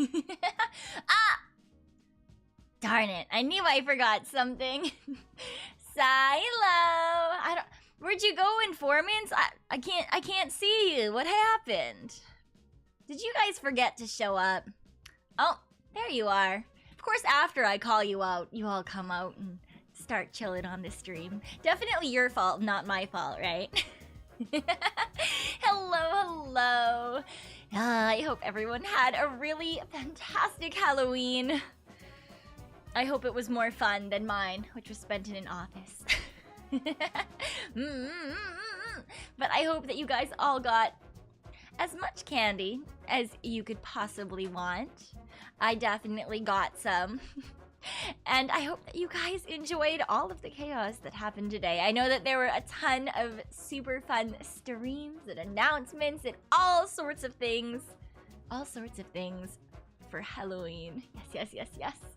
Ah! Darn it, I knew I forgot something. Silo! Where'd you go, informants? I can't see you. What happened? Did you guys forget to show up? Oh, there you are. Of course, after I call you out, you all come out and start chilling on the stream. Definitely your fault, not my fault, right? Hello. I hope everyone had a really fantastic Halloween. I hope it was more fun than mine, which was spent in an office. But I hope that you guys all got as much candy as you could possibly want. I definitely got some. And I hope that you guys enjoyed all of the chaos that happened today. I know that there were a ton of super fun streams and announcements and all sorts of things. All sorts of things for Halloween. Yes.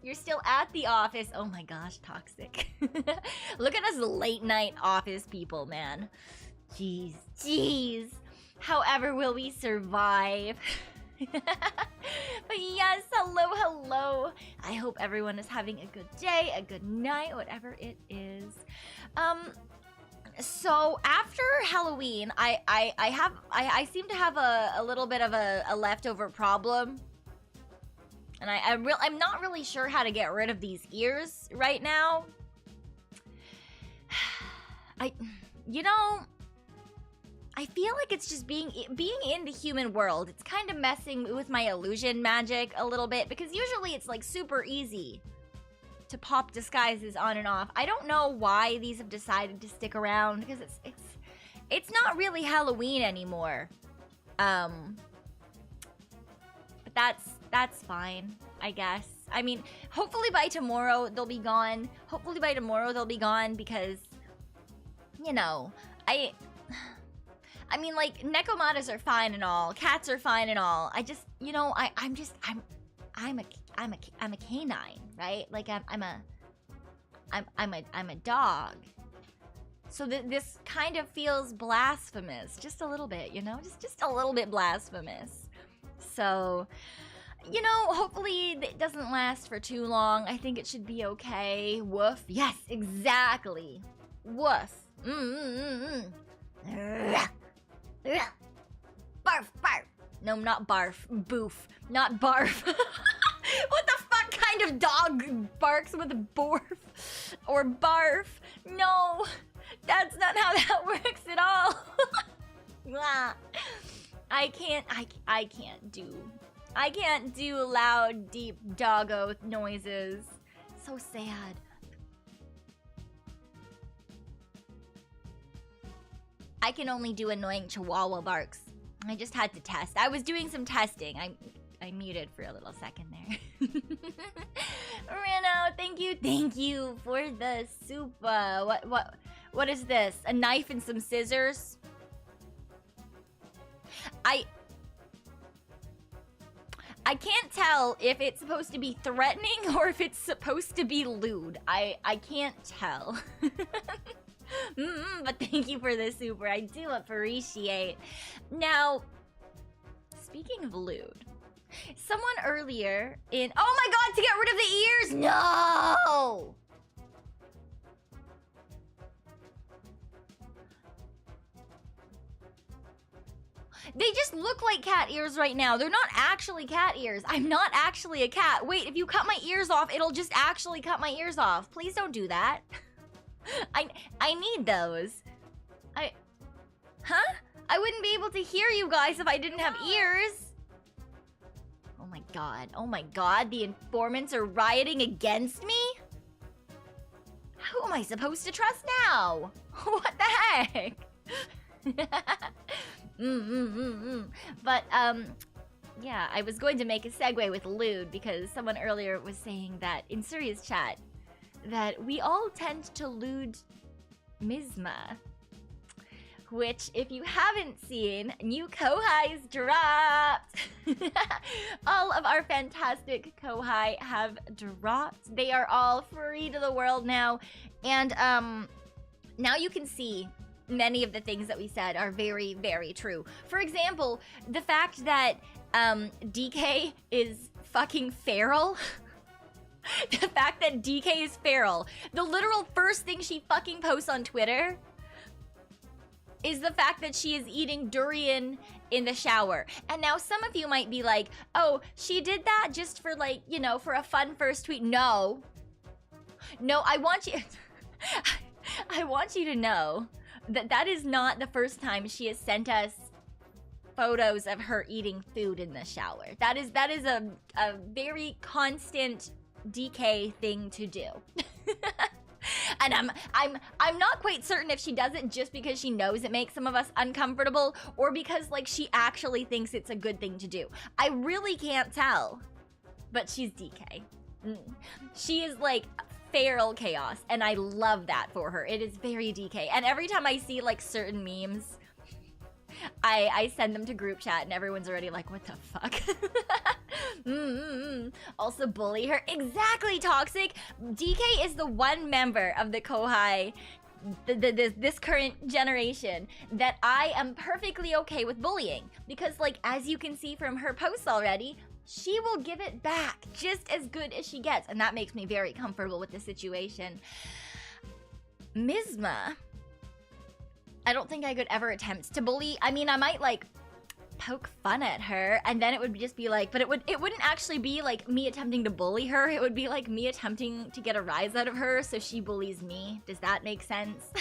You're still at the office. Oh my gosh, toxic. Look at us late night office people, man. Jeez. However will we survive? But yes, hello. I hope everyone is having a good day, a good night, whatever it is. So after Halloween, I seem to have a little bit of a leftover problem. And I'm not really sure how to get rid of these ears right now. I feel like it's just being in the human world. It's kind of messing with my illusion magic a little bit, because usually it's like super easy to pop disguises on and off. I don't know why these have decided to stick around, because it's not really Halloween anymore. But that's fine, I guess. I mean, hopefully by tomorrow they'll be gone. Because, you know, I mean, like, nekomatas are fine and all, cats are fine and all. I just, you know, I'm a canine, right? Like I'm a dog. So this kind of feels blasphemous, just a little bit, you know, just a little bit blasphemous. So, you know, hopefully it doesn't last for too long. I think it should be okay. Woof. Yes, exactly. Woof. Barf. No, not barf. Boof. Not barf. What the fuck kind of dog barks with a borf? Or barf? No, that's not how that works at all. I can't do loud, deep doggo noises. So sad. I can only do annoying chihuahua barks. I just had to test. I was doing some testing. I muted for a little second there. Reno, thank you for the soup. What is this? A knife and some scissors? I can't tell if it's supposed to be threatening or if it's supposed to be lewd. I can't tell. But thank you for the super. I do appreciate. Now, speaking of lewd, someone earlier in... Oh my god, to get rid of the ears! No! They just look like cat ears right now. They're not actually cat ears. I'm not actually a cat. Wait, if you cut my ears off, it'll just actually cut my ears off. Please don't do that. I need those. Huh? I wouldn't be able to hear you guys if I didn't have ears. Oh my god, the informants are rioting against me? Who am I supposed to trust now? What the heck? But, yeah, I was going to make a segue with lewd because someone earlier was saying that in Suri's chat that we all tend to lewd Mizma. Which, if you haven't seen, new Kohais dropped! All of our fantastic Kohai have dropped. They are all free to the world now. And, now you can see many of the things that we said are very, very true. For example, the fact that, DK is fucking feral. The fact that DK is feral. The literal first thing she fucking posts on Twitter is the fact that she is eating durian in the shower. And now some of you might be like, oh, she did that just for like, you know, for a fun first tweet. No. No, I want you... I want you to know that that is not the first time she has sent us photos of her eating food in the shower. That is a very constant DK thing to do. And I'm not quite certain if she does it just because she knows it makes some of us uncomfortable or because like she actually thinks it's a good thing to do. I really can't tell. But she's DK. She is like feral chaos, and I love that for her. It is very DK. And every time I see like certain memes, I send them to group chat and everyone's already like, what the fuck? Also bully her. Exactly, Toxic. DK is the one member of the Kohai, this current generation, that I am perfectly okay with bullying. Because like, as you can see from her posts already, she will give it back just as good as she gets. And that makes me very comfortable with the situation. Mizma, I don't think I could ever attempt to bully. I mean, I might like poke fun at her, and then it would just be like, but it wouldn't actually be like me attempting to bully her. It would be like me attempting to get a rise out of her so she bullies me. Does that make sense?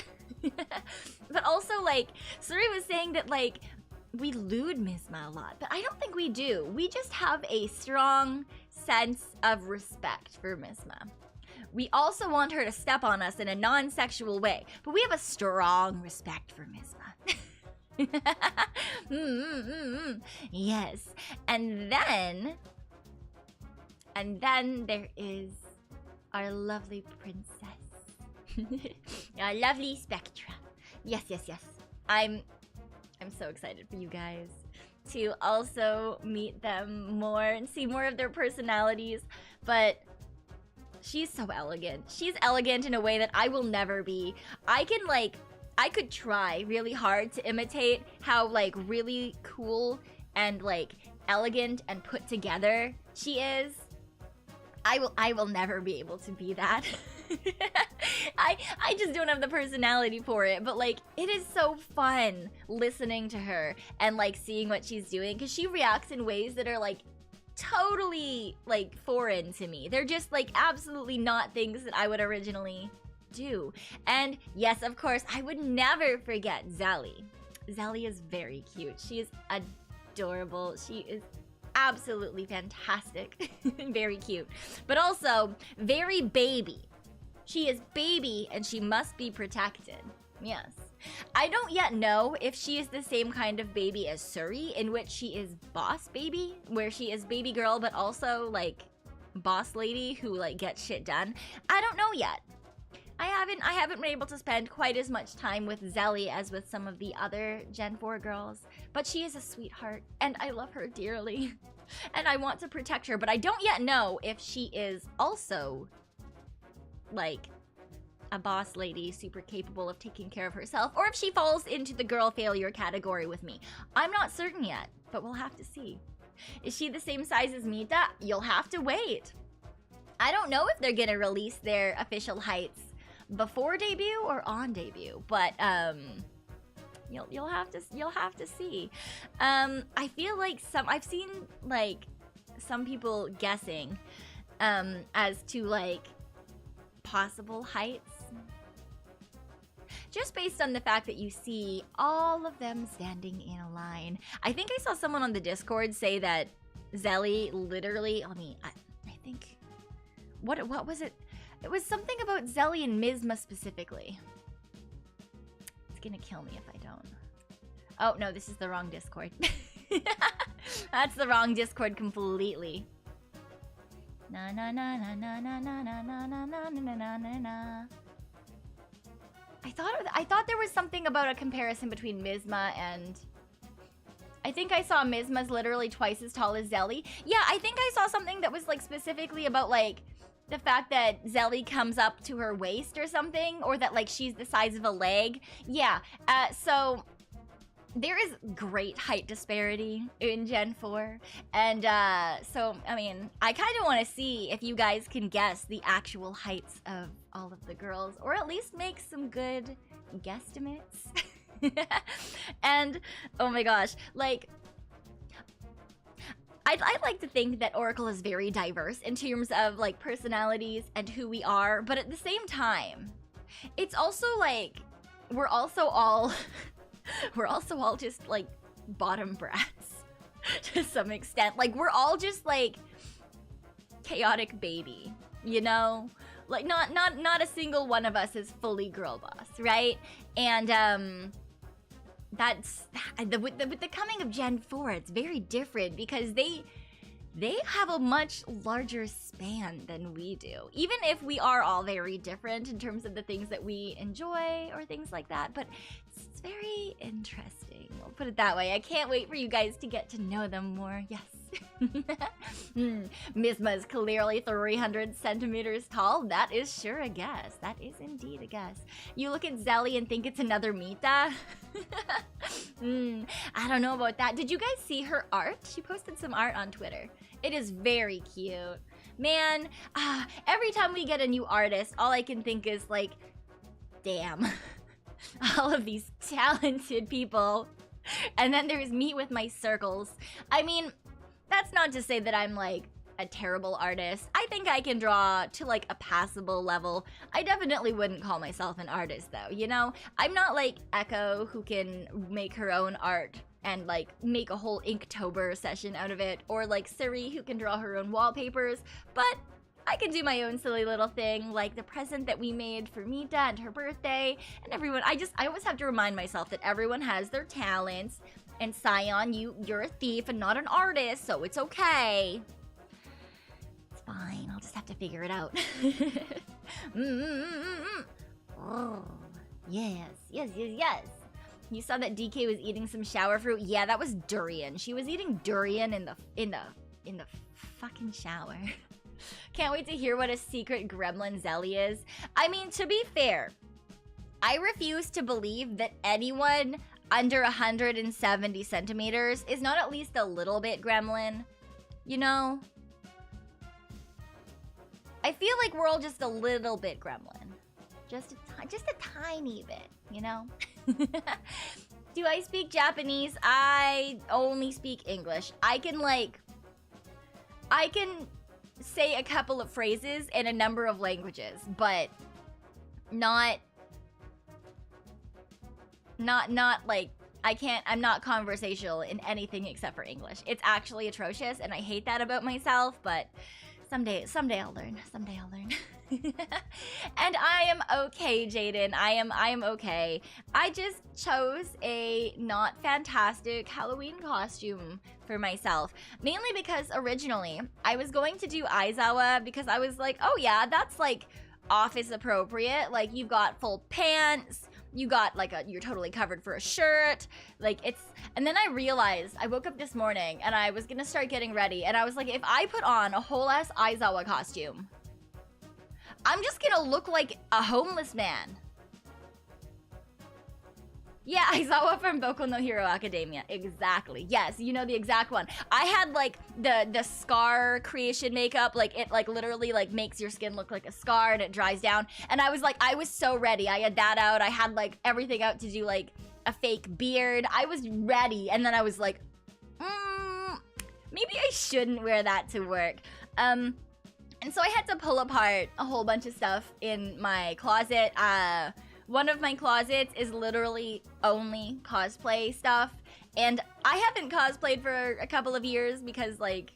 But also, like, Suri was saying that like we lewd Mizma a lot, but I don't think we do. We just have a strong sense of respect for Mizma. We also want her to step on us in a non-sexual way, but we have a strong respect for Mizma. Yes. And then there is our lovely princess. Our lovely Spectra. Yes, yes, yes. I'm so excited for you guys to also meet them more and see more of their personalities, but she's so elegant. She's elegant in a way that I will never be. I could try really hard to imitate how like really cool and like elegant and put together she is. I will never be able to be that. I just don't have the personality for it, but like it is so fun listening to her and like seeing what she's doing, because she reacts in ways that are like totally like foreign to me. They're just like absolutely not things that I would originally do. And yes, of course, I would never forget Zelly. Zelly is very cute. She is adorable. She is absolutely fantastic. Very cute. But also very baby. She is baby and she must be protected. Yes. I don't yet know if she is the same kind of baby as Suri, in which she is boss baby, where she is baby girl but also like boss lady who like gets shit done. I don't know yet. I haven't been able to spend quite as much time with Zelly as with some of the other Gen 4 girls, but she is a sweetheart and I love her dearly. And I want to protect her, but I don't yet know if she is also like a boss lady super capable of taking care of herself, or if she falls into the girl failure category with me. I'm not certain yet, but we'll have to see. Is she the same size as Meeta? You'll have to wait. I don't know if they're gonna release their official heights before debut or on debut, but you'll have to see. I feel like I've seen like some people guessing as to like possible heights, just based on the fact that you see all of them standing in a line. I think I saw someone on the Discord say that Zelly literally, I think, what was it? It was something about Zelly and Mizma specifically. It's gonna kill me if I don't. Oh no, this is the wrong Discord. That's the wrong Discord completely. Na na na na na na na na na na na na na na na. I thought there was something about a comparison between Mizma and... I think I saw Mizma's literally twice as tall as Zelly. Yeah, I think I saw something that was like specifically about like the fact that Zelly comes up to her waist or something, or that like she's the size of a leg. Yeah, so there is great height disparity in Gen 4, and so, I mean, I kind of want to see if you guys can guess the actual heights of all of the girls, or at least make some good guesstimates. And, oh my gosh, like, I like to think that Oracle is very diverse in terms of, like, personalities and who we are, but at the same time, it's also, like, we're also all just, like, bottom brats to some extent. Like, we're all just, like, chaotic baby, you know? Like, not a single one of us is fully girl boss, right? And, that's with the coming of Gen 4, it's very different because they have a much larger span than we do. Even if we are all very different in terms of the things that we enjoy or things like that, but it's very interesting. I'll put it that way. I can't wait for you guys to get to know them more. Yes. Misma is clearly 300 centimeters tall. That is sure a guess. That is indeed a guess. You look at Zelly and think it's another Meeta? I don't know about that. Did you guys see her art? She posted some art on Twitter. It is very cute. Man, every time we get a new artist, all I can think is like, damn. All of these talented people. And then there's me with my circles. I mean, that's not to say that I'm like a terrible artist. I think I can draw to like a passable level. I definitely wouldn't call myself an artist though, you know? I'm not like Echo who can make her own art and like make a whole Inktober session out of it, or like Suri who can draw her own wallpapers, but I can do my own silly little thing, like the present that we made for Meeta and her birthday, and everyone. I always have to remind myself that everyone has their talents, and Cyon, you're a thief and not an artist, so it's okay. It's fine, I'll just have to figure it out. Oh, yes. You saw that DK was eating some shower fruit? Yeah, that was durian. She was eating durian in the fucking shower. Can't wait to hear what a secret gremlin Zelly is. I mean, to be fair, I refuse to believe that anyone under 170 centimeters is not at least a little bit gremlin. You know? I feel like we're all just a little bit gremlin. Just a tiny bit, you know? Do I speak Japanese? I only speak English. I can say a couple of phrases in a number of languages, but not like, I'm not conversational in anything except for English. It's actually atrocious, and I hate that about myself, but someday I'll learn. And I am okay, Jaden. I am okay. I just chose a not fantastic Halloween costume for myself. Mainly because originally I was going to do Aizawa because I was like, oh yeah, that's like office appropriate. Like you've got full pants, you got like you're totally covered for a shirt. Like it's, and then I realized, I woke up this morning and I was gonna start getting ready and I was like, if I put on a whole ass Aizawa costume, I'm just gonna look like a homeless man. Yeah, Aizawa from Boku no Hero Academia. Exactly. Yes, you know the exact one. I had like the scar creation makeup, like it like literally like makes your skin look like a scar and it dries down. And I was so ready. I had that out. I had like everything out to do like a fake beard. I was ready. And then I was like, maybe I shouldn't wear that to work. And so I had to pull apart a whole bunch of stuff in my closet. One of my closets is literally only cosplay stuff. And I haven't cosplayed for a couple of years because, like,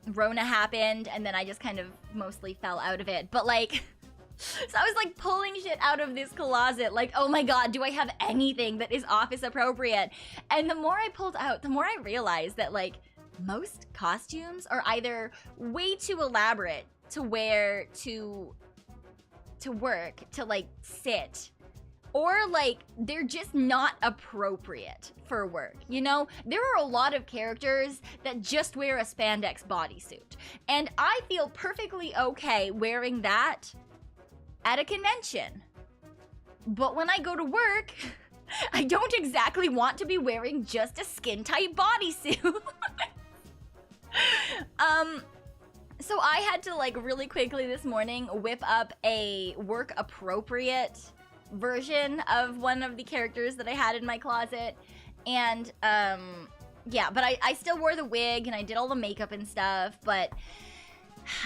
Rona happened and then I just kind of mostly fell out of it. But, like, so I was, like, pulling shit out of this closet. Like, oh my god, do I have anything that is office appropriate? And the more I pulled out, the more I realized that, like, most costumes are either way too elaborate to wear to work, to like sit, or like they're just not appropriate for work, you know? There are a lot of characters that just wear a spandex bodysuit, and I feel perfectly okay wearing that at a convention. But when I go to work, I don't exactly want to be wearing just a skin-tight bodysuit. So I had to, like, really quickly this morning whip up a work-appropriate version of one of the characters that I had in my closet. And, yeah, but I still wore the wig and I did all the makeup and stuff, but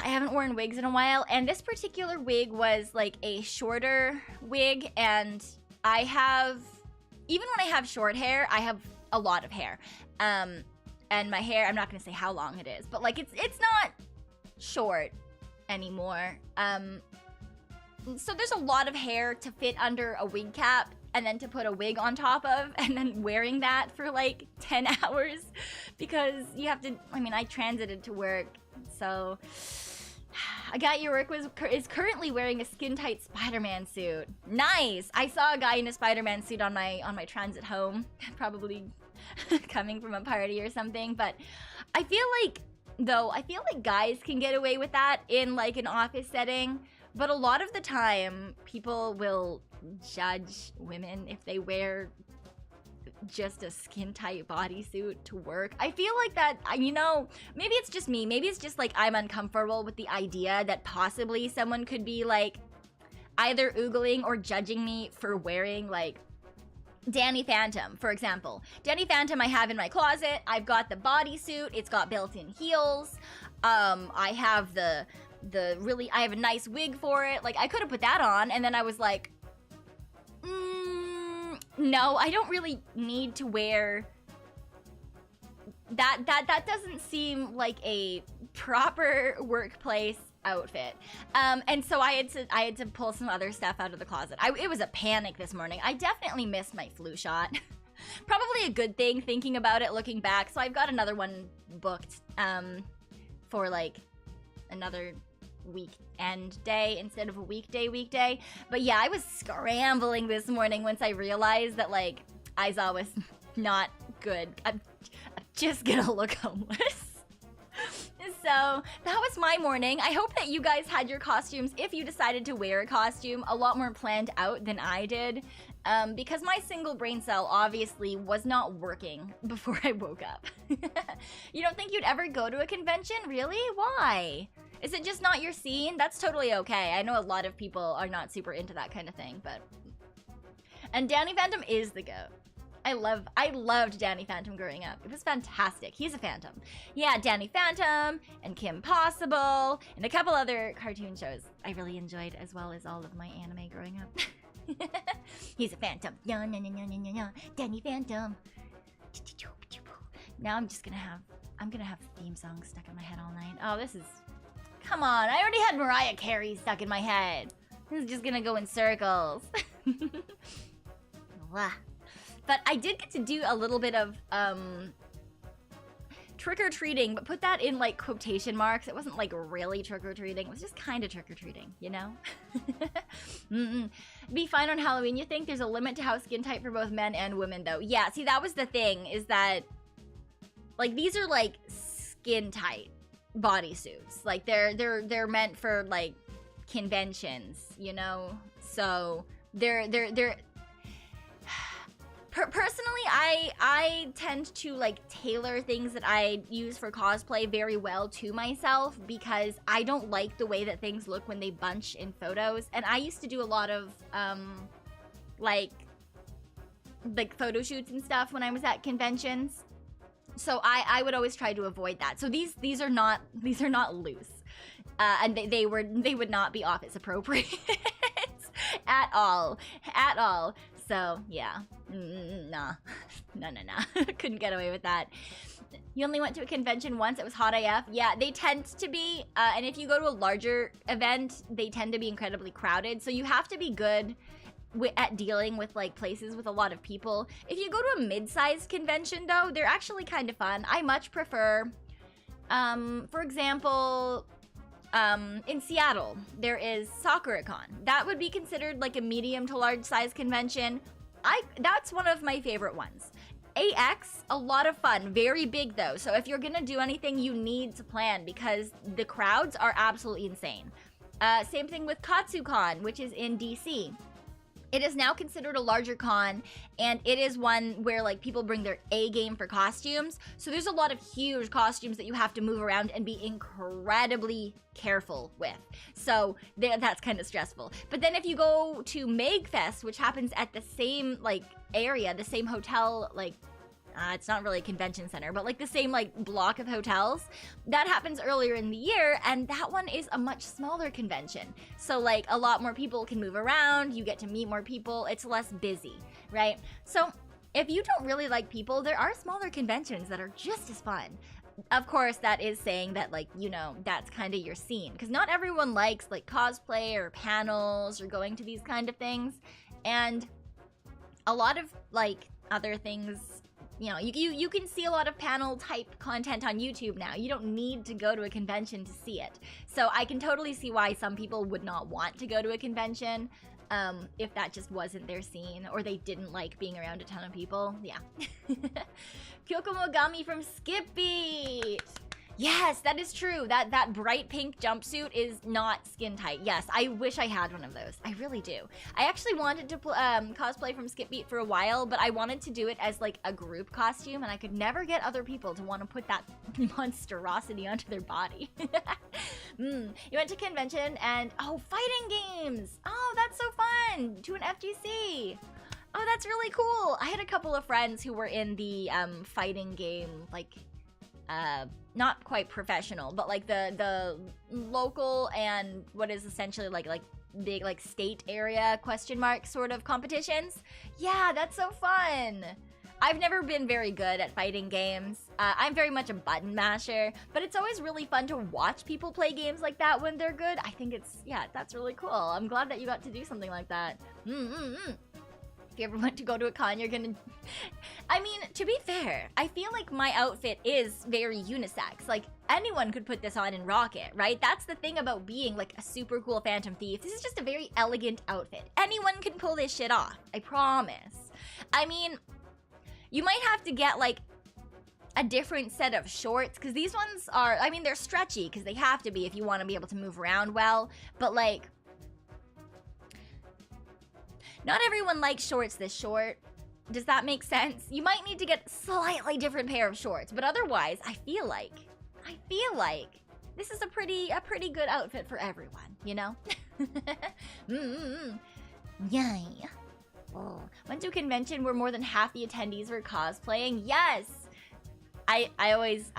I haven't worn wigs in a while. And this particular wig was, like, a shorter wig, and I have, even when I have short hair, I have a lot of hair. And my hair, I'm not gonna say how long it is, but, like, it's not short anymore. So there's a lot of hair to fit under a wig cap and then to put a wig on top of, and then wearing that for like 10 hours because you have to, I mean, I transited to work, so a guy at your work is currently wearing a skin-tight Spider-Man suit. Nice! I saw a guy in a Spider-Man suit on my transit home, probably coming from a party or something, but I feel like guys can get away with that in like an office setting, but a lot of the time people will judge women if they wear just a skin-tight bodysuit to work. I feel like that, you know, maybe it's just me, maybe it's just like I'm uncomfortable with the idea that possibly someone could be like either oogling or judging me for wearing like Danny Phantom, for example. Danny Phantom I have in my closet. I've got the bodysuit. It's got built-in heels. I have I have a nice wig for it. Like, I could have put that on, and then I was like, no, I don't really need to wear that. That doesn't seem like a proper workplace outfit. And so I had to pull some other stuff out of the closet. It was a panic this morning. I definitely missed my flu shot. Probably a good thing thinking about it looking back. So I've got another one booked for like another weekend day instead of a weekday. But yeah, I was scrambling this morning once I realized that like Aiza was not good. I'm just gonna look homeless. So that was my morning. I hope that you guys had your costumes, if you decided to wear a costume, a lot more planned out than I did. Because my single brain cell obviously was not working before I woke up. You don't think you'd ever go to a convention? Really? Why? Is it just not your scene? That's totally okay. I know a lot of people are not super into that kind of thing, but... And Danny Phantom is the GOAT. I loved Danny Phantom growing up. It was fantastic. He's a Phantom. Yeah, Danny Phantom and Kim Possible and a couple other cartoon shows I really enjoyed, as well as all of my anime growing up. He's a Phantom. Danny Phantom. Now I'm gonna have theme songs stuck in my head all night. Oh, this is... Come on, I already had Mariah Carey stuck in my head. This is just gonna go in circles. But I did get to do a little bit of trick-or-treating, but put that in like quotation marks. It wasn't like really trick-or-treating. It was just kind of trick-or-treating, you know? Be fine on Halloween. You think there's a limit to how skin tight for both men and women though? Yeah, see, that was the thing, is that like these are like skin tight bodysuits. Like they're meant for like conventions, you know? So they're personally, I tend to like tailor things that I use for cosplay very well to myself, because I don't like the way that things look when they bunch in photos. And I used to do a lot of like photo shoots and stuff when I was at conventions. So I would always try to avoid that. So these are not loose, and they would not be office appropriate at all. So yeah, nah. Couldn't get away with that. You only went to a convention once. It was hot AF. Yeah, they tend to be, and if you go to a larger event, they tend to be incredibly crowded. So you have to be good at dealing with like places with a lot of people. If you go to a mid-sized convention though, they're actually kind of fun. I much prefer, for example, in Seattle, there is Sakura-Con. That would be considered like a medium to large size convention. That's one of my favorite ones. AX, a lot of fun, very big though. So if you're gonna do anything, you need to plan, because the crowds are absolutely insane. Same thing with Katsucon, which is in DC. It is now considered a larger con, and it is one where like people bring their A game for costumes. So there's a lot of huge costumes that you have to move around and be incredibly careful with. So that's kind of stressful. But then if you go to Magfest, which happens at the same like area, the same hotel, like it's not really a convention center, but like the same like block of hotels. That happens earlier in the year, and that one is a much smaller convention. So like a lot more people can move around, you get to meet more people, it's less busy, right? So if you don't really like people, there are smaller conventions that are just as fun. Of course, that is saying that like, you know, that's kind of your scene, because not everyone likes like cosplay or panels or going to these kind of things. And a lot of like other things, you know, you can see a lot of panel type content on YouTube now. You don't need to go to a convention to see it. So I can totally see why some people would not want to go to a convention if that just wasn't their scene, or they didn't like being around a ton of people. Yeah. Kyoko Mogami from Skippy. Yes, that is true. That bright pink jumpsuit is not skin tight. Yes, I wish I had one of those. I really do. I actually wanted to cosplay from Skip Beat for a while, but I wanted to do it as like a group costume, and I could never get other people to want to put that monstrosity onto their body. You went to convention and, oh, fighting games. Oh, that's so fun. To an FGC. Oh, that's really cool. I had a couple of friends who were in the fighting game, like, not quite professional, but like the local and what is essentially like big like state area question mark sort of competitions. Yeah, that's so fun. I've never been very good at fighting games. I'm very much a button masher, but it's always really fun to watch people play games like that when they're good. I think it's, yeah, that's really cool. I'm glad that you got to do something like that. If you ever want to go to a con, you're gonna... I mean, to be fair, I feel like my outfit is very unisex. Like, anyone could put this on and rock it, right? That's the thing about being, like, a super cool Phantom Thief. This is just a very elegant outfit. Anyone can pull this shit off. I promise. I mean, you might have to get, like, a different set of shorts, because these ones are... I mean, they're stretchy, because they have to be if you want to be able to move around well. But, like... not everyone likes shorts this short. Does that make sense? You might need to get a slightly different pair of shorts, but otherwise, I feel like this is a pretty good outfit for everyone, you know? Yay. Oh. Went to a convention where more than half the attendees were cosplaying. Yes! I always,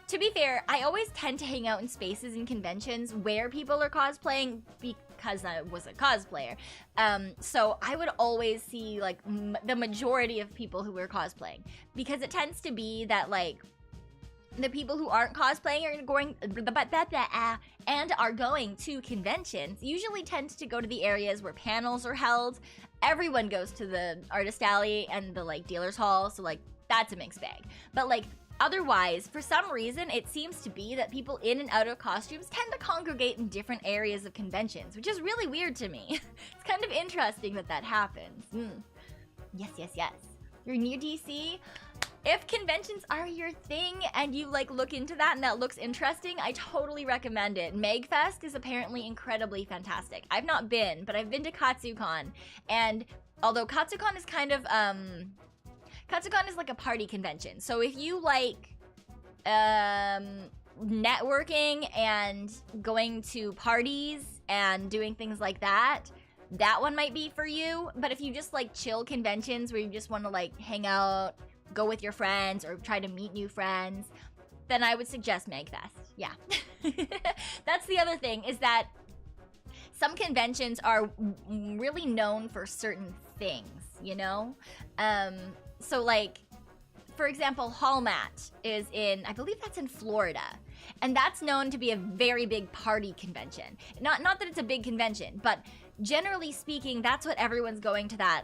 to be fair, I always tend to hang out in spaces and conventions where people are cosplaying because I was a cosplayer. So I would always see like the majority of people who were cosplaying, because it tends to be that like the people who aren't cosplaying are going and are going to conventions usually tend to go to the areas where panels are held. Everyone goes to the artist alley and the like dealer's hall, so like that's a mixed bag. But like otherwise, for some reason, it seems to be that people in and out of costumes tend to congregate in different areas of conventions, which is really weird to me. It's kind of interesting that that happens. Yes. You're near DC? If conventions are your thing and you like look into that and that looks interesting, I totally recommend it. Magfest is apparently incredibly fantastic. I've not been, but I've been to Katsucon, and although Katsucon is kind of Katsucon is like a party convention. So if you like networking and going to parties and doing things like that, that one might be for you. But if you just like chill conventions where you just want to like hang out, go with your friends, or try to meet new friends, then I would suggest Magfest. Yeah. That's the other thing, is that some conventions are really known for certain things, you know? So like, for example, Hallmat is in, I believe that's in Florida. And that's known to be a very big party convention. Not that it's a big convention, but generally speaking, that's what everyone's going to that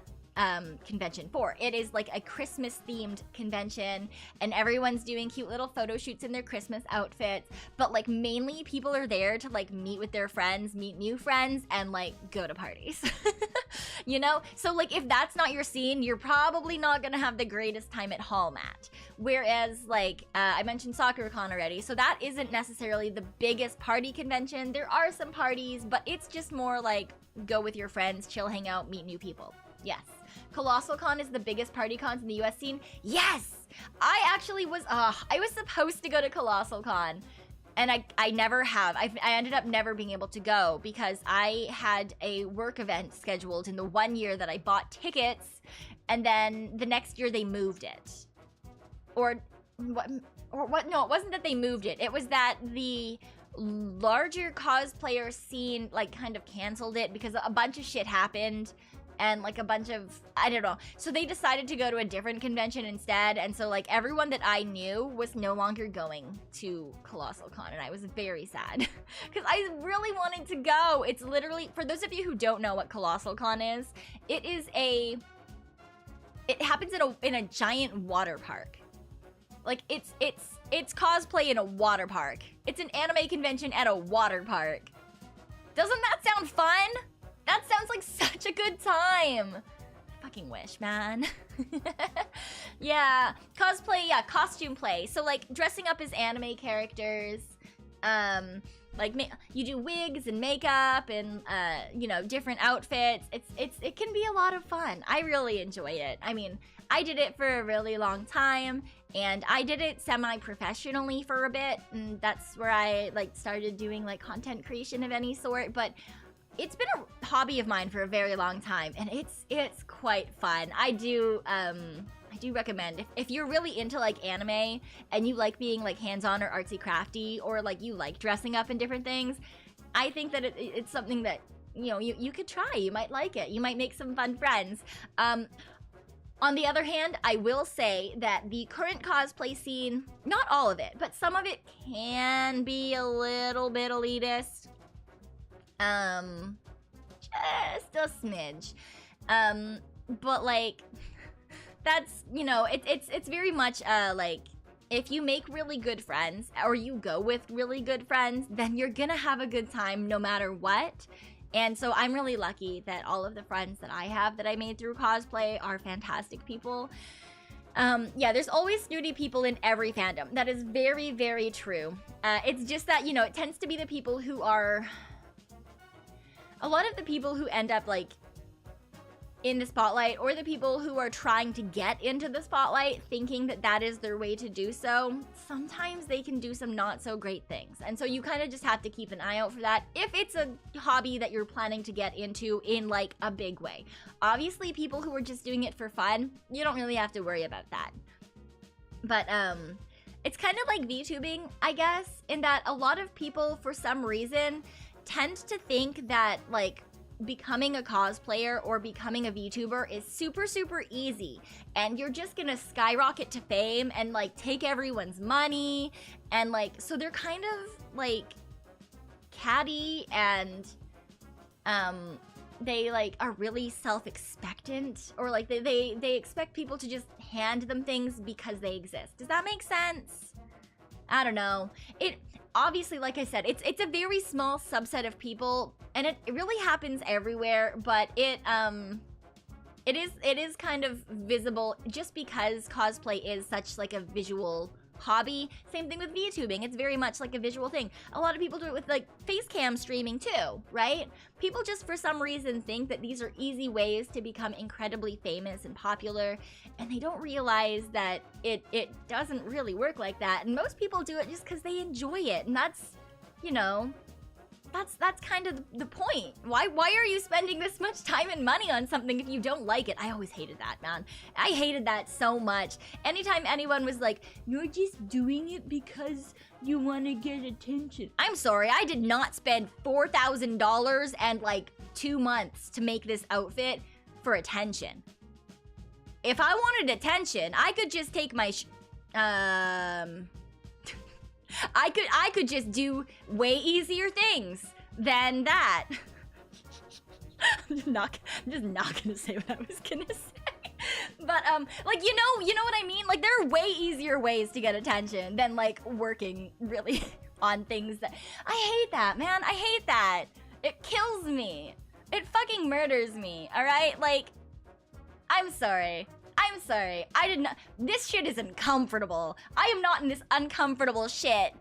convention for. It is like a Christmas themed convention, and everyone's doing cute little photo shoots in their Christmas outfits, but like mainly people are there to like meet with their friends, meet new friends, and like go to parties. You know? So like if that's not your scene, you're probably not gonna have the greatest time at Hallmat. Whereas like I mentioned SoccerCon already, so that isn't necessarily the biggest party convention. There are some parties, but it's just more like go with your friends, chill, hang out, meet new people. Yes. Colossal Con is the biggest party cons in the US scene. Yes! I actually was, I was supposed to go to Colossal Con. And I never have. I ended up never being able to go because I had a work event scheduled in the 1 year that I bought tickets, and then the next year they moved it. Or what, no, it wasn't that they moved it. It was that the larger cosplayer scene, like, kind of canceled it because a bunch of shit happened. And like a bunch of, I don't know. So they decided to go to a different convention instead. And so like everyone that I knew was no longer going to Colossal Con. And I was very sad because I really wanted to go. It's literally, for those of you who don't know what Colossal Con is, it happens in a giant water park. Like it's cosplay in a water park. It's an anime convention at a water park. Doesn't that sound fun? That sounds like such a good time. I fucking wish, man. Yeah, cosplay, yeah, costume play. So like dressing up as anime characters, like you do wigs and makeup and you know, different outfits. It can be a lot of fun. I really enjoy it. I mean, I did it for a really long time, and I did it semi-professionally for a bit, and that's where I like started doing like content creation of any sort. But it's been a hobby of mine for a very long time, and it's quite fun. I do recommend if you're really into like anime and you like being like hands-on or artsy crafty, or like you like dressing up in different things, I think that it's something that, you know, you could try. You might like it. You might make some fun friends. On the other hand, I will say that the current cosplay scene, not all of it, but some of it can be a little bit elitist. Just a smidge. But like, that's, you know, it's very much, like, if you make really good friends, or you go with really good friends, then you're gonna have a good time no matter what. And so I'm really lucky that all of the friends that I have that I made through cosplay are fantastic people. Yeah, there's always snooty people in every fandom. That is very, very true. It's just that, you know, it tends to be the people who are... A lot of the people who end up, like, in the spotlight, or the people who are trying to get into the spotlight thinking that that is their way to do so, sometimes they can do some not so great things. And so you kind of just have to keep an eye out for that if it's a hobby that you're planning to get into in like a big way. Obviously, people who are just doing it for fun, you don't really have to worry about that. But it's kind of like VTubing, I guess, in that a lot of people, for some reason, tend to think that like becoming a cosplayer or becoming a VTuber is super, super easy, and you're just gonna skyrocket to fame and like take everyone's money, and like, so they're kind of like catty, and they like are really self-expectant, or like they expect people to just hand them things because they exist. Does that make sense? I don't know. It obviously, like I said, it's a very small subset of people, and it really happens everywhere, but it is kind of visible just because cosplay is such like a visual hobby. Same thing with VTubing. It's very much like a visual thing. A lot of people do it with like face cam streaming too, right? People just for some reason think that these are easy ways to become incredibly famous and popular, and they don't realize that it doesn't really work like that. And most people do it just because they enjoy it, and that's, you know, that's kind of the point. Why are you spending this much time and money on something if you don't like it? I always hated that, man. I hated that so much. Anytime anyone was like, you're just doing it because you want to get attention. I'm sorry, I did not spend $4,000 and like 2 months to make this outfit for attention. If I wanted attention, I could just take my I could just do way easier things than that. I'm just not gonna say what I was gonna say. But like, you know what I mean? Like, there are way easier ways to get attention than like working really on things that I hate that, man. I hate that. It kills me. It fucking murders me. All right? Like, I'm sorry. I did not. This shit is uncomfortable. I am not in this uncomfortable shit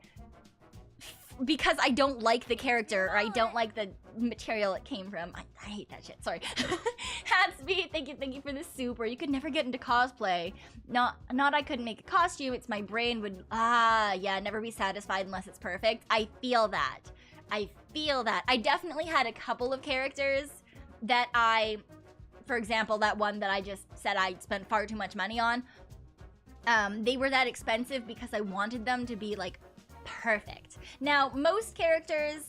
because I don't like the character or I don't like the material it came from. I hate that shit. Sorry. Hatsby, thank you for the soup. Or you could never get into cosplay. Not I couldn't make a costume. It's my brain would never be satisfied unless it's perfect. I feel that. I definitely had a couple of characters that for example, that one that I just said I spent far too much money on. They were that expensive because I wanted them to be like perfect. Now, most characters,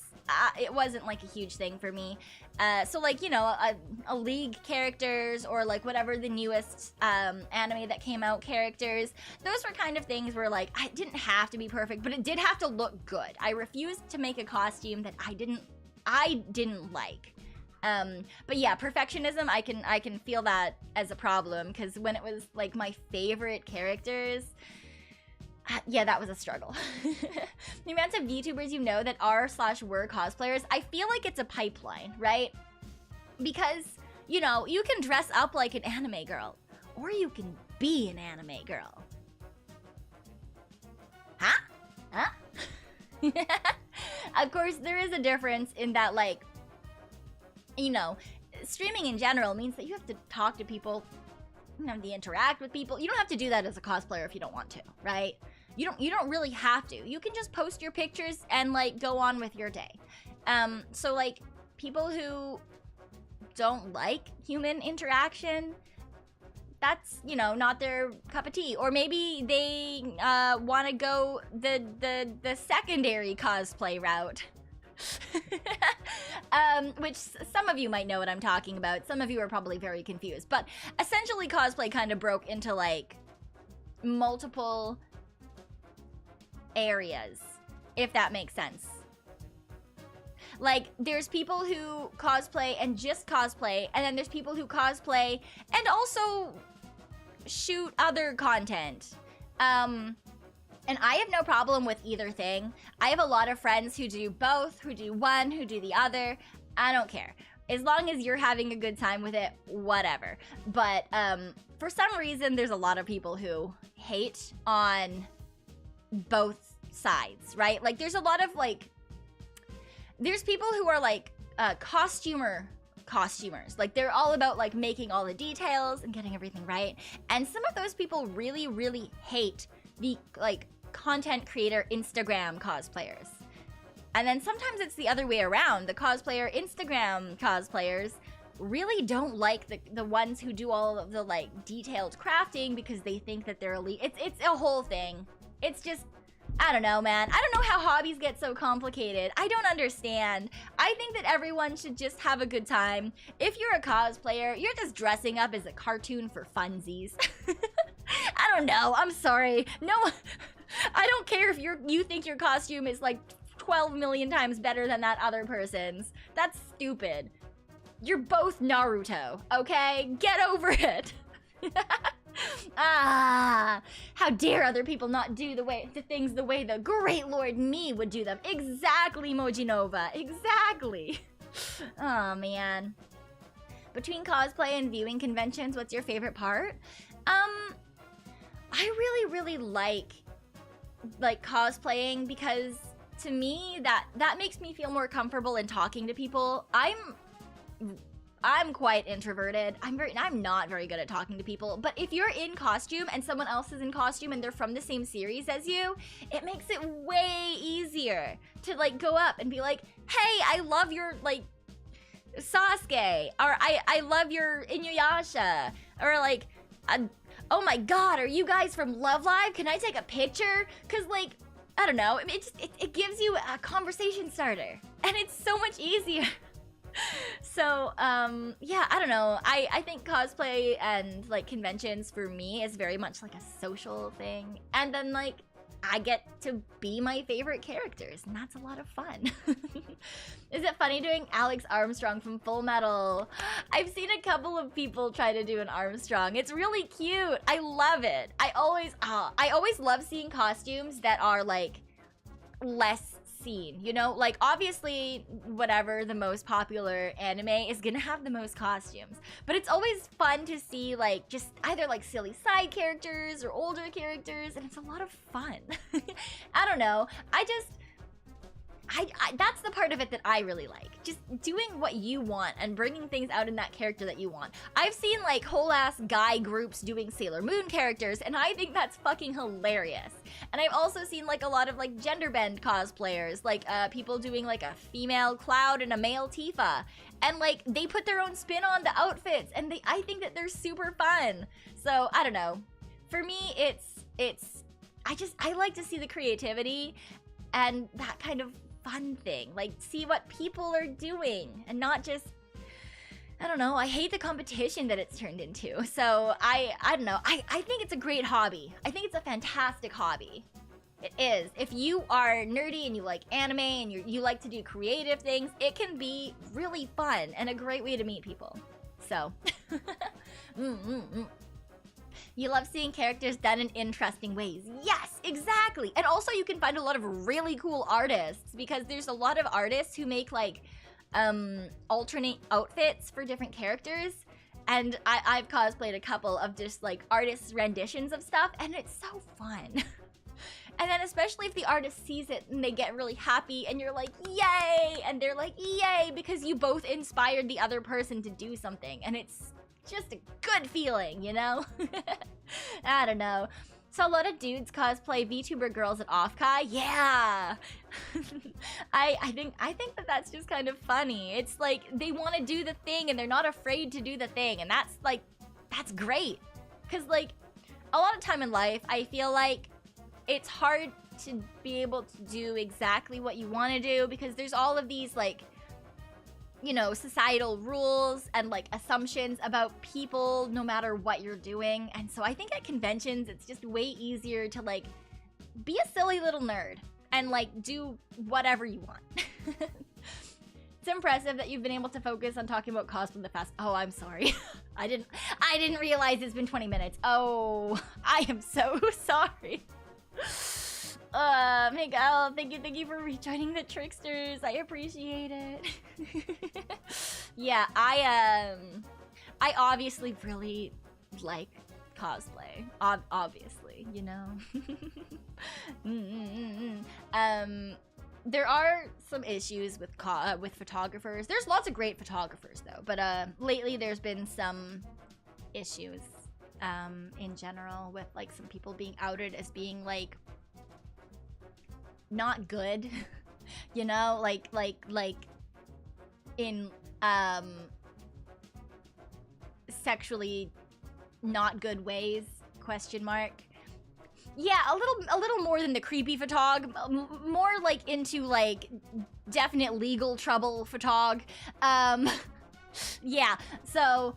it wasn't like a huge thing for me. So like, you know, a League characters or like whatever the newest anime that came out characters, those were kind of things where like, I didn't have to be perfect, but it did have to look good. I refused to make a costume that I didn't like. But yeah, perfectionism, I can feel that as a problem, because when it was like my favorite characters, yeah, that was a struggle. The amount of VTubers you know that are/were cosplayers, I feel like it's a pipeline, right? Because, you know, you can dress up like an anime girl, or you can be an anime girl. Huh? Of course, there is a difference in that, like, you know, streaming in general means that you have to talk to people, you have to interact with people. You don't have to do that as a cosplayer if you don't want to, right? You don't really have to. You can just post your pictures and like go on with your day. So like people who don't like human interaction, that's, you know, not their cup of tea. Or maybe they want to go the secondary cosplay route. Which some of you might know what I'm talking about. Some of you are probably very confused. But essentially cosplay kind of broke into like multiple areas, if that makes sense. Like, there's people who cosplay and just cosplay, and then there's people who cosplay and also shoot other content. And I have no problem with either thing. I have a lot of friends who do both, who do one, who do the other. I don't care. As long as you're having a good time with it, whatever. But for some reason, there's a lot of people who hate on both sides, right? Like, there's a lot of, like, there's people who are, like, costumers. Like, they're all about, like, making all the details and getting everything right. And some of those people really, really hate the, like, content creator Instagram cosplayers. And then sometimes it's the other way around. The cosplayer Instagram cosplayers really don't like the ones who do all of the, like, detailed crafting because they think that they're elite. It's a whole thing. It's just, I don't know, man. I don't know how hobbies get so complicated. I don't understand. I think that everyone should just have a good time. If you're a cosplayer, you're just dressing up as a cartoon for funsies. I don't know. I'm sorry. No, I don't care if you think your costume is like 12 million times better than that other person's. That's stupid. You're both Naruto, okay? Get over it. How dare other people not do the things the way the great Lord Me would do them. Exactly, Mojinova. Exactly. Oh, man. Between cosplay and viewing conventions, what's your favorite part? I really, really like cosplaying because to me that makes me feel more comfortable in talking to people. I'm quite introverted. I'm not very good at talking to people, but if you're in costume and someone else is in costume and they're from the same series as you, it makes it way easier to like go up and be like, hey, I love your like Sasuke, or I love your Inuyasha, or like, oh my god, are you guys from Love Live? Can I take a picture? Cause like, I don't know, it gives you a conversation starter, and it's so much easier. So, yeah, I don't know. I think cosplay and, like, conventions for me is very much, like, a social thing. And then, like, I get to be my favorite characters, and that's a lot of fun. Is it funny doing Alex Armstrong from Full Metal? I've seen a couple of people try to do an Armstrong. It's really cute. I love it. I always love seeing costumes that are, like, less seen, you know? Like, obviously, whatever the most popular anime is gonna have the most costumes, but it's always fun to see, like, just either, like, silly side characters or older characters, and it's a lot of fun. I don't know. that's the part of it that I really like. Just doing what you want and bringing things out in that character that you want. I've seen like whole ass guy groups doing Sailor Moon characters, and I think that's fucking hilarious. And I've also seen like a lot of like gender bend cosplayers, like people doing like a female Cloud and a male Tifa, and like they put their own spin on the outfits, and I think that they're super fun. So I don't know. For me, I like to see the creativity and that kind of fun thing, like see what people are doing and not just, I don't know, I hate the competition that it's turned into. So I don't know, I think it's a great hobby. I think it's a fantastic hobby. It is. If you are nerdy and you like anime and you like to do creative things, it can be really fun and a great way to meet people. So You love seeing characters done in interesting ways. Yes, exactly. And also you can find a lot of really cool artists, because there's a lot of artists who make like alternate outfits for different characters. And I've cosplayed a couple of just like artists' renditions of stuff, and it's so fun. And then especially if the artist sees it and they get really happy and you're like, yay! And they're like, yay! Because you both inspired the other person to do something. And it's just a good feeling, you know? I don't know. So a lot of dudes cosplay VTuber girls at Offkai. Yeah! I think that that's just kind of funny. It's like they want to do the thing and they're not afraid to do the thing. And that's like, that's great. Because like a lot of time in life, I feel like it's hard to be able to do exactly what you want to do, because there's all of these like, you know, societal rules and like assumptions about people no matter what you're doing. And so I think at conventions it's just way easier to like be a silly little nerd and like do whatever you want. It's impressive that you've been able to focus on talking about cosplay the past. Oh, I'm sorry. I didn't realize it's been 20 minutes. Oh, I am so sorry. Miguel, thank you for rejoining the Tricksters. I appreciate it. Yeah, I obviously really like cosplay. Obviously, you know. There are some issues with photographers. There's lots of great photographers though, but lately there's been some issues in general with like some people being outed as being like not good, you know, like in sexually not good ways, question mark. Yeah, a little more than the creepy photog, more like into like definite legal trouble photog. Yeah, so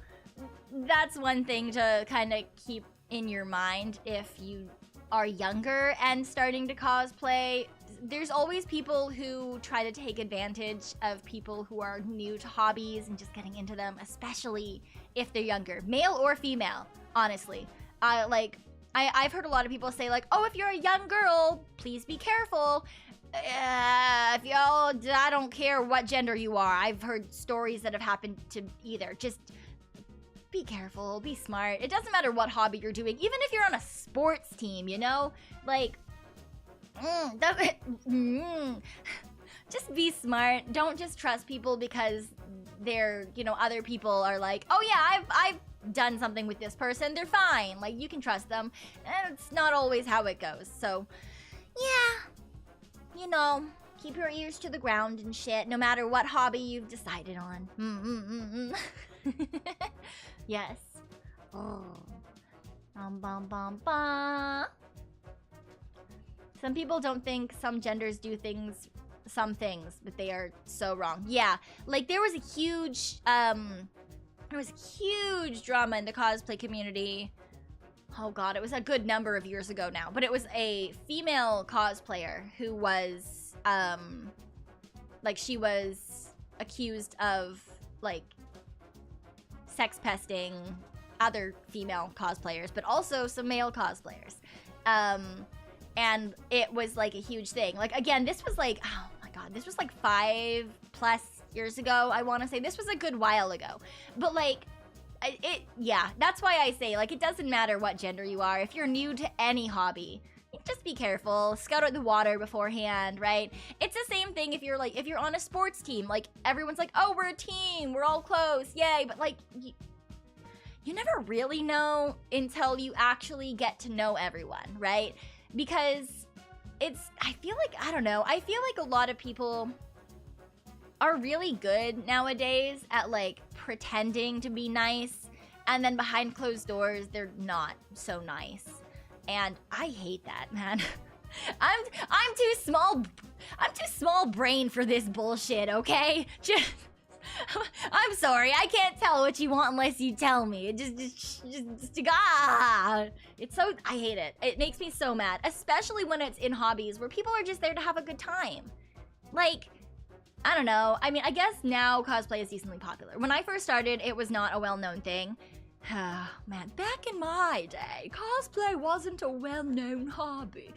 that's one thing to kind of keep in your mind if you are younger and starting to cosplay. There's always people who try to take advantage of people who are new to hobbies and just getting into them, especially if they're younger, male or female, honestly. I've heard a lot of people say like, oh, if you're a young girl, please be careful. If y'all, I don't care what gender you are. I've heard stories that have happened to either. Just be careful, be smart. It doesn't matter what hobby you're doing, even if you're on a sports team, you know? Like, just be smart. Don't just trust people because they're, you know, other people are like, oh yeah, I've done something with this person, they're fine. Like, you can trust them. And it's not always how it goes. So, yeah, you know, keep your ears to the ground and shit, no matter what hobby you've decided on. Yes. Oh. Some people don't think some genders do some things, but they are so wrong. Yeah, like there was a huge drama in the cosplay community. Oh god, it was a good number of years ago now, but it was a female cosplayer who was like she was accused of like sex pesting other female cosplayers, but also some male cosplayers. And it was like a huge thing. Like, again, this was like, oh my god, this was like 5+ years ago, I want to say. This was a good while ago. But like, yeah, that's why I say, like, it doesn't matter what gender you are. If you're new to any hobby, just be careful. Scout out the water beforehand, right? It's the same thing if you're on a sports team. Like, everyone's like, oh, we're a team, we're all close, yay. But like, you never really know until you actually get to know everyone, right? Because I feel like a lot of people are really good nowadays at like pretending to be nice, and then behind closed doors, they're not so nice. And I hate that, man. I'm too small brain for this bullshit, okay? I'm sorry, I can't tell what you want unless you tell me. It's so, I hate it. It makes me so mad, especially when it's in hobbies where people are just there to have a good time. Like, I don't know. I mean, I guess now cosplay is decently popular. When I first started, it was not a well-known thing. Man, back in my day, cosplay wasn't a well-known hobby.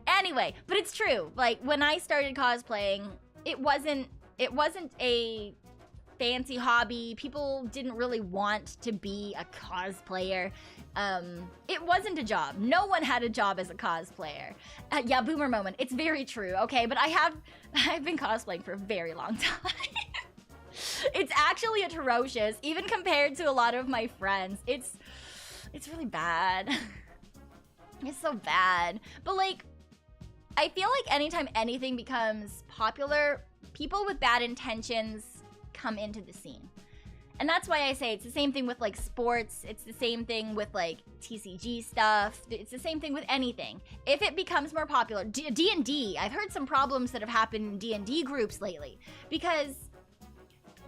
Anyway, but it's true. Like, when I started cosplaying, it wasn't a fancy hobby. People didn't really want to be a cosplayer. It wasn't a job. No one had a job as a cosplayer. Yeah, boomer moment. It's very true, okay? But I've been cosplaying for a very long time. It's actually atrocious, even compared to a lot of my friends. It's really bad. It's so bad. But like, I feel like anytime anything becomes popular, people with bad intentions come into the scene. And that's why I say it's the same thing with like sports. It's the same thing with like TCG stuff. It's the same thing with anything. If it becomes more popular, D&D, I've heard some problems that have happened in D&D groups lately because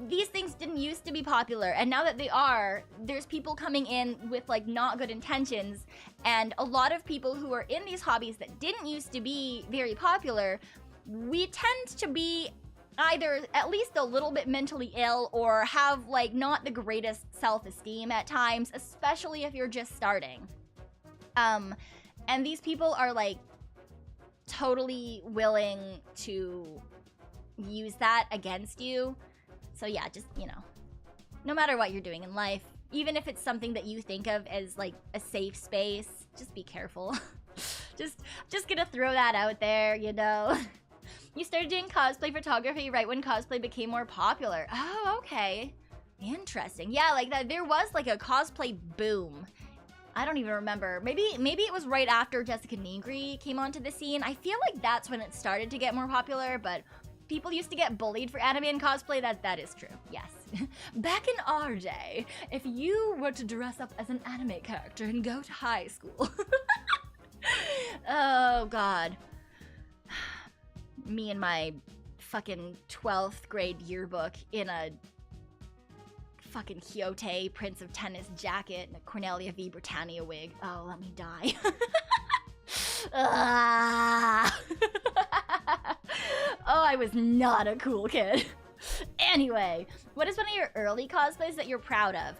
these things didn't used to be popular, and now that they are, there's people coming in with like not good intentions, and a lot of people who are in these hobbies that didn't used to be very popular, we tend to be either at least a little bit mentally ill or have like not the greatest self-esteem at times, especially if you're just starting. And these people are like totally willing to use that against you. So yeah, just, you know, no matter what you're doing in life, even if it's something that you think of as like a safe space, just be careful. just gonna throw that out there, you know. You started doing cosplay photography right when cosplay became more popular. Oh, okay. Interesting. Yeah, like that. There was like a cosplay boom. I don't even remember. Maybe it was right after Jessica Negri came onto the scene. I feel like that's when it started to get more popular, but people used to get bullied for anime and cosplay. That is true. Yes. Back in our day, if you were to dress up as an anime character and go to high school. Oh, God. Me and my fucking 12th grade yearbook in a fucking Hyote Prince of Tennis jacket and a Cornelia V. Britannia wig. Oh, let me die. Oh, I was not a cool kid. Anyway, what is one of your early cosplays that you're proud of?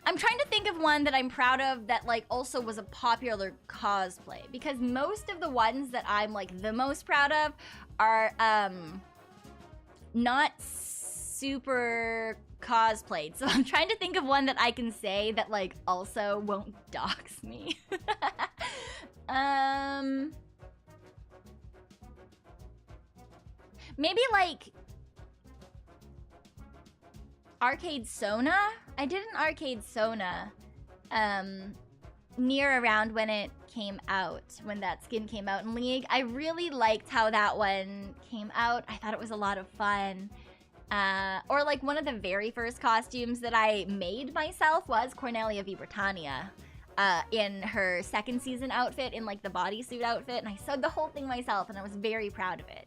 I'm trying to think of one that I'm proud of that like also was a popular cosplay, because most of the ones that I'm like the most proud of are not super cosplayed. So I'm trying to think of one that I can say that like also won't dox me. Maybe like Arcade Sona? I did an Arcade Sona near around when it came out, when that skin came out in League. I really liked how that one came out. I thought it was a lot of fun. Or like one of the very first costumes that I made myself was Cornelia V. Britannia in her second season outfit, in like the bodysuit outfit, and I sewed the whole thing myself and I was very proud of it.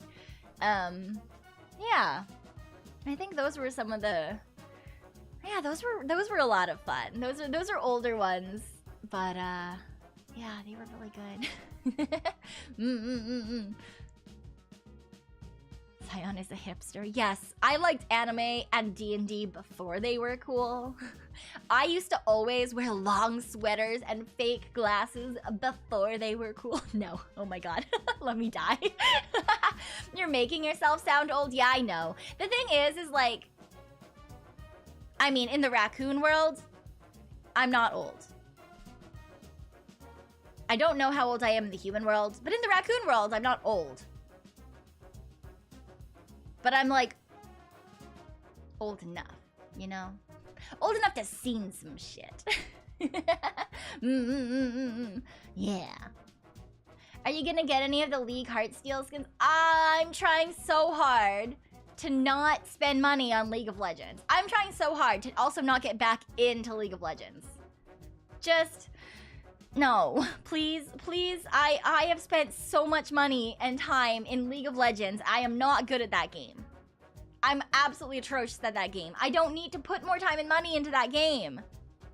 Yeah. I think those were some of the... Yeah, those were a lot of fun. Those are older ones, but yeah, they were really good. Cyon is a hipster. Yes, I liked anime and D&D before they were cool. I used to always wear long sweaters and fake glasses before they were cool. No, oh my god, let me die. You're making yourself sound old? Yeah, I know. The thing is like, I mean, in the raccoon world, I'm not old. I don't know how old I am in the human world, but in the raccoon world, I'm not old. But I'm like old enough, you know? Old enough to seen some shit. Yeah. Are you gonna get any of the League Heart Steel skins? I'm trying so hard to not spend money on League of Legends. I'm trying so hard to also not get back into League of Legends. Just, no, please, please. I have spent so much money and time in League of Legends. I am not good at that game. I'm absolutely atrocious at that game. I don't need to put more time and money into that game.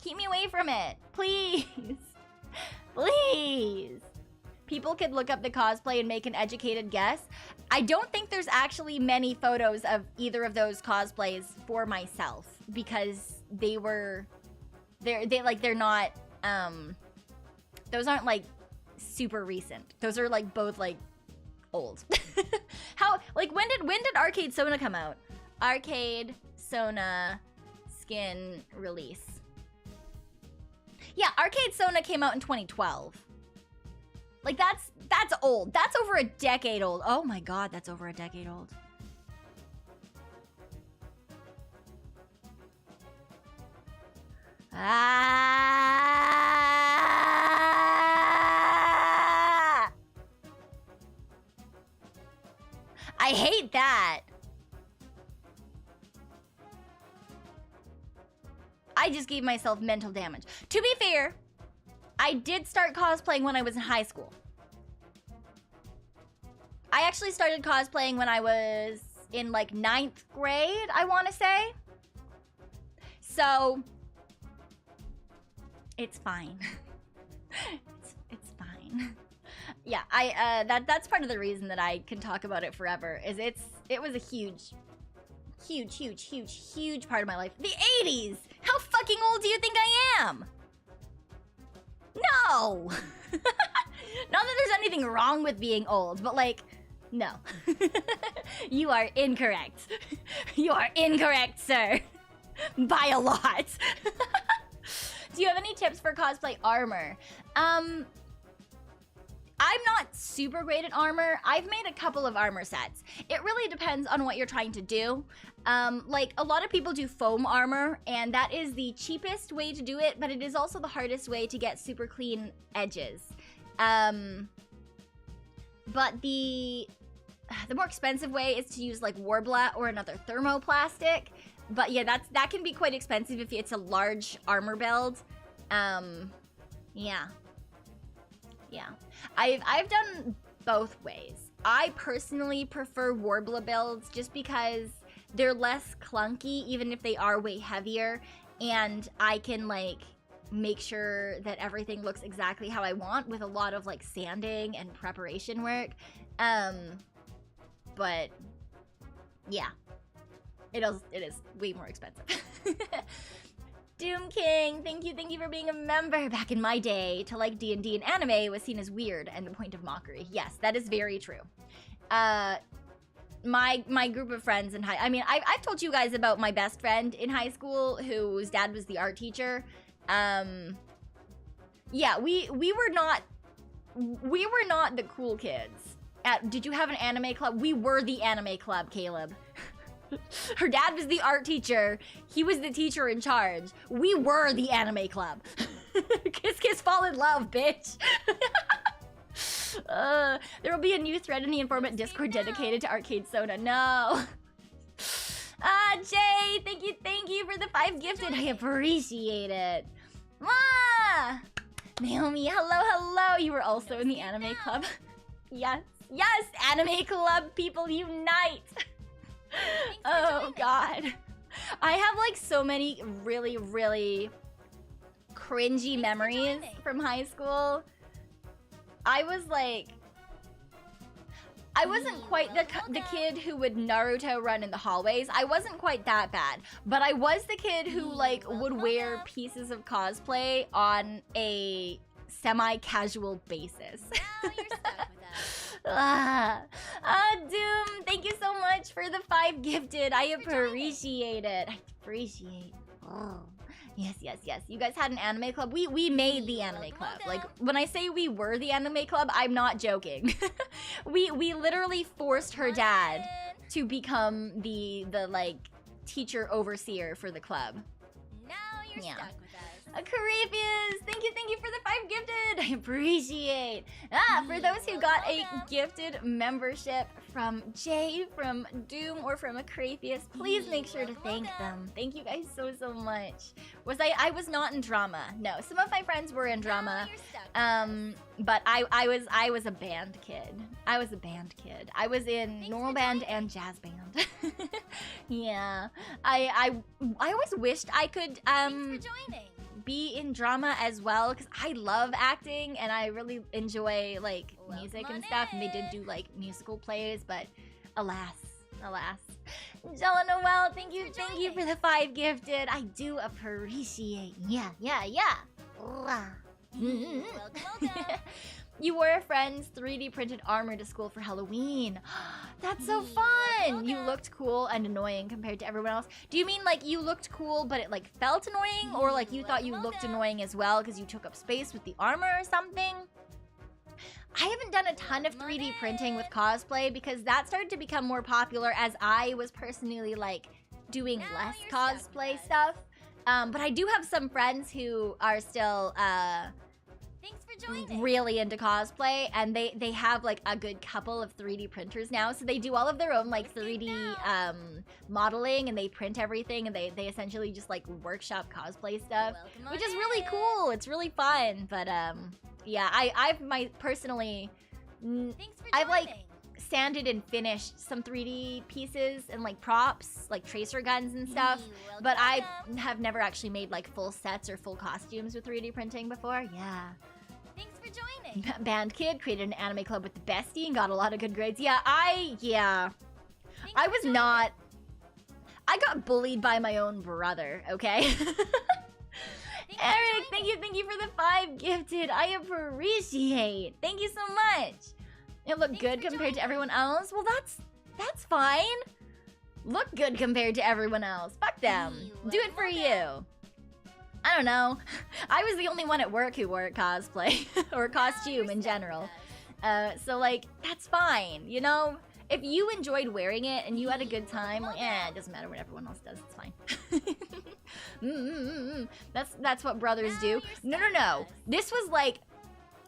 Keep me away from it, please. Please. People could look up the cosplay and make an educated guess. I don't think there's actually many photos of either of those cosplays for myself because they're not, those aren't like super recent. Those are like both like old. How, like when did AK-xolotl come out? AK-xolotl skin release. Yeah, AK-xolotl came out in 2012. Like that's old. That's over a decade old. Oh my god, that's over a decade old. Ah! I hate that. I just gave myself mental damage. To be fair, I did start cosplaying when I was in high school. I actually started cosplaying when I was in like 9th grade, I want to say. So, it's fine. it's fine. Yeah, that's part of the reason that I can talk about it forever, is it was a huge part of my life. The 80s! How fucking old do you think I am? No! Not that there's anything wrong with being old, but like, no. You are incorrect. You are incorrect, sir. By a lot. Do you have any tips for cosplay armor? I'm not super great at armor. I've made a couple of armor sets. It really depends on what you're trying to do. Like, a lot of people do foam armor, and that is the cheapest way to do it, but it is also the hardest way to get super clean edges. But the more expensive way is to use, like, Warbler or another thermoplastic. But yeah, that can be quite expensive if it's a large armor build. Yeah. Yeah. I've done both ways. I personally prefer Warbler builds just because they're less clunky, even if they are way heavier, and I can like make sure that everything looks exactly how I want with a lot of like sanding and preparation work. But yeah, it is way more expensive. Doom King, thank you for being a member. Back in my day, to like D&D and anime was seen as weird and a point of mockery. Yes, that is very true. My group of friends in I've told you guys about my best friend in high school whose dad was the art teacher. Yeah, we were not the cool kids. Did you have an anime club? We were the anime club, Caleb. Her dad was the art teacher. He was the teacher in charge. We were the anime club. Kiss, kiss, fall in love, bitch. There will be a new thread in the Informant Discord dedicated to AK-xolotl. No. Jay, thank you for the 5 gifted. I appreciate it. Naomi, hello. You were also in the anime club. Yes, anime club people unite. Oh god, I have like so many really cringy memories from high school. I wasn't quite the kid who would Naruto run in the hallways. I wasn't quite that bad, but I was the kid who like would wear pieces of cosplay on a semi-casual basis. Now you're stuck with us. Doom, thank you so much for the 5 gifted. I appreciate it. Yes, yes, yes. You guys had an anime club. We made the anime club. Like, when I say we were the anime club, I'm not joking. we literally forced her dad to become the like teacher overseer for the club. Now you're stuck with us. Carifius, thank you for the 5 gifted. I appreciate. For those who got a gifted membership from Jay, from Doom, or from Carifius, please make sure to thank them. Thank you guys so much. I was not in drama. No, some of my friends were in drama. But I was a band kid. I was in normal band and jazz band. Yeah. I always wished I could be in drama as well, because I love acting and I really enjoy like music and stuff, and they did do like musical plays, but alas. Jella Noel, thank you for the 5 gifted. I do appreciate. Yeah. Welcome. You wore a friend's 3D printed armor to school for Halloween. That's so fun! You looked cool and annoying compared to everyone else. Do you mean like you looked cool but it like felt annoying? Or like you thought you looked annoying as well because you took up space with the armor or something? I haven't done a ton of 3D printing with cosplay because that started to become more popular as I was personally like doing less cosplay stuff. But I do have some friends who are still Thanks for joining. really into cosplay, and they have like a good couple of 3D printers now, so they do all of their own like 3D modeling, and they print everything, and they essentially just like workshop cosplay stuff, which is really cool. It's really fun. But yeah, I've personally Thanks for I've like joining. sanded and finished some 3D pieces and like props, like tracer guns and stuff, but I have never actually made like full sets or full costumes with 3D printing before. Yeah. Thanks for joining. Band kid created an anime club with the bestie and got a lot of good grades. Yeah, I was not. I got bullied by my own brother, okay? Eric, thank you for the 5 gifted. I appreciate. Thank you so much. It looked good compared to everyone else. Well, that's fine. Look good compared to everyone else. Fuck them. Do it for you. I don't know. I was the only one at work who wore cosplay or costume in general. So like, that's fine, you know? If you enjoyed wearing it and you had a good time, like, it doesn't matter what everyone else does, it's fine. That's what brothers do. No. This was like,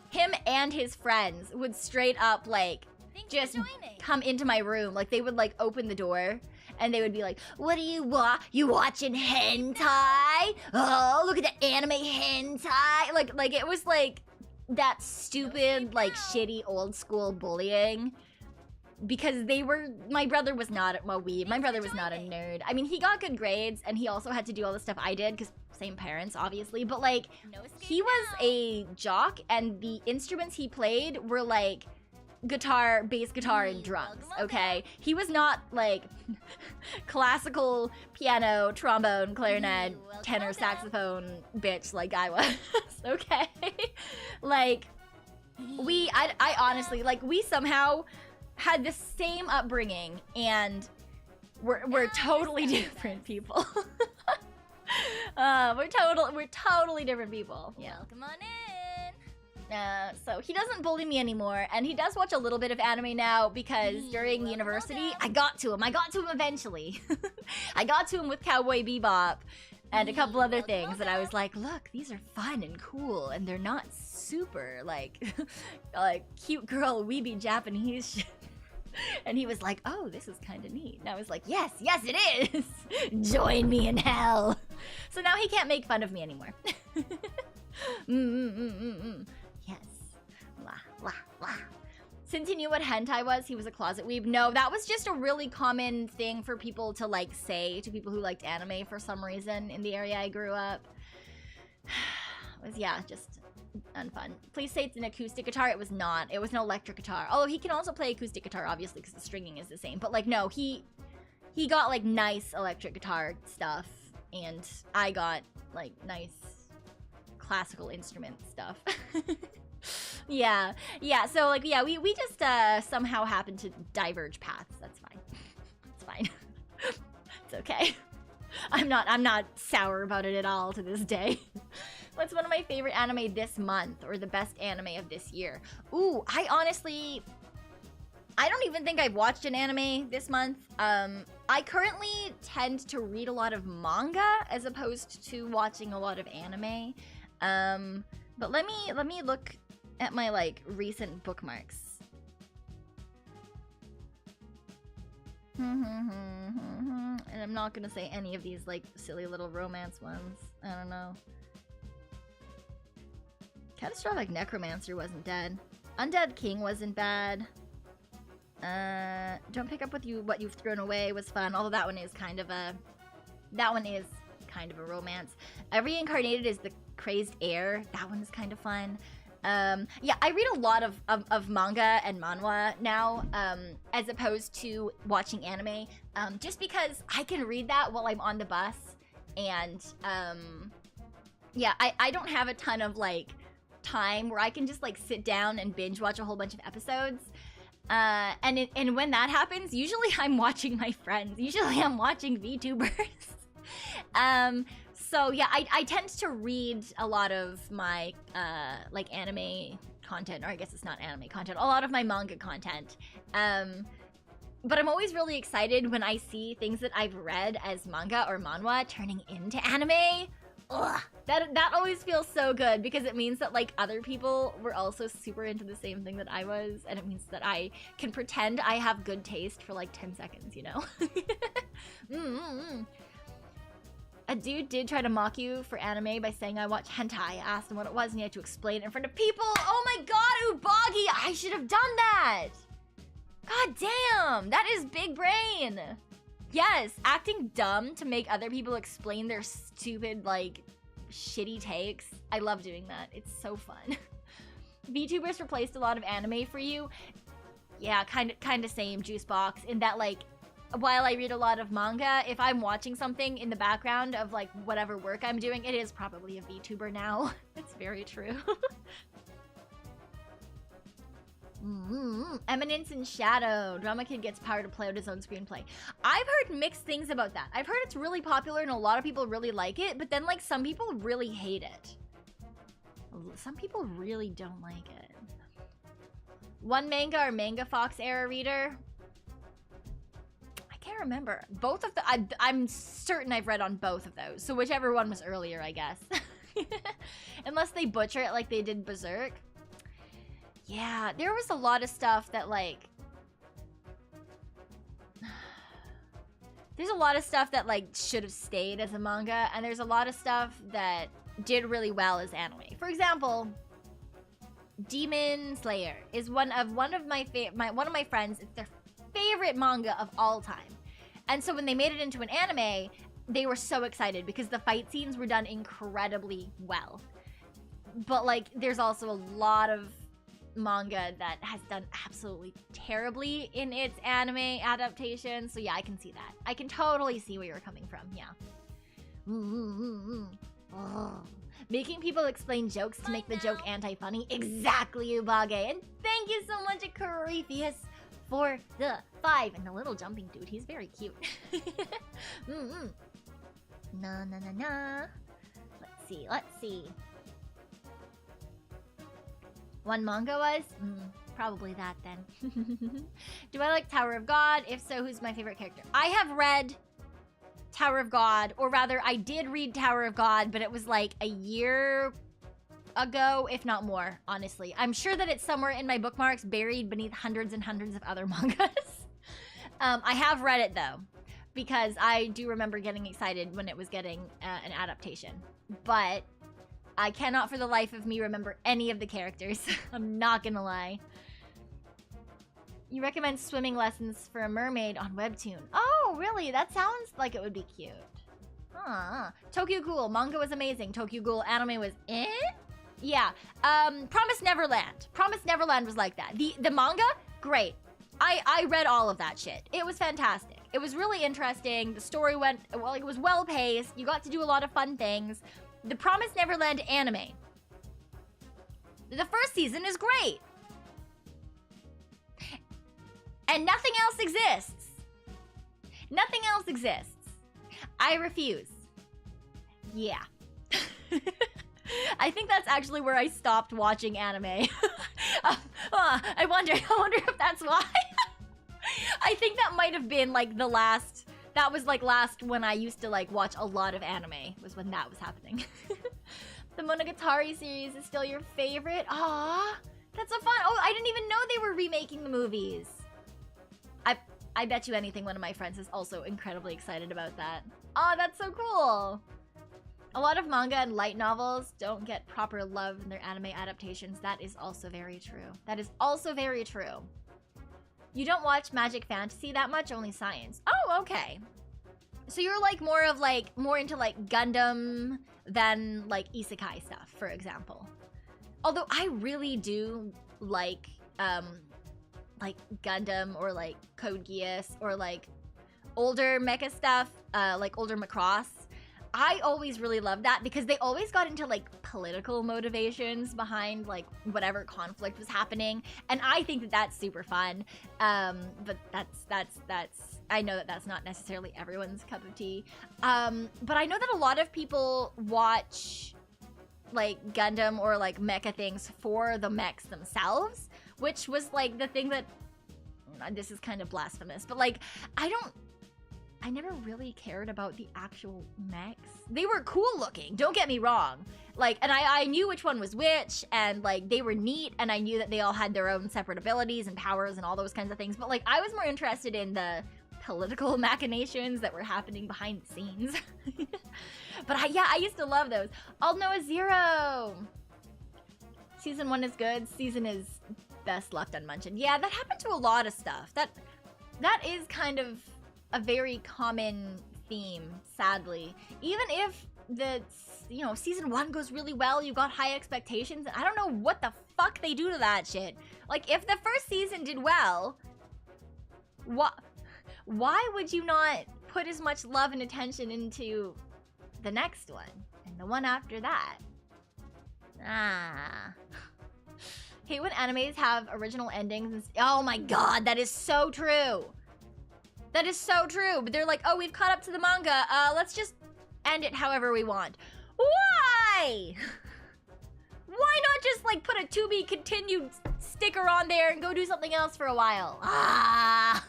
him and his friends would straight up like just come into my room. Like they would like open the door and they would be like, "What do you you watching hentai? Oh, look at the anime hentai." Like it was like that stupid like shitty old school bullying, because my brother was not a weeb. My brother was not a nerd. I mean, he got good grades and he also had to do all the stuff I did because same parents, obviously, but like he was a jock and the instruments he played were like guitar, bass guitar, and drums, okay? He was not like classical piano, trombone, clarinet, tenor, saxophone bitch like I was, okay? Like I honestly, like we somehow had the same upbringing and we're totally different people. We're totally different people. Yeah. Welcome on in. So he doesn't bully me anymore, and he does watch a little bit of anime now because during university, I got to him eventually. I got to him with Cowboy Bebop and a couple other things that I was like, look, these are fun and cool, and they're not super like cute girl weeby Japanese shit. And he was like, oh, this is kind of neat. And I was like, yes, it is. Join me in hell. So now he can't make fun of me anymore. Yes. Wah. Since he knew what hentai was, he was a closet weeb. No, that was just a really common thing for people to like say to people who liked anime for some reason in the area I grew up. It was, yeah, just unfun. Please say it's an acoustic guitar. It was not. It was an electric guitar. Although he can also play acoustic guitar, obviously, because the stringing is the same. But like, no, he got like nice electric guitar stuff, and I got like nice classical instrument stuff. Yeah. So like, yeah, we just somehow happened to diverge paths. That's fine. It's fine. It's okay. I'm not sour about it at all to this day. What's one of my favorite anime this month, or the best anime of this year? Ooh, I don't even think I've watched an anime this month. I currently tend to read a lot of manga as opposed to watching a lot of anime. But let me look at my like recent bookmarks. And I'm not gonna say any of these like silly little romance ones. I don't know. Catastrophic Necromancer wasn't dead. Undead King wasn't bad. Don't pick up with you what you've thrown away was fun, although that one is kind of a romance. Reincarnated is the Crazed Heir. That one is kind of fun. Yeah, I read a lot of manga and manhwa now, as opposed to watching anime, just because I can read that while I'm on the bus, and yeah, I don't have a ton of like time where I can just like sit down and binge watch a whole bunch of episodes. And when that happens, usually I'm watching my friends. Usually I'm watching VTubers. So yeah, I tend to read a lot of my like anime content, or I guess it's not anime content, a lot of my manga content. But I'm always really excited when I see things that I've read as manga or manhwa turning into anime. Ugh, that always feels so good, because it means that like other people were also super into the same thing that I was, and it means that I can pretend I have good taste for like 10 seconds, you know? A dude did try to mock you for anime by saying I watch hentai. I asked him what it was and he had to explain it in front of people. Oh my god, Ubagi! I should have done that! God damn! That is big brain! Yes, acting dumb to make other people explain their stupid, like, shitty takes. I love doing that. It's so fun. VTubers replaced a lot of anime for you. Yeah, kind of same, Juicebox, in that, like, while I read a lot of manga, if I'm watching something in the background of, like, whatever work I'm doing, it is probably a VTuber now. It's very true. Eminence in Shadow. Drama Kid gets power to play out his own screenplay. I've heard mixed things about that. I've heard it's really popular and a lot of people really like it, but then like some people really hate it. Some people really don't like it. One Manga or Manga Fox era reader? I can't remember. Both of the I'm certain I've read on both of those. So whichever one was earlier, I guess. Unless they butcher it like they did Berserk. Yeah, there was a lot of stuff that, like... There's a lot of stuff that, like, should have stayed as a manga, and there's a lot of stuff that did really well as anime. For example, Demon Slayer is one of my friends, it's their favorite manga of all time. And so when they made it into an anime, they were so excited because the fight scenes were done incredibly well. But, like, there's also a lot of manga that has done absolutely terribly in its anime adaptation. So yeah, I can see that. I can totally see where you're coming from, yeah. Making people explain jokes to make the joke anti-funny. Exactly, Ubage. And thank you so much, Carifius, for the 5. And the little jumping dude, he's very cute. Na. Let's see. One manga was? Probably that then. Do I like Tower of God? If so, who's my favorite character? I have read Tower of God, or rather, I did read Tower of God, but it was like a year ago, if not more, honestly. I'm sure that it's somewhere in my bookmarks, buried beneath hundreds and hundreds of other mangas. I have read it, though, because I do remember getting excited when it was getting an adaptation. But I cannot for the life of me remember any of the characters. I'm not gonna lie. You recommend swimming lessons for a mermaid on Webtoon. Oh, really? That sounds like it would be cute. Huh. Tokyo Ghoul. Manga was amazing. Tokyo Ghoul anime was eh? Yeah. Promised Neverland. Promised Neverland was like that. The manga? Great. I read all of that shit. It was fantastic. It was really interesting. The story went, well, it was well paced. You got to do a lot of fun things. The Promised Neverland anime. The first season is great. And nothing else exists. Nothing else exists. I refuse. Yeah. I think that's actually where I stopped watching anime. I wonder if that's why. I think that might have been like the last, that was like last when I used to like watch a lot of anime, was when that was happening. The Monogatari series is still your favorite? Aww, that's so fun. Oh, I didn't even know they were remaking the movies. I bet you anything one of my friends is also incredibly excited about that. Aw, that's so cool. A lot of manga and light novels don't get proper love in their anime adaptations. That is also very true. That is also very true. You don't watch magic fantasy that much, only science. Oh, okay. So you're like more into like Gundam than like isekai stuff, for example. Although I really do like Gundam or like Code Geass or like older mecha stuff, like older Macross. I always really loved that because they always got into like political motivations behind like whatever conflict was happening, and I think that that's super fun. But that's I know that that's not necessarily everyone's cup of tea. But I know that a lot of people watch like Gundam or like mecha things for the mechs themselves, which was like the thing that, this is kind of blasphemous, but like I never really cared about the actual mechs. They were cool looking, don't get me wrong. Like, and I knew which one was which, and like they were neat, and I knew that they all had their own separate abilities and powers and all those kinds of things. But like, I was more interested in the political machinations that were happening behind the scenes. But I used to love those. All Noah Zero. Season 1 is good. Season is best left unmentioned. Yeah, that happened to a lot of stuff. That is kind of a very common theme, sadly. Even if the, season 1 goes really well, you got high expectations, and I don't know what the fuck they do to that shit. Like, if the first season did well, why would you not put as much love and attention into the next one and the one after that? Hate when animes have original endings and oh my god, that is so true. That is so true. But they're like, oh, we've caught up to the manga. Let's just end it however we want. Why? Why not just like put a to be continued sticker on there and go do something else for a while? How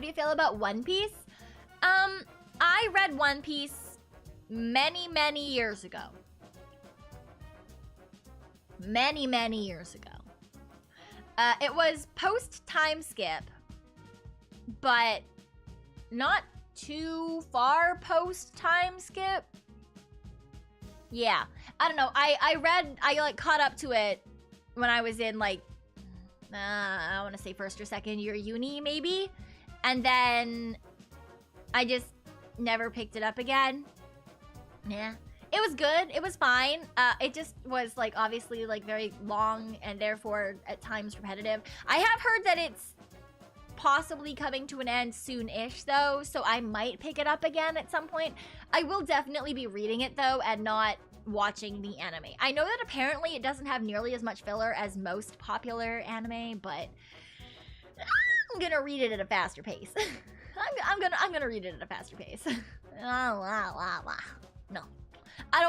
do you feel about One Piece? I read One Piece many, many years ago. Many, many years ago. It was post-time skip, but not too far post-time skip. Yeah, I don't know. I caught up to it when I was in like, I want to say first or second year uni maybe. And then I just never picked it up again. Yeah. It was good. It was fine. It just was like obviously like very long and therefore at times repetitive. I have heard that it's possibly coming to an end soon-ish though, so I might pick it up again at some point. I will definitely be reading it though and not watching the anime. I know that apparently it doesn't have nearly as much filler as most popular anime, but I'm gonna read it at a faster pace. I'm gonna read it at a faster pace. No. I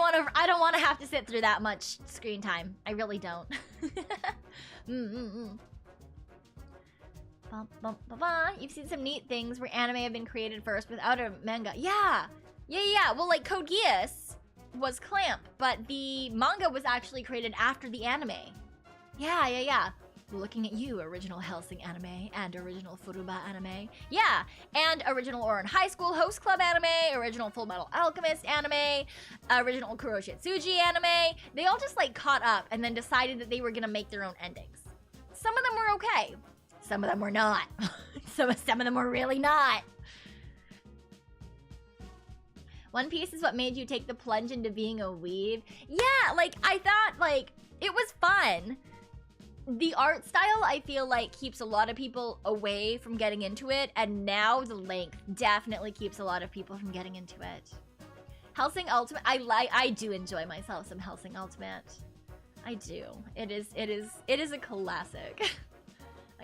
don't want to have to sit through that much screen time. I really don't. You've seen some neat things where anime have been created first without a manga. Yeah. Well, like Code Geass was Clamp, but the manga was actually created after the anime. Yeah. Looking at you, original Hellsing anime and original Furuba anime. Yeah, and original Ouran High School Host Club anime, original Full Metal Alchemist anime, original Kuroshitsuji anime. They all just like caught up and then decided that they were gonna make their own endings. Some of them were okay. Some of them were not. some of them were really not. One Piece is what made you take the plunge into being a weeb. Yeah, like I thought like it was fun. The art style, I feel like, keeps a lot of people away from getting into it, and now the length definitely keeps a lot of people from getting into it. Hellsing Ultimate, I do enjoy myself some Hellsing Ultimate. I do. It is a classic.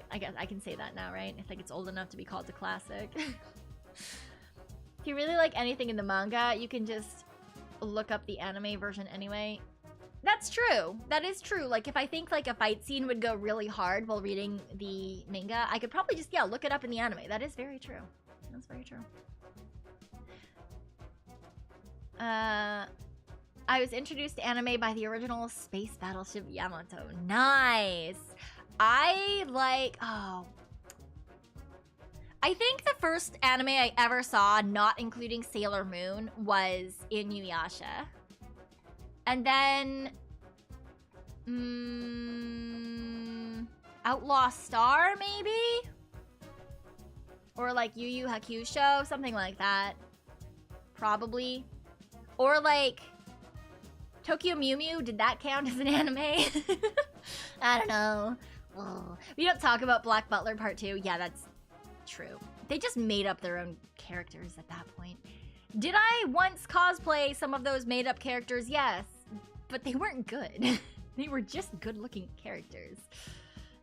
I guess I can say that now, right? I think it's old enough to be called a classic. If you really like anything in the manga, you can just look up the anime version anyway. That's true. That is true. Like, if I think, like, a fight scene would go really hard while reading the manga, I could probably just, yeah, look it up in the anime. That is very true. That's very true. I was introduced to anime by the original space battleship Yamato. Nice! I like... Oh. I think the first anime I ever saw, not including Sailor Moon, was Inuyasha. And then... Outlaw Star, maybe? Or like Yu Yu Hakusho, something like that. Probably. Or like... Tokyo Mew Mew, did that count as an anime? I don't know. Oh. We don't talk about Black Butler Part 2. Yeah, that's true. They just made up their own characters at that point. Did I once cosplay some of those made up characters? Yes. But they weren't good. They were just good-looking characters.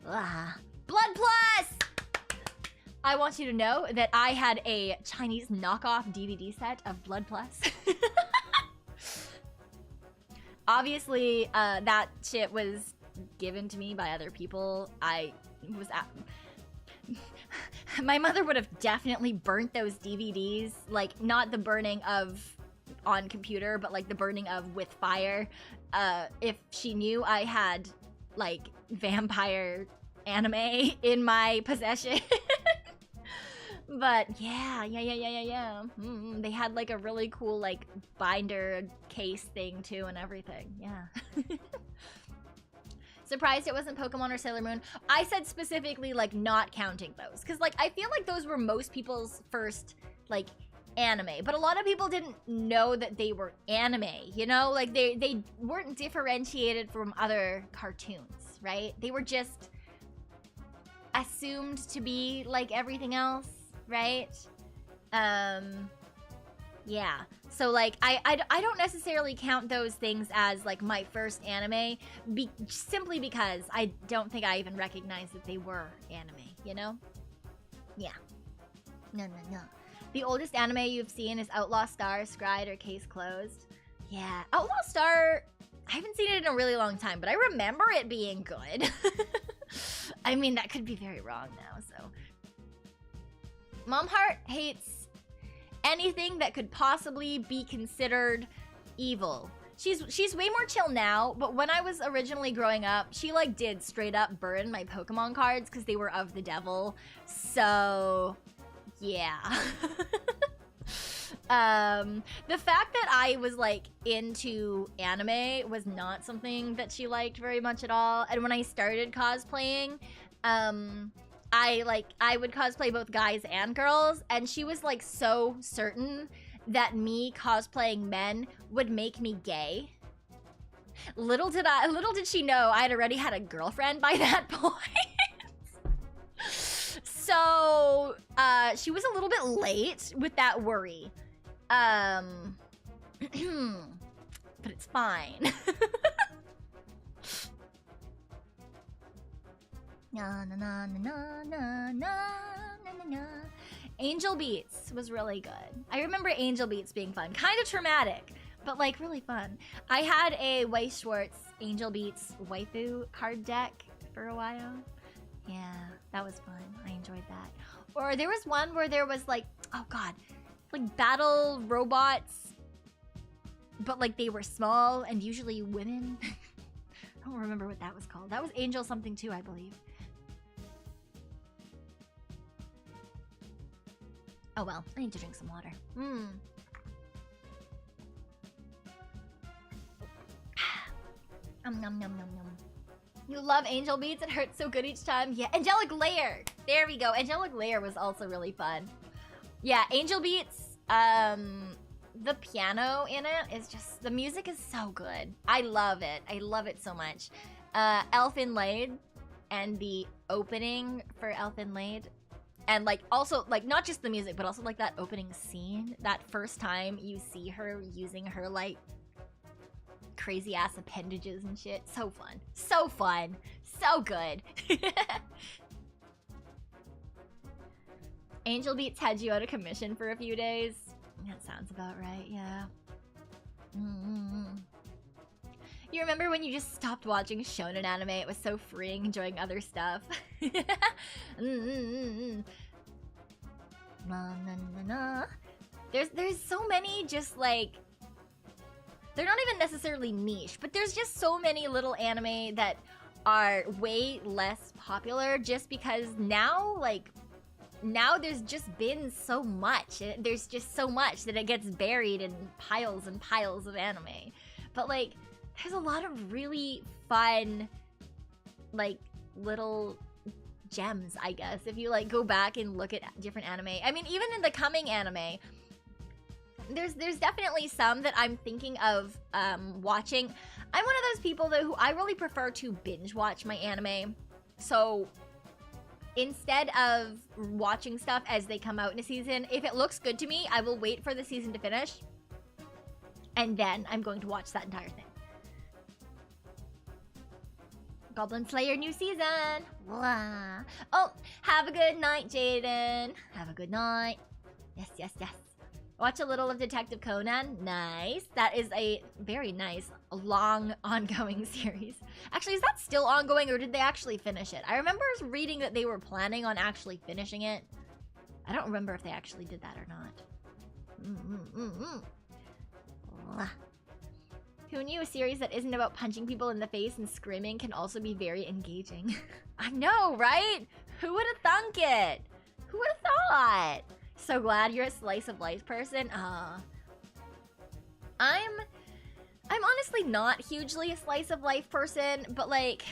Ugh. Blood Plus! I want you to know that I had a Chinese knockoff DVD set of Blood Plus. Obviously, that shit was given to me by other people. I was at... My mother would have definitely burnt those DVDs. Like, not the burning of on computer, but like the burning of with fire. If she knew I had, like, vampire anime in my possession. But yeah. They had like a really cool like binder case thing too and everything. Yeah. Surprised it wasn't Pokemon or Sailor Moon. I said specifically like not counting those because like I feel like those were most people's first like anime, but a lot of people didn't know that they were anime, you know? Like they weren't differentiated from other cartoons, right? They were just assumed to be like everything else. Right? Yeah. So, like, I don't necessarily count those things as, like, my first anime, simply because I don't think I even recognized that they were anime, you know? Yeah. No. The oldest anime you've seen is Outlaw Star, Scried, or Case Closed. Yeah. Outlaw Star, I haven't seen it in a really long time, but I remember it being good. I mean, that could be very wrong now, so... Mom Hart hates anything that could possibly be considered evil. She's way more chill now, but when I was originally growing up, she like did straight up burn my Pokemon cards because they were of the devil. So, yeah. The fact that I was like into anime was not something that she liked very much at all. And when I started cosplaying, I would cosplay both guys and girls, and she was like so certain that me cosplaying men would make me gay. Little did she know I'd already had a girlfriend by that point. So, she was a little bit late with that worry. But it's fine. Angel Beats was really good. I remember Angel Beats being fun. Kind of traumatic, but like really fun. I had a Weiss Schwartz Angel Beats waifu card deck for a while. Yeah, that was fun. I enjoyed that. Or there was one where there was like, oh god, like battle robots, but like they were small and usually women. I don't remember what that was called. That was Angel something too, I believe. Oh well, I need to drink some water. Nom. You love Angel Beats? It hurts so good each time. Yeah, Angelic Layer. There we go. Angelic Layer was also really fun. Yeah, Angel Beats, the piano in it is just, the music is so good. I love it. I love it so much. Elfin Laid and the opening for Elfin Laid. And like also like not just the music, but also like that opening scene, that first time you see her using her like crazy ass appendages and shit. So fun. So fun. So good. Angel Beats had you out of commission for a few days. That sounds about right, yeah. You remember when you just stopped watching shonen anime? It was so freeing, enjoying other stuff. There's so many just like... They're not even necessarily niche, but there's just so many little anime that are way less popular just because now, like... Now there's just been so much. There's just so much that it gets buried in piles and piles of anime. But like, there's a lot of really fun, like, little gems, I guess. If you like go back and look at different anime. I mean, even in the coming anime, there's definitely some that I'm thinking of watching. I'm one of those people though who I really prefer to binge watch my anime. So instead of watching stuff as they come out in a season, if it looks good to me, I will wait for the season to finish. And then I'm going to watch that entire thing. Goblin Slayer new season! Blah. Oh, have a good night, Jaden. Have a good night. Yes, yes, yes. Watch a little of Detective Conan. Nice. That is a very nice, long, ongoing series. Actually, is that still ongoing or did they actually finish it? I remember reading that they were planning on actually finishing it. I don't remember if they actually did that or not. Who knew a series that isn't about punching people in the face and screaming can also be very engaging? I know, right? Who would have thunk it? Who would have thought? So glad you're a slice of life person. I'm honestly not hugely a slice of life person, but like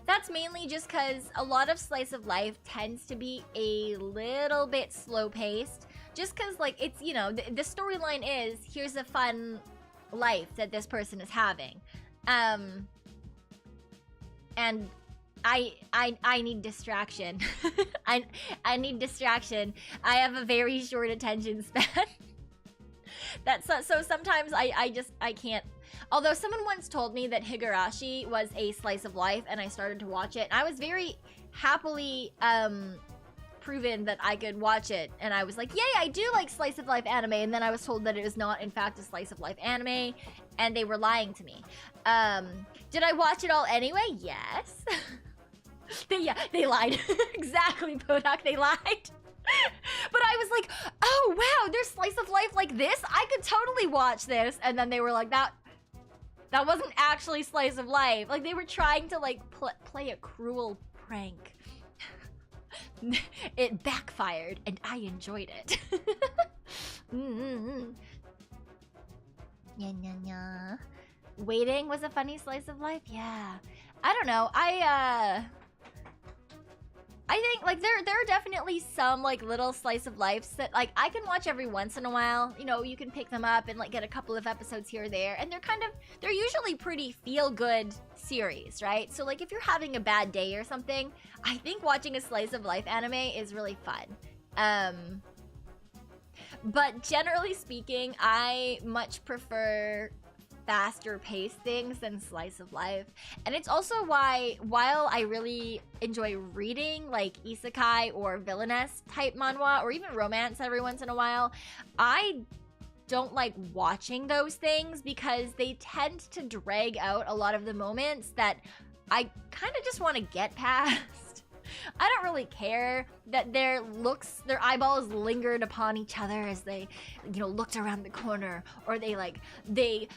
that's mainly just because a lot of slice of life tends to be a little bit slow paced. Just because like it's, you know, the storyline is here's a fun life that this person is having, and I need distraction. I need distraction. I have a very short attention span. So sometimes I can't. Although someone once told me that Higurashi was a slice of life and I started to watch it, I was very happily proven that I could watch it, and I was like, yay, I do like slice of life anime, and then I was told that it is not in fact a slice of life anime, and they were lying to me. Did I watch it all anyway? Yes. They lied. Exactly, Podak, they lied. But I was like, oh wow, there's slice of life like this? I could totally watch this. And then they were like, that wasn't actually slice of life. Like they were trying to like play a cruel prank. It backfired and I enjoyed it. Waiting was a funny slice of life? Yeah. I don't know. I think like there are definitely some like little slice of lives that like I can watch every once in a while. You know, you can pick them up and like get a couple of episodes here or there, and they're usually pretty feel good series, right? So like if you're having a bad day or something, I think watching a slice of life anime is really fun. But generally speaking, I much prefer faster paced things than slice of life. And it's also why, while I really enjoy reading like isekai or villainess type manhwa or even romance every once in a while, I don't like watching those things because they tend to drag out a lot of the moments that I kind of just want to get past. I don't really care that their eyeballs lingered upon each other as they, you know, looked around the corner, or they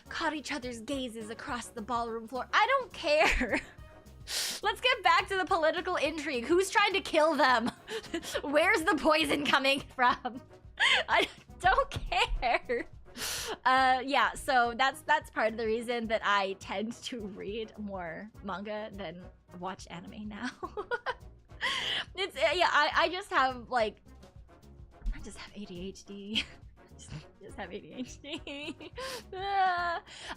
caught each other's gazes across the ballroom floor. I don't care. Let's get back to the political intrigue. Who's trying to kill them? Where's the poison coming from? I don't care. Yeah, so that's part of the reason that I tend to read more manga than watch anime now. It's yeah, I just have ADHD. just have ADHD.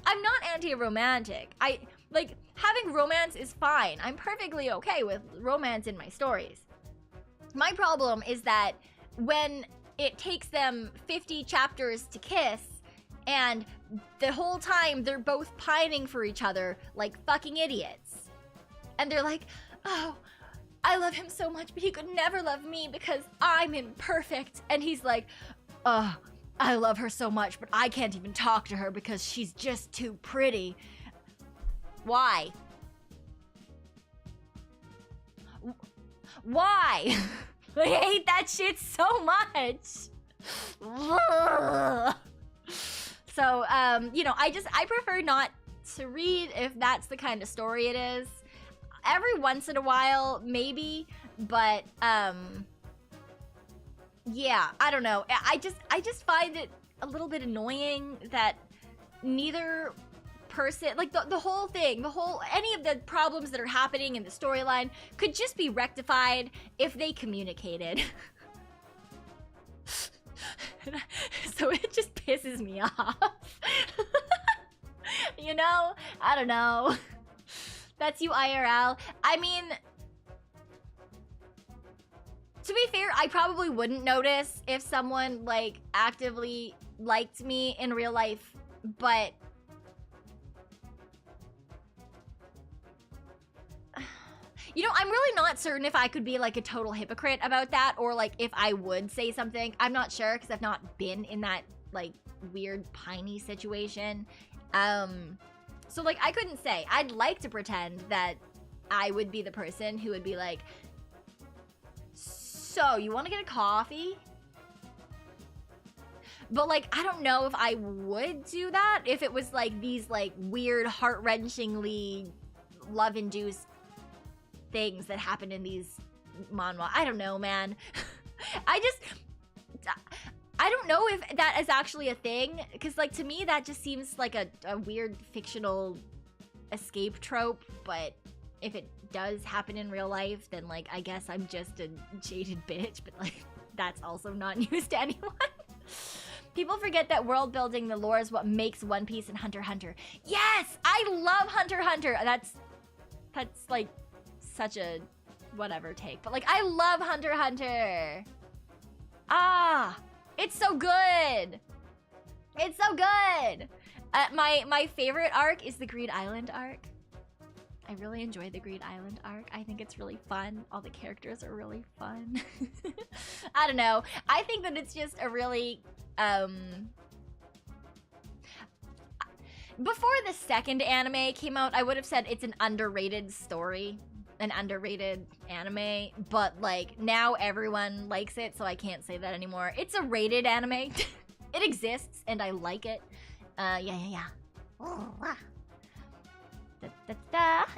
I'm not anti-romantic. I like having romance is fine. I'm perfectly okay with romance in my stories. My problem is that when it takes them 50 chapters to kiss, and the whole time they're both pining for each other like fucking idiots. And they're like, oh, I love him so much, but he could never love me because I'm imperfect. And he's like, I love her so much, but I can't even talk to her because she's just too pretty. Why? Why? I hate that shit so much. So, you know, I prefer not to read if that's the kind of story it is. Every once in a while, maybe, but, yeah, I don't know. I just find it a little bit annoying that neither person, like the whole thing, any of the problems that are happening in the storyline could just be rectified if they communicated. So it just pisses me off. You know? I don't know. That's you IRL. I mean, to be fair, I probably wouldn't notice if someone, like, actively liked me in real life, but you know, I'm really not certain if I could be, like, a total hypocrite about that, or, like, if I would say something. I'm not sure, because I've not been in that, like, weird, piney situation. So, like, I couldn't say. I'd like to pretend that I would be the person who would be like, so, you want to get a coffee? But, like, I don't know if I would do that if it was, like, these, like, weird, heart-wrenchingly love-induced things that happen in these manhwa. I don't know, man. I don't know if that is actually a thing, because, like, to me that just seems like a weird fictional escape trope, but if it does happen in real life, then, like, I guess I'm just a jaded bitch, but, like, that's also not news to anyone. People forget that world building, the lore, is what makes One Piece and Hunter x Hunter. Yes! I love Hunter x Hunter! That's like, such a whatever take, but, like, I love Hunter x Hunter! Ah! It's so good! It's so good! My favorite arc is the Greed Island arc. I really enjoy the Greed Island arc. I think it's really fun. All the characters are really fun. I don't know. I think that it's just a really, before the second anime came out, I would have said it's an underrated story. An underrated anime, but, like, now everyone likes it, so I can't say that anymore. It's a rated anime. It exists, and I like it. Yeah.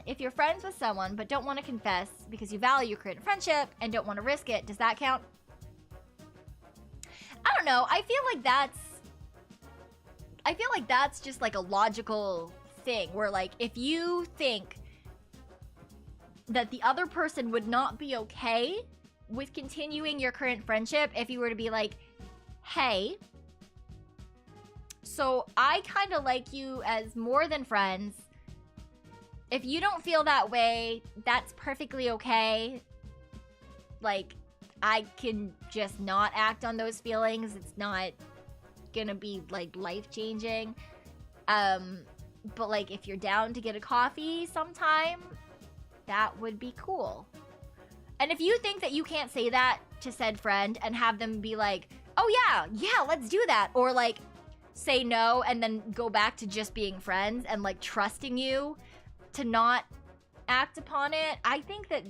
If you're friends with someone but don't want to confess because you value your current friendship and don't want to risk it, does that count? I don't know. I feel like that's just, like, a logical thing where, like, if you think that the other person would not be okay with continuing your current friendship if you were to be like, hey, so I kind of like you as more than friends. If you don't feel that way, that's perfectly okay. Like, I can just not act on those feelings. It's not gonna be, like, life-changing. But, like, if you're down to get a coffee sometime, that would be cool. And if you think that you can't say that to said friend and have them be like, oh yeah, let's do that, or, like, say no and then go back to just being friends and, like, trusting you to not act upon it, I think that,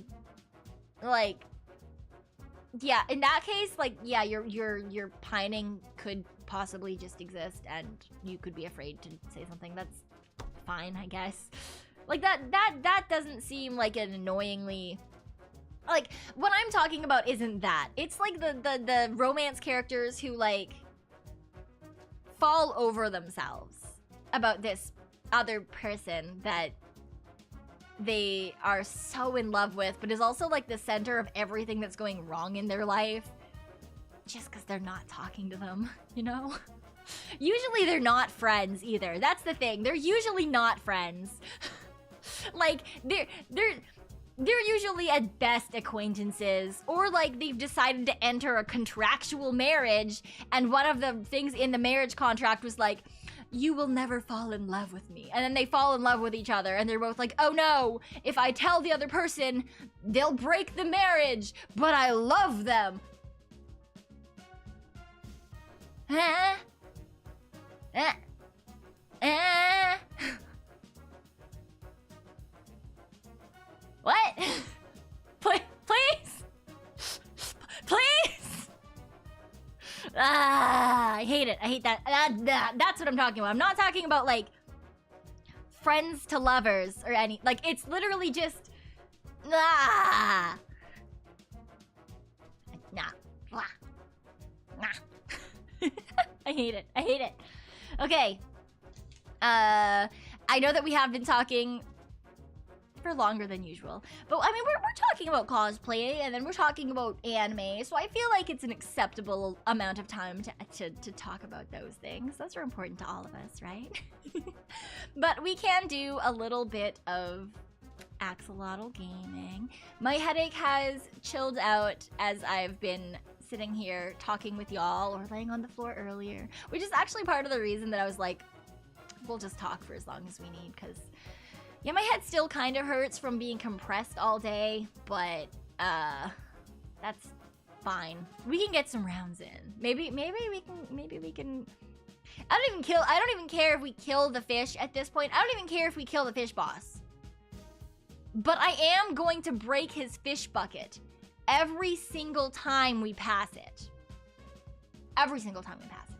like, yeah, in that case, like, yeah, your pining could possibly just exist and you could be afraid to say something. That's fine, I guess. Like, that doesn't seem like an annoyingly... Like, what I'm talking about isn't that. It's like the romance characters who, like, fall over themselves about this other person that they are so in love with, but is also, like, the center of everything that's going wrong in their life. Just because they're not talking to them, you know? Usually they're not friends either. That's the thing. They're usually not friends. Like, they're usually at best acquaintances, or, like, they've decided to enter a contractual marriage, and one of the things in the marriage contract was like, you will never fall in love with me. And then they fall in love with each other, and they're both like, oh no, if I tell the other person, they'll break the marriage, but I love them. What? Please? Please? I hate it. I hate that. That's what I'm talking about. I'm not talking about, like, friends to lovers or any... Like, it's literally just... Nah. I hate it. I hate it. Okay. I know that we have been talking for longer than usual, but I mean, we're talking about cosplay, and then we're talking about anime, so I feel like it's an acceptable amount of time to talk about those things. Those are important to all of us, right? But we can do a little bit of axolotl gaming. My headache has chilled out as I've been sitting here talking with y'all or laying on the floor earlier, which is actually part of the reason that I was like, we'll just talk for as long as we need, because yeah, my head still kind of hurts from being compressed all day, but that's fine. We can get some rounds in. Maybe we can. I don't even care if we kill the fish at this point. I don't even care if we kill the fish boss. But I am going to break his fish bucket every single time we pass it. Every single time we pass it.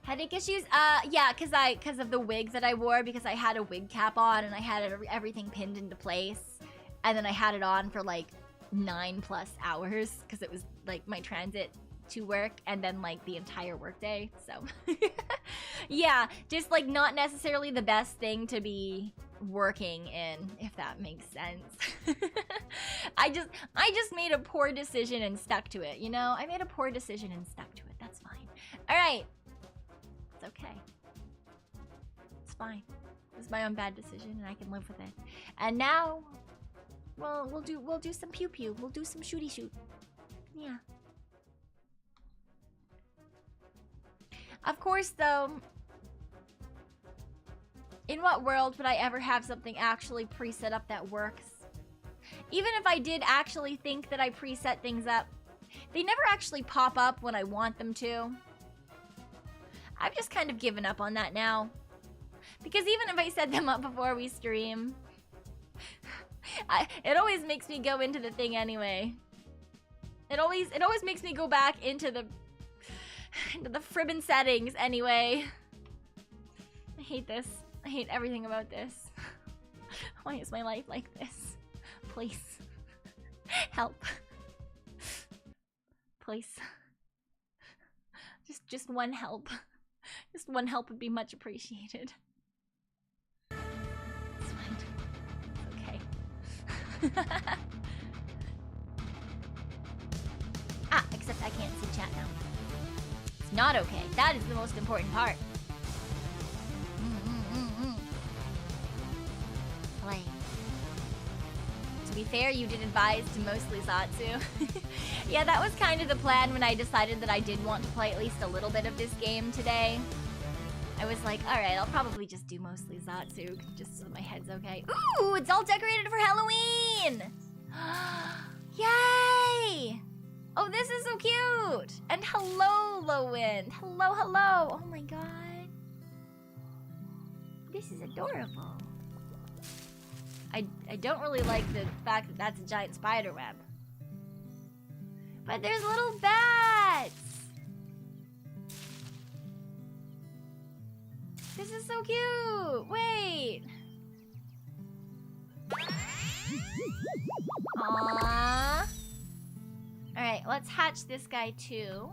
Headache issues? Yeah, because of the wig that I wore, because I had a wig cap on and I had everything pinned into place. And then I had it on for like 9+ hours because it was like my transit to work and then like the entire workday. So yeah, just like not necessarily the best thing to be working in, if that makes sense. I just made a poor decision and stuck to it, you know? I made a poor decision and stuck to it. That's fine. All right. It's okay. It's fine. It was my own bad decision and I can live with it. And now, well, we'll do some pew pew. We'll do some shooty shoot. Yeah. Of course, though, in what world would I ever have something actually preset up that works? Even if I did actually think that I preset things up, they never actually pop up when I want them to. I've just kind of given up on that now. Because even if I set them up before we stream, it always makes me go into the thing anyway. It always makes me go back into the fribbin' settings anyway. I hate this. I hate everything about this. Why is my life like this? Please. Help. Please. Just one help. Just one help would be much appreciated. It's fine. It's okay. Except I can't see chat now. It's not okay. That is the most important part. Play. To be fair, you did advise to mostly Zatsu. Yeah, that was kind of the plan when I decided that I did want to play at least a little bit of this game today. I was like, alright, I'll probably just do mostly Zatsu, just so my head's okay. Ooh, it's all decorated for Halloween! Yay! Oh, this is so cute! And hello, Lowind. Hello, hello. Oh my god. This is adorable. I don't really like the fact that that's a giant spider web. But there's little bats! This is so cute! Wait! Aww. Alright, let's hatch this guy too.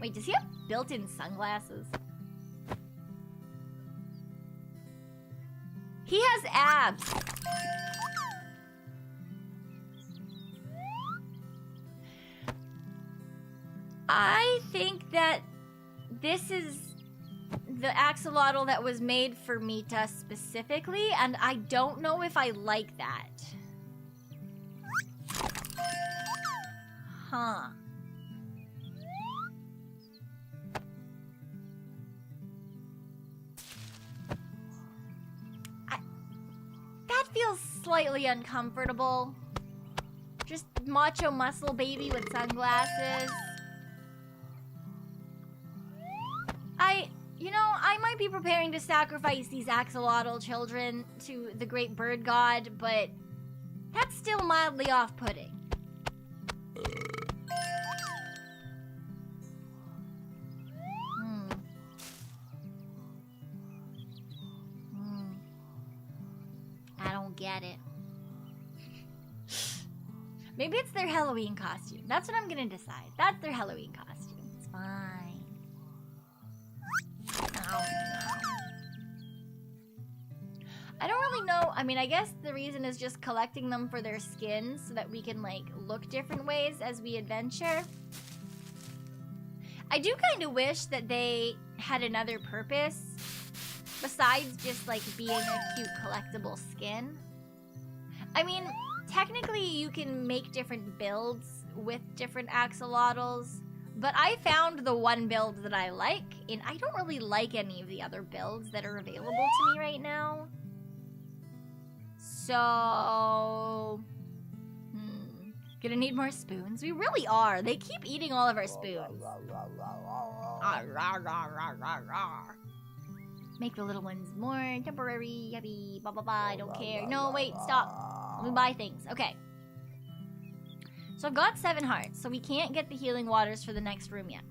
Wait, does he have built-in sunglasses? He has abs! I think that this is the axolotl that was made for Meeta specifically, and I don't know if I like that. slightly uncomfortable. Just macho muscle baby with sunglasses. You know, I might be preparing to sacrifice these axolotl children to the great bird god, but that's still mildly off-putting. I don't get it. Maybe it's their Halloween costume. That's what I'm gonna decide. That's their Halloween costume. It's fine. I don't really know. I mean, I guess the reason is just collecting them for their skins so that we can, like, look different ways as we adventure. I do kind of wish that they had another purpose besides just, like, being a cute collectible skin. I mean, technically you can make different builds with different axolotls, but I found the one build that I like, and I don't really like any of the other builds that are available to me right now. So... Gonna need more spoons? We really are. They keep eating all of our spoons. Make the little ones more temporary, yabby, blah blah blah, I don't care. No, wait, stop. Let me buy things. Okay. So I've got 7 hearts, so we can't get the healing waters for the next room yet.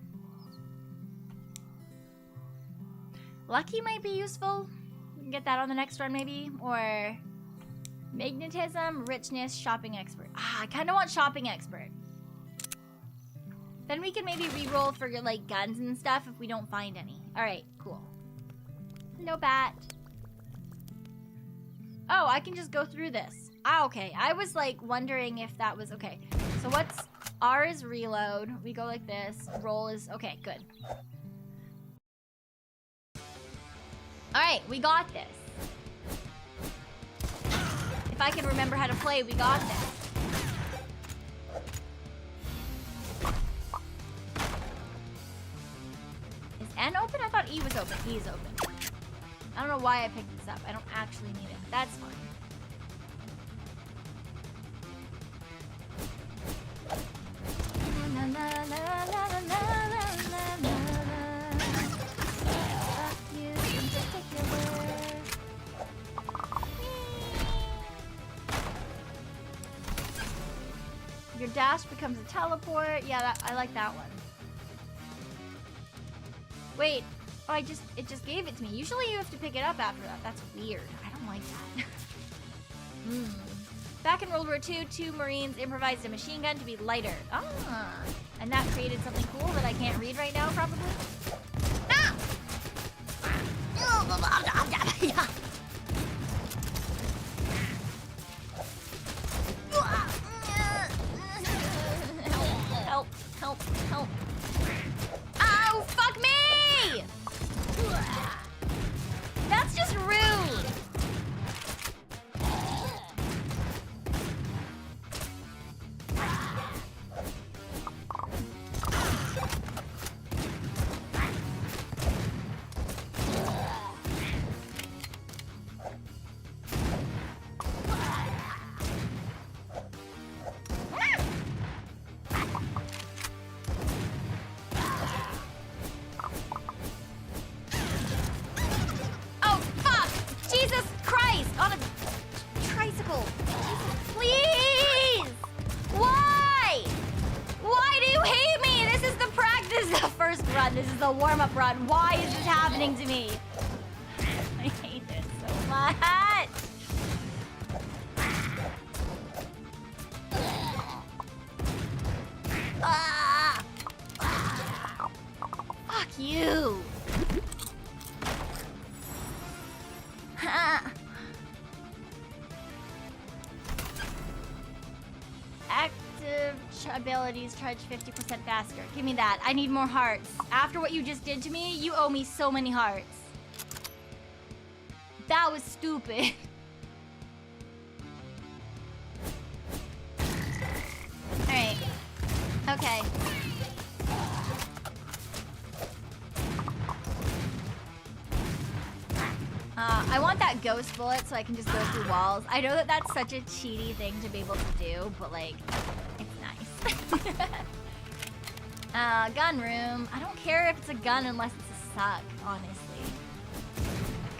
Lucky might be useful. We can get that on the next run maybe. Or magnetism, richness, shopping expert. Ah, I kind of want shopping expert. Then we can maybe re-roll for like guns and stuff if we don't find any. Alright, cool. No bat. Oh, I can just go through this. Ah, okay. I was like wondering if that was okay. So what's R is reload. We go like this. Roll is okay, good. Alright, we got this. If I can remember how to play, we got this. Is N open? I thought E was open. E is open. I don't know why I picked this up. I don't actually need it. That's fine. Your dash becomes a teleport. Yeah, I like that one. Wait. Oh, it just gave it to me. Usually you have to pick it up after that. That's weird. I don't like that. Back in World War II, 2 Marines improvised a machine gun to be lighter. Ah. And that created something cool that I can't read right now, probably. Ah! Help, help, help. Oh, fuck me! That's just rude. This is the warm-up run. Why is this happening to me? I hate this so much. Fuck you. Abilities charge 50% faster. Give me that. I need more hearts. After what you just did to me, you owe me so many hearts. That was stupid. Alright. Okay. I want that that ghost bullet so I can just go through walls. I know that that's such a cheaty thing to be able to do, but like, it's nice. Gun room. I don't care if it's a gun unless it's a suck, honestly.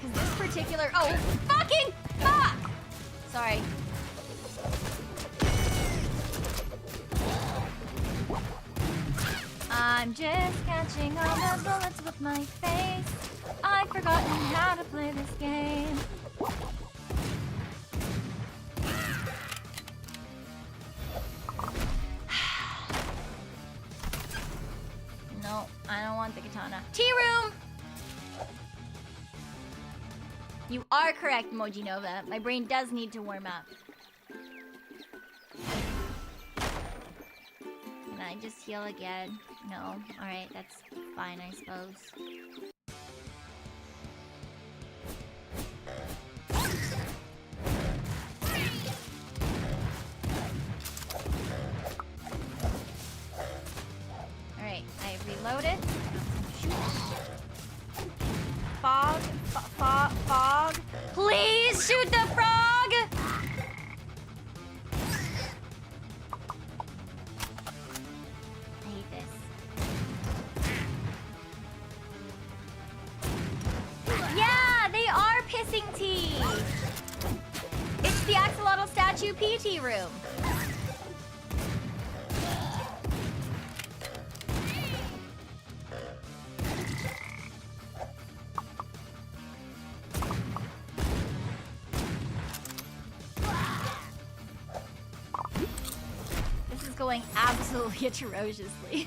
Because this particular... Oh, fucking fuck! Sorry. I'm just catching all the bullets with my face. I've forgotten how to play this game. No, I don't want the katana. Tea room! You are correct, Moji Nova. My brain does need to warm up. Can I just heal again? No. Alright, that's fine, I suppose. Alright, I reloaded. Fog. Fog. Please shoot the frog! I hate this. Yeah, they are pissing tea! It's the axolotl statue PT room. Going absolutely atrociously.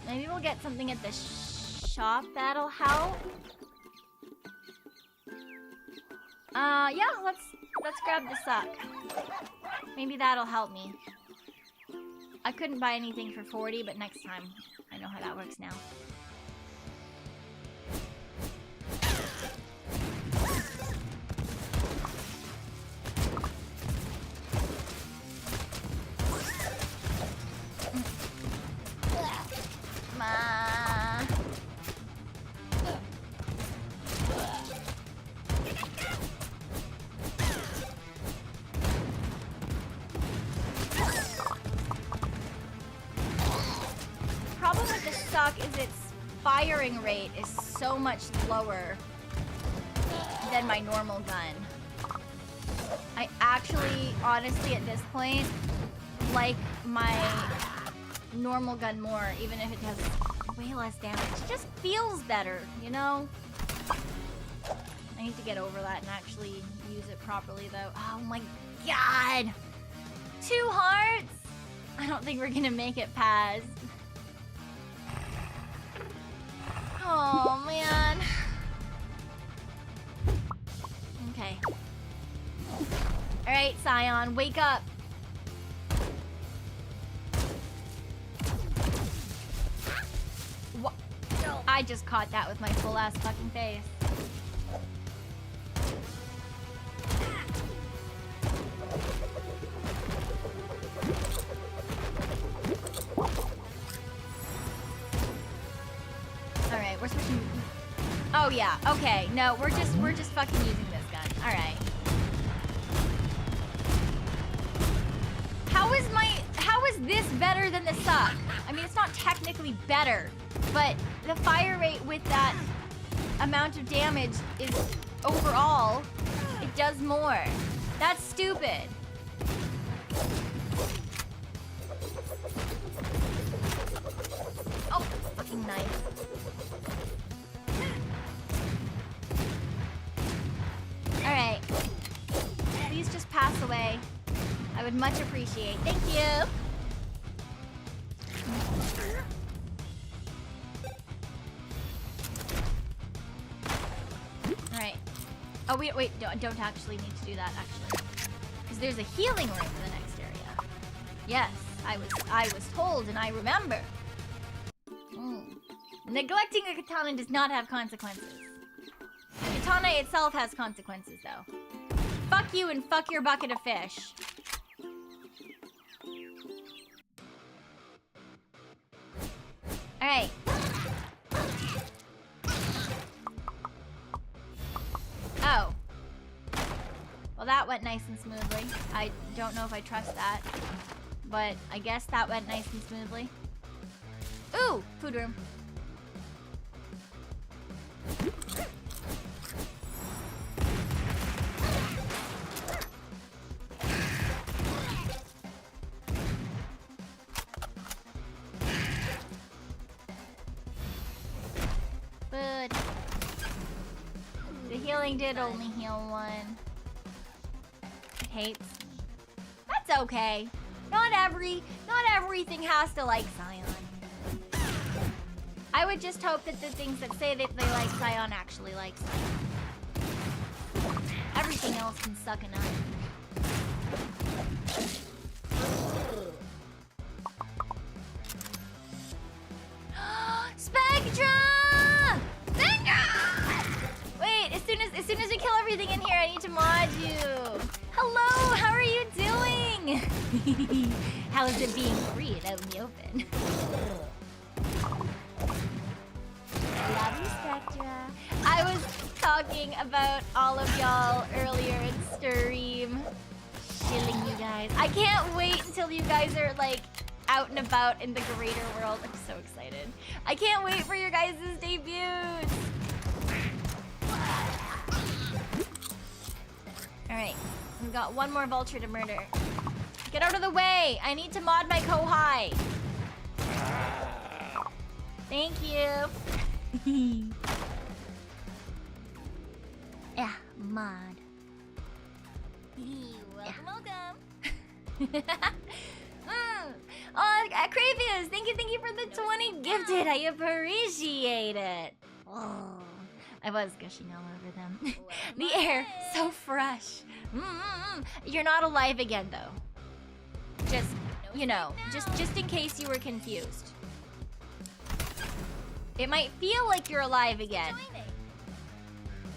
Maybe we'll get something at the shop that'll help. Yeah, let's grab the suck. Maybe that'll help me. I couldn't buy anything for 40, but next time I know how that works now. Firing rate is so much lower than my normal gun. I actually, honestly, at this point, like my normal gun more, even if it does way less damage. It just feels better, you know? I need to get over that and actually use it properly, though. Oh my god! 2 hearts? I don't think we're gonna make it past. Oh, man. Okay. Alright, Cyon, wake up. What? I just caught that with my full-ass fucking face. Alright, we're switching. Oh yeah, okay. No, we're just fucking using this gun. Alright. How is this better than the suck? I mean, it's not technically better, but the fire rate with that amount of damage is overall, it does more. That's stupid. Oh, fucking knife. Alright. Please just pass away. I would much appreciate. Thank you. Alright. Oh, wait, don't actually need to do that, actually. Because there's a healing room in the next area. Yes, I was told and I remember. Neglecting a katana does not have consequences. The katana itself has consequences, though. Fuck you and fuck your bucket of fish. Alright. Well, that went nice and smoothly. I don't know if I trust that, but I guess that went nice and smoothly. Ooh, food room. Good. The healing did only heal one. Hates. That's okay. Not everything has to like Cyon. I would just hope that the things that say that they like Cyon actually like Cyon. Everything else can suck a nut. Spectra! Spectra! Wait, as soon as we kill everything in here, I need to mod you. Hello, how are you doing? How is it being free and out in the open? Love you, Spectra. I was talking about all of y'all earlier in stream. Shilling you guys. I can't wait until you guys are like out and about in the greater world. I'm so excited. I can't wait for your guys' debuts. Alright, we've got one more vulture to murder. Get out of the way! I need to mod my Kohai. Thank you. Yeah, mod. Welcome. Oh, Cravius, thank you for the 20 gifted. I appreciate it. Oh, I was gushing all over them. The air, so fresh. You're not alive again, though. Just, you know, just in case you were confused. It might feel like you're alive again.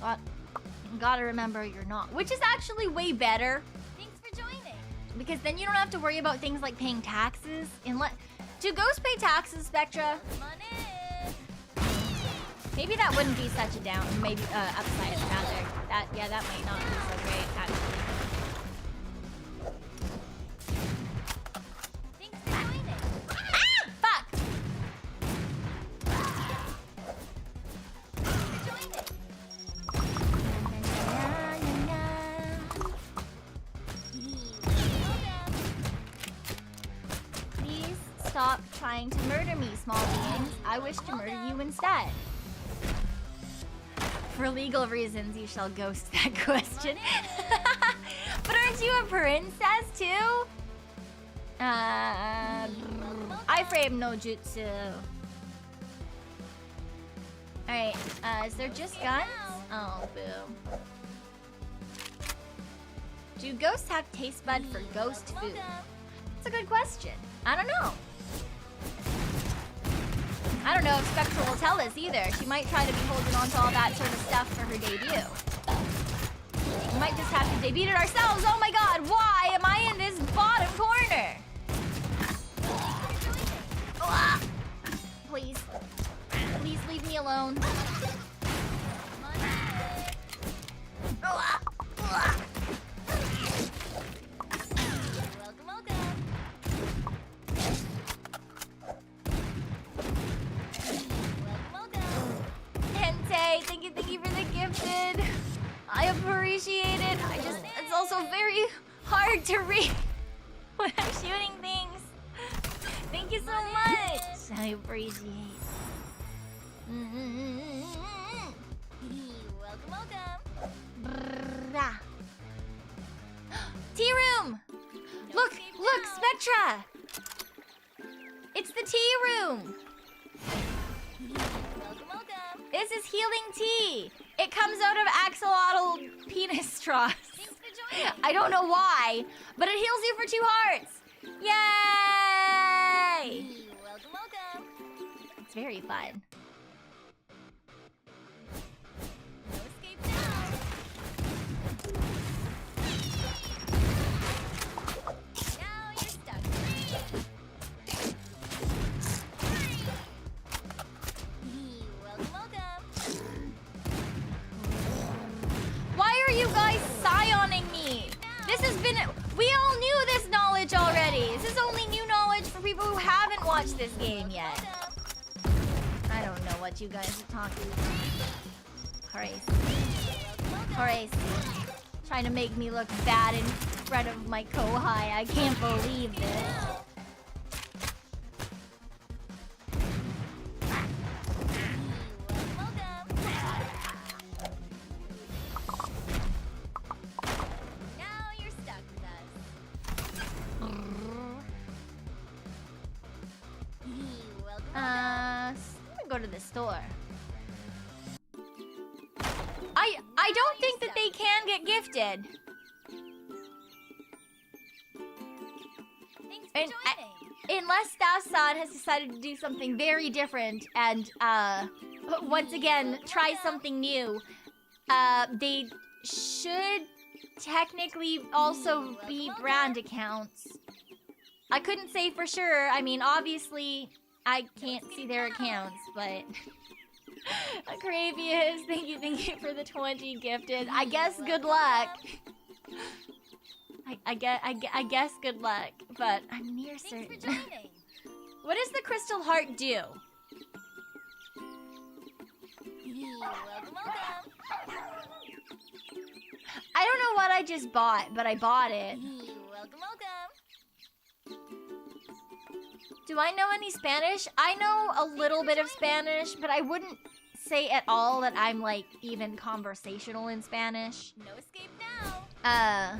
But you gotta remember you're not. Which is actually way better. Thanks for joining. Because then you don't have to worry about things like paying taxes. Do ghosts pay taxes, Spectra? Come on in. Maybe that wouldn't be such a down. Maybe upside rather. That might not be so great actually. Thanks for joining. Ah! Fuck! Thanks for joining. Please stop trying to murder me, small beings. I wish to murder you instead. For legal reasons, you shall ghost that question. But aren't you a princess too? Iframe no jutsu. Alright, is there just guns? Oh, boo. Do ghosts have taste bud for ghost food? That's a good question. I don't know. I don't know if Spectra will tell us either. She might try to be holding on to all that sort of stuff for her debut. We might just have to debut it ourselves. Oh my god, why am I in this bottom corner? Ah! Please. Please leave me alone. Ah! Ah! Thank you for the gifted. I appreciate it. It's also very hard to read when I'm shooting things. Thank you so much. I appreciate. Welcome. Brrrah. Tea room. Look, Spectra. It's the tea room. Welcome. This is healing tea. It comes out of axolotl penis straws. Thanks for joining. I don't know why, but it heals you for 2 hearts. Yay! Welcome. It's very fun. No escape now. Now you're stuck. Welcome. Why are you guys Cyoning me? We all knew this knowledge already. This is only new knowledge for people who haven't watched this game yet. I don't know what you guys are talking about. Crazy. Trying to make me look bad in front of my Kohai. I can't believe this. Go to the store. I don't think that they can get gifted. Unless Staff-san has decided to do something very different and once again try something new. They should technically also be brand accounts. I couldn't say for sure. I mean, obviously I can't see their accounts, but Akravius, thank you for the 20 gifted. I guess good luck. I guess good luck, but I'm near certain. What does the crystal heart do? I don't know what I just bought, but I bought it. Welcome. Do I know any Spanish? I know a little bit of Spanish, but I wouldn't say at all that I'm like even conversational in Spanish. No escape now.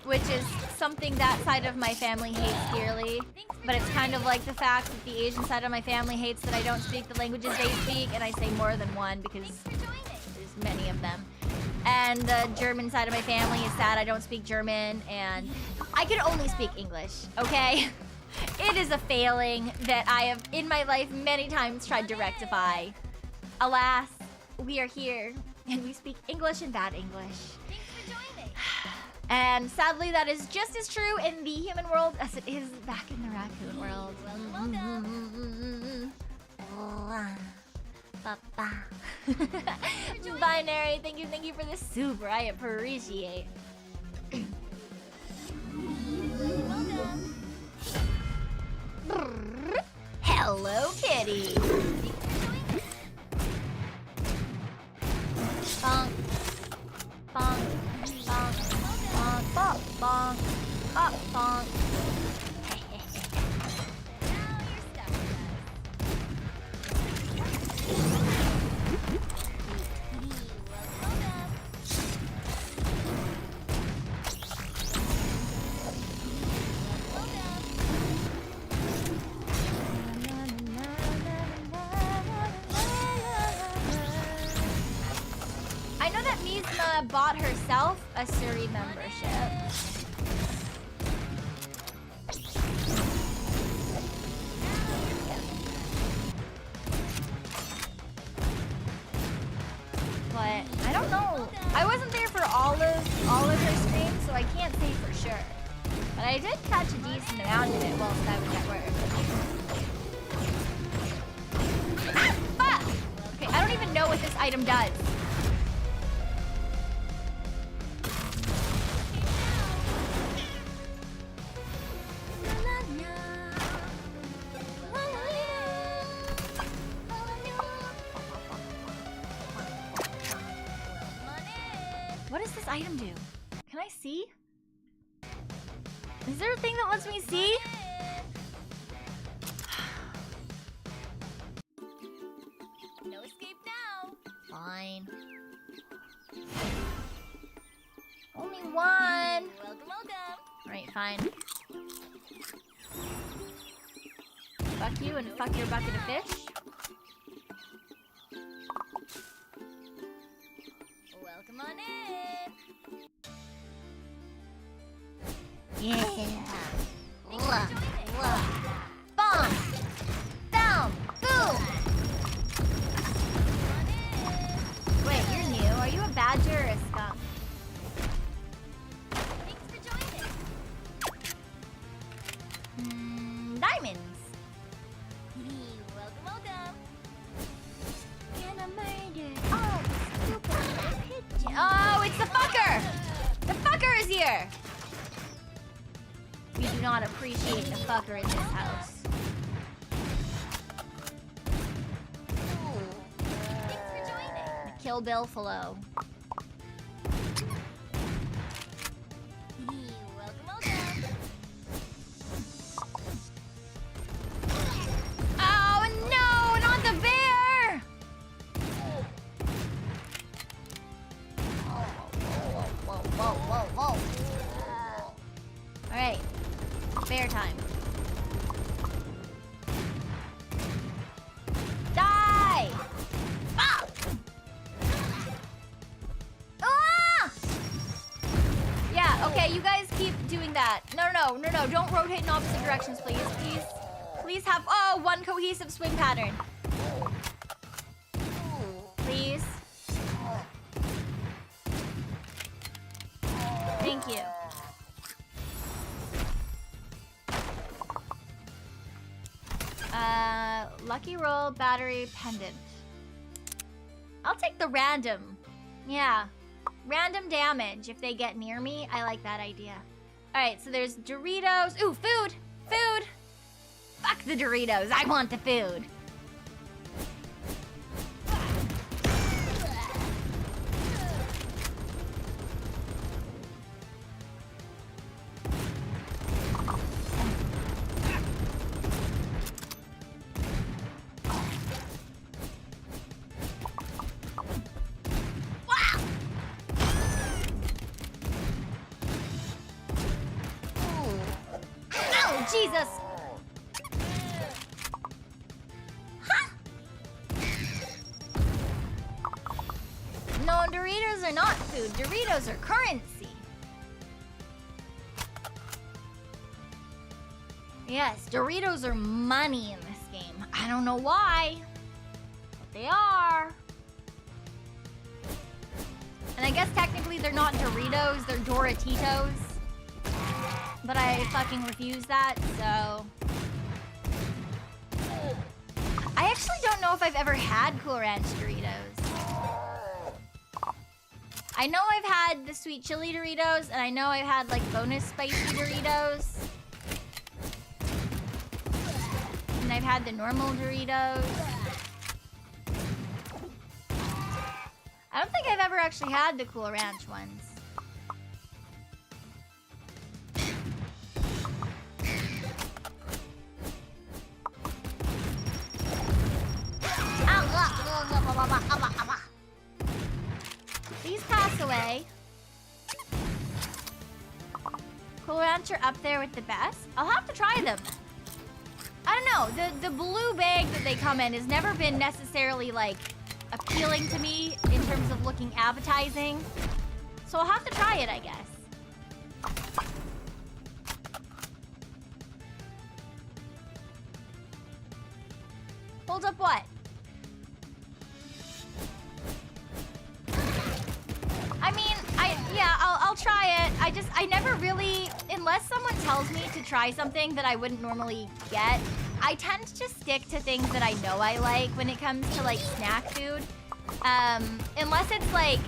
Which is something that side of my family hates dearly. But it's kind of like the fact that the Asian side of my family hates that I don't speak the languages they speak, and I say more than one because there's many of them. And the German side of my family is sad I don't speak German, and I can only speak English, okay? It is a failing that I have in my life many times tried to rectify. Alas, we are here, and we speak English and bad English. And sadly, that is just as true in the human world as it is back in the raccoon world. Binary, thank you for the super. I appreciate. Hello, kitty. Bonk, bonk, bonk, bonk, bonk, bonk, bonk, bonk. I know that Mizma bought herself a Suri membership. But I don't know. I wasn't there for all of her streams, so I can't say for sure. But I did catch a decent amount of it whilst I was at work. Ah, fuck! Okay, I don't even know what this item does. What does this item do? Can I see? Is there a thing that lets me see? No escape now. Fine. Only one. Welcome. Right, fine. Fuck you and fuck your bucket of fish. Welcome on in. Yeah. Bomb. Down. Boom. Wait, you're new. Are you a badger or a skunk? Thanks for joining. Diamonds. Welcome. We do not appreciate the fucker in this house. Thanks for joining. Kill Bill Flow. Welcome. Oh no, not the bear! Whoa. Alright, bear time. Die! Ah! Ah! Yeah, okay, you guys keep doing that. No, don't rotate in opposite directions, please. Please have, one cohesive swing pattern. Please. Thank you. Lucky roll, battery, pendant. I'll take the random. Yeah. Random damage if they get near me. I like that idea. Alright, so there's Doritos. Ooh, food! Food! Fuck the Doritos. I want the food. Jesus! Huh? No, Doritos are not food. Doritos are currency. Yes, Doritos are money in this game. I don't know why, but they are. And I guess technically they're not Doritos, they're Doratitos. But I fucking refuse that, so... I actually don't know if I've ever had Cool Ranch Doritos. I know I've had the sweet chili Doritos, and I know I've had, like, bonus spicy Doritos. And I've had the normal Doritos. I don't think I've ever actually had the Cool Ranch ones. These pass away. Cool Ranch are up there with the best. I'll have to try them. I don't know. The blue bag that they come in has never been necessarily, like, appealing to me in terms of looking appetizing. So I'll have to try it, I guess. Hold up what? I mean, I'll try it. I never really, unless someone tells me to try something that I wouldn't normally get, I tend to just stick to things that I know I like when it comes to, like, snack food. Unless it's, like,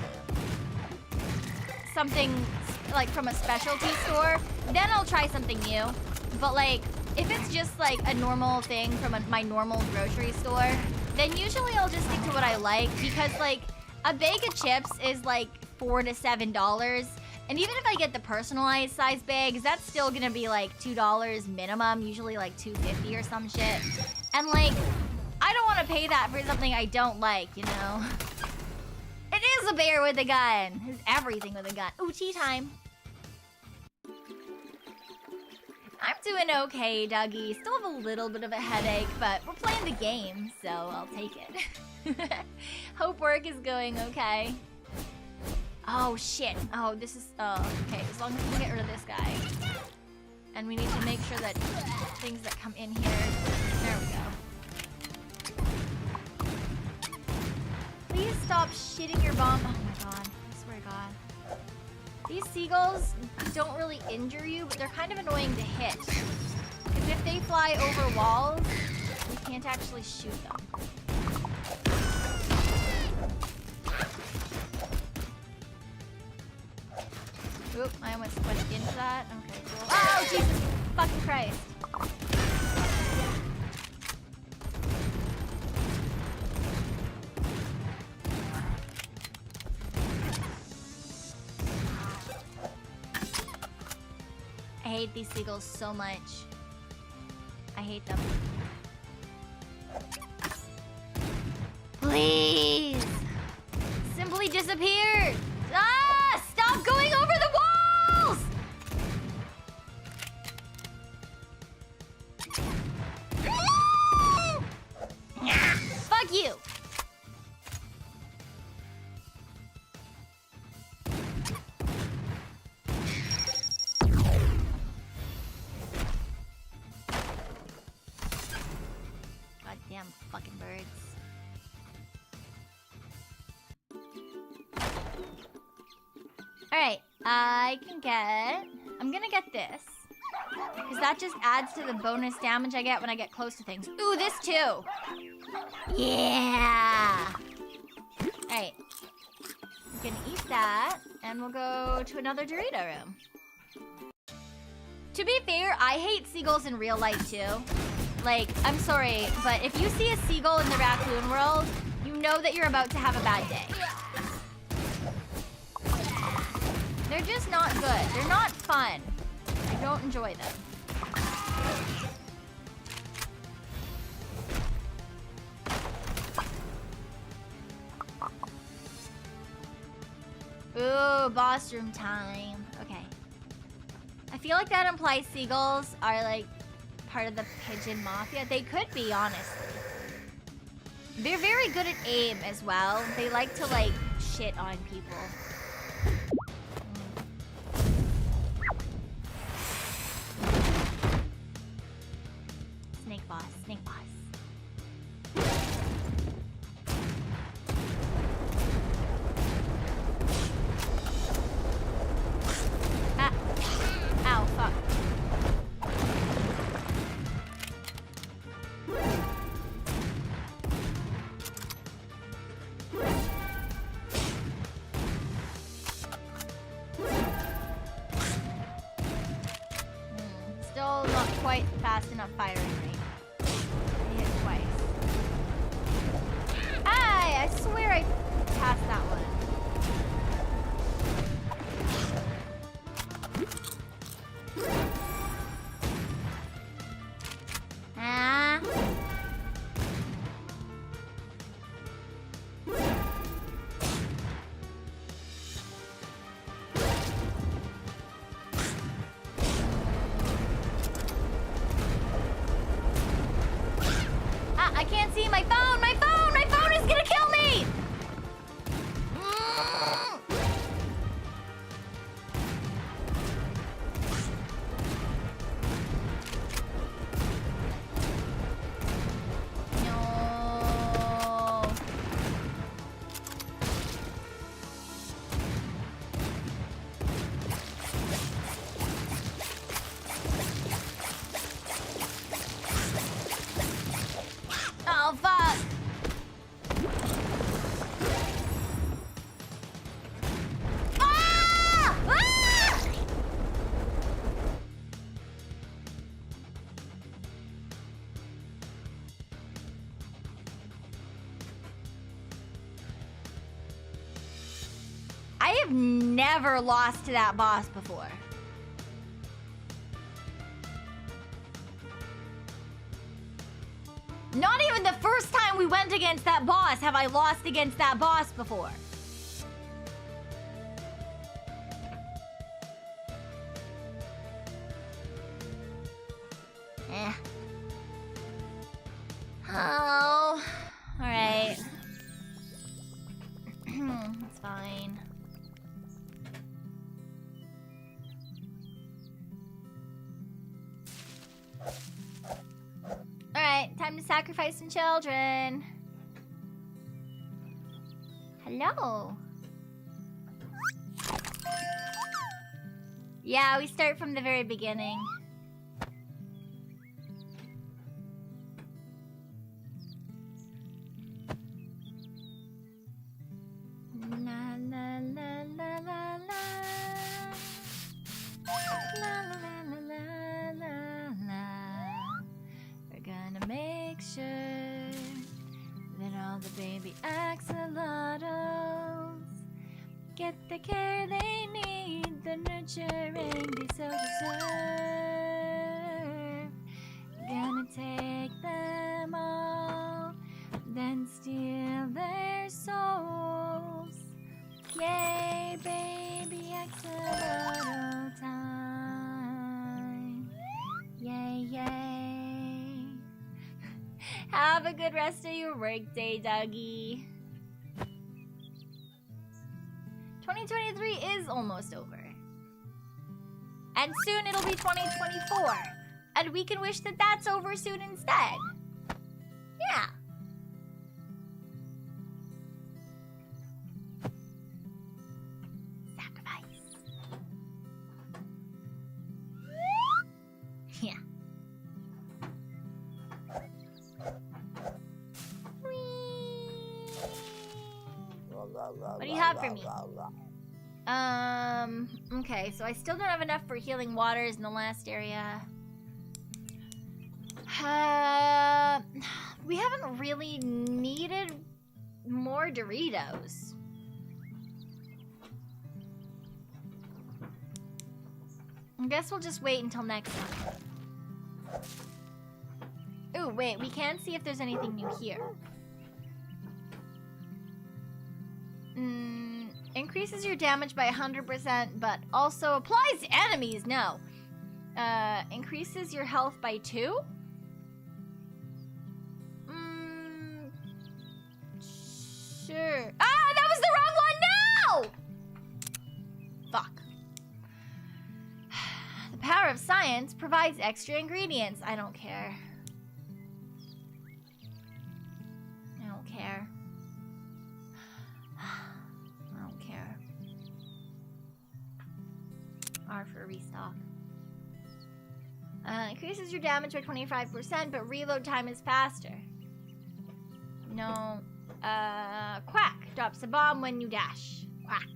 something, like, from a specialty store, then I'll try something new. But, like, if it's just, like, a normal thing from my normal grocery store, then usually I'll just stick to what I like because, like, a bag of chips is, like, $4 to $7. And even if I get the personalized size bags, that's still gonna be like $2 minimum, usually like $2.50 or some shit. And like, I don't wanna pay that for something I don't like, you know? It is a bear with a gun. It's everything with a gun. Ooh, tea time. I'm doing okay, Dougie. Still have a little bit of a headache, but we're playing the game, so I'll take it. Hope work is going okay. Oh, shit. Oh, this is... okay, as long as we can get rid of this guy. And we need to make sure that things that come in here... There we go. Please stop shitting your bomb. Oh my god. I swear to god. These seagulls don't really injure you, but they're kind of annoying to hit. Because if they fly over walls, you can't actually shoot them. Oop, I almost went into that. Okay, cool. Oh, Jesus! fucking Christ. I hate these seagulls so much. I hate them. Please! Simply disappeared! Ah! Stop going over the walls! Fuck you! Goddamn fucking birds. Alright, I'm gonna get this. Because that just adds to the bonus damage I get when I get close to things. Ooh, this too! Yeah! Alright. I'm gonna eat that, and we'll go to another Dorito room. To be fair, I hate seagulls in real life too. Like, I'm sorry, but if you see a seagull in the raccoon world, you know that you're about to have a bad day. They're just not good. They're not fun. I don't enjoy them. Ooh, boss room time. Okay. I feel like that implies seagulls are like part of the pigeon mafia. They could be, honestly. They're very good at aim as well. They like to like shit on people. Snake boss, snake boss. Ah. Ow, fuck. Still not quite fast enough firing rate. I hit twice. Hi! I swear I passed that one. Ah. I can't see my phone! My phone! My phone is gonna kill me! No. Oh, fuck. Ah! Ah! I have never lost to that boss before. Not even the first time we went against that boss have I lost against that boss before. Eh. Oh. Alright. That's fine. Alright, time to sacrifice some children. Hello. Yeah, we start from the very beginning. La la la la la la. La la la la la la. baby axolotls get the care they need, the nurturing they so deserve. Gonna take them all, then steal their souls. Yay, baby axolotl time. Yay, yay. Have a good rest of your workday, Dougie. 2023 is almost over. And soon it'll be 2024. And we can wish that that's over soon instead. Yeah. Sacrifice. Yeah. What do you have for me? Okay, so I still don't have enough for healing waters in the last area. We haven't really needed more Doritos. I guess we'll just wait until next time. Ooh, wait, we can see if there's anything new here. Increases your damage by 100%, but also applies to enemies. No. Increases your health by 2? Sure. Ah, that was the wrong one! No! Fuck. The power of science provides extra ingredients. I don't care. I don't care. R for a restock. Increases your damage by 25%, but reload time is faster. No. Quack. Drops a bomb when you dash. Quack.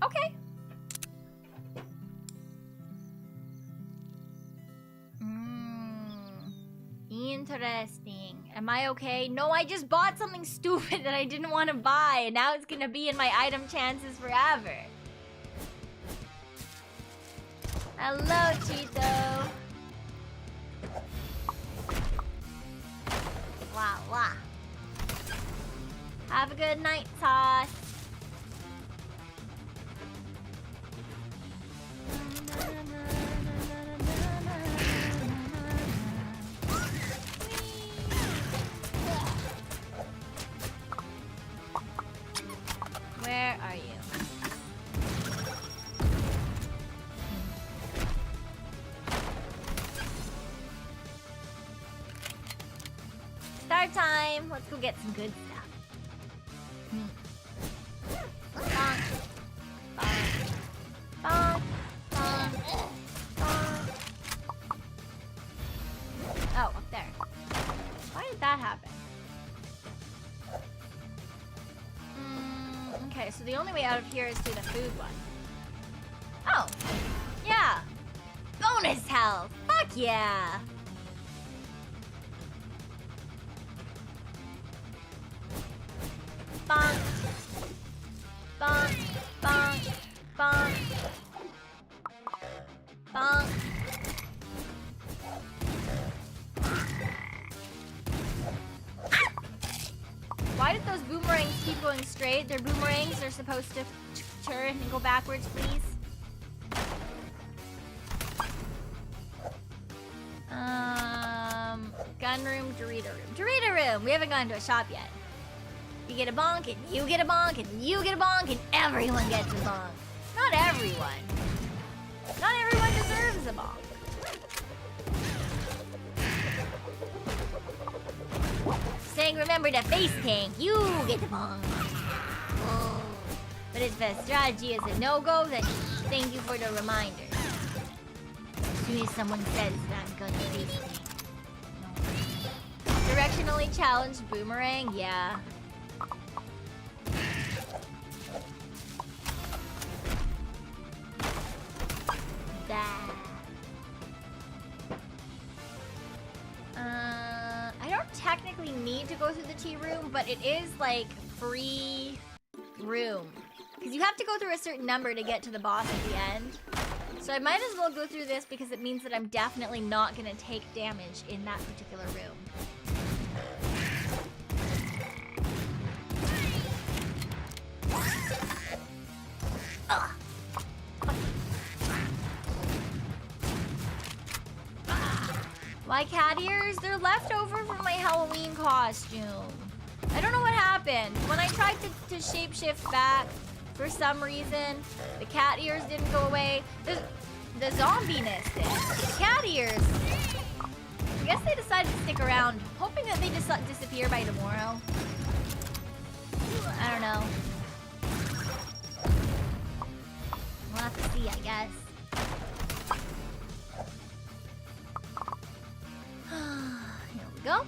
Okay. Interesting. Am I okay? No, I just bought something stupid that I didn't want to buy, and now it's gonna be in my item chances forever. Hello, Cheeto. Wow, wow. Have a good night, Toss. Where are you? Start time. Let's go get some good stuff. Bonk. Bonk. Bonk. Bonk. Bonk. Oh, up there. Why did that happen? Okay, so the only way out of here is through the food one. Oh, yeah. Bonus health. Fuck yeah. Bonk. Bonk. Bonk. Bonk. Bonk. Why did those boomerangs keep going straight? They're boomerangs. They're supposed to turn and go backwards, please. Gun room, Dorito room. Dorito room! We haven't gone to a shop yet. You get a bonk, and you get a bonk, and you get a bonk, and everyone gets a bonk. Not everyone. Not everyone deserves a bonk. Saying remember to face tank, you get the bonk. Oh. But if the strategy is a no-go, then thank you for the reminder. As soon as someone says that, I'm gonna face tank. No. Directionally challenged boomerang, yeah. I don't technically need to go through the tea room, but it is like free room. Because you have to go through a certain number to get to the boss at the end. So I might as well go through this because it means that I'm definitely not going to take damage in that particular room. Ugh. My cat ears, they're left over from my Halloween costume. I don't know what happened. When I tried to shapeshift back, for some reason, the cat ears didn't go away. The zombiness did. The cat ears, I guess they decided to stick around, hoping that they just disappear by tomorrow. I don't know. We'll have to see, I guess. Here we go.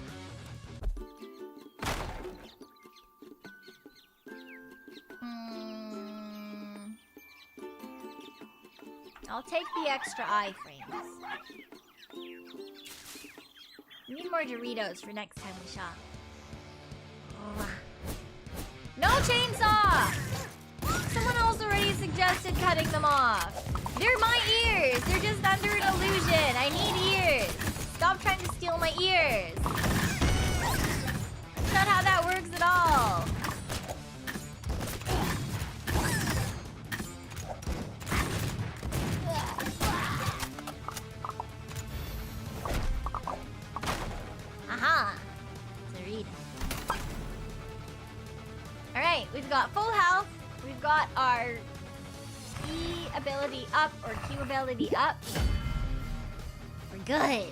I'll take the extra iframes. We need more Doritos for next time we shop. Oh. No chainsaw! Someone else already suggested cutting them off. They're my ears! They're just under an illusion. I need ears. Stop trying to steal my ears. That's not how that works at all. Aha! Dorito. Alright, we've got full health. We've got our E ability up, or Q ability up. We're good.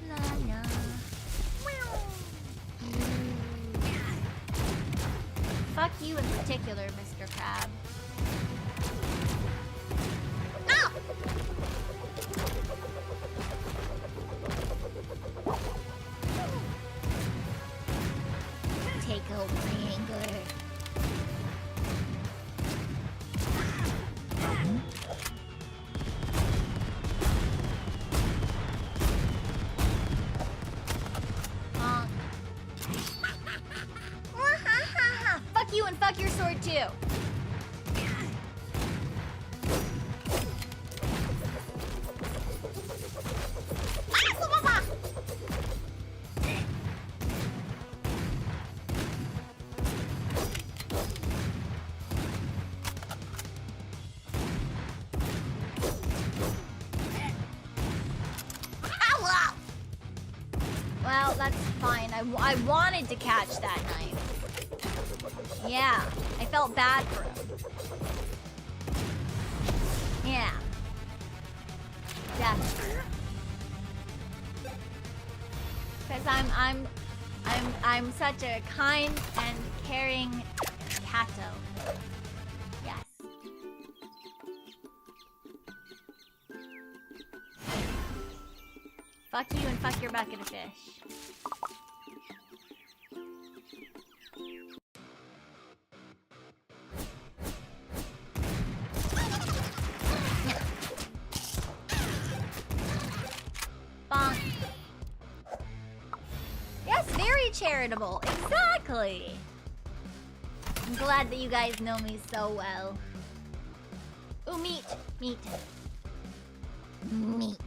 La la. Fuck you in particular, Mr. Crab. No! Take over my anger. Fuck you and fuck your sword too. Well, that's fine. I wanted to catch that knife. Yeah, I felt bad for him. Yeah. Definitely. Because I'm such a kind and caring catto. Yes. Fuck you and fuck your bucket of fish. Bonk. Yes, very charitable. Exactly. I'm glad that you guys know me so well. Ooh, meat. Meat. Meat.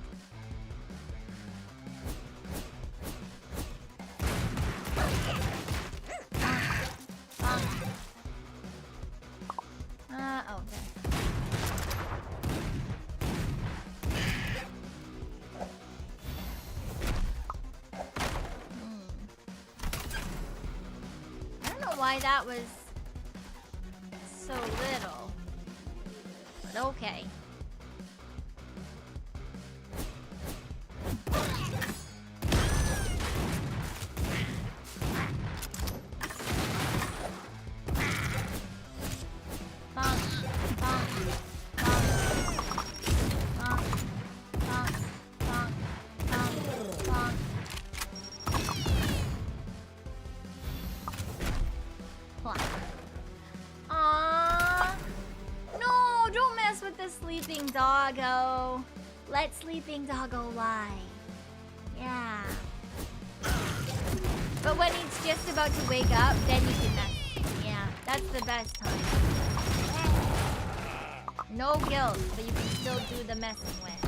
Oh, there. I don't know why that was so little, but okay. sleeping doggo. Let sleeping doggo lie. Yeah. But when he's just about to wake up, then you can mess. Yeah, that's the best time. No guilt, but you can still do the messing with.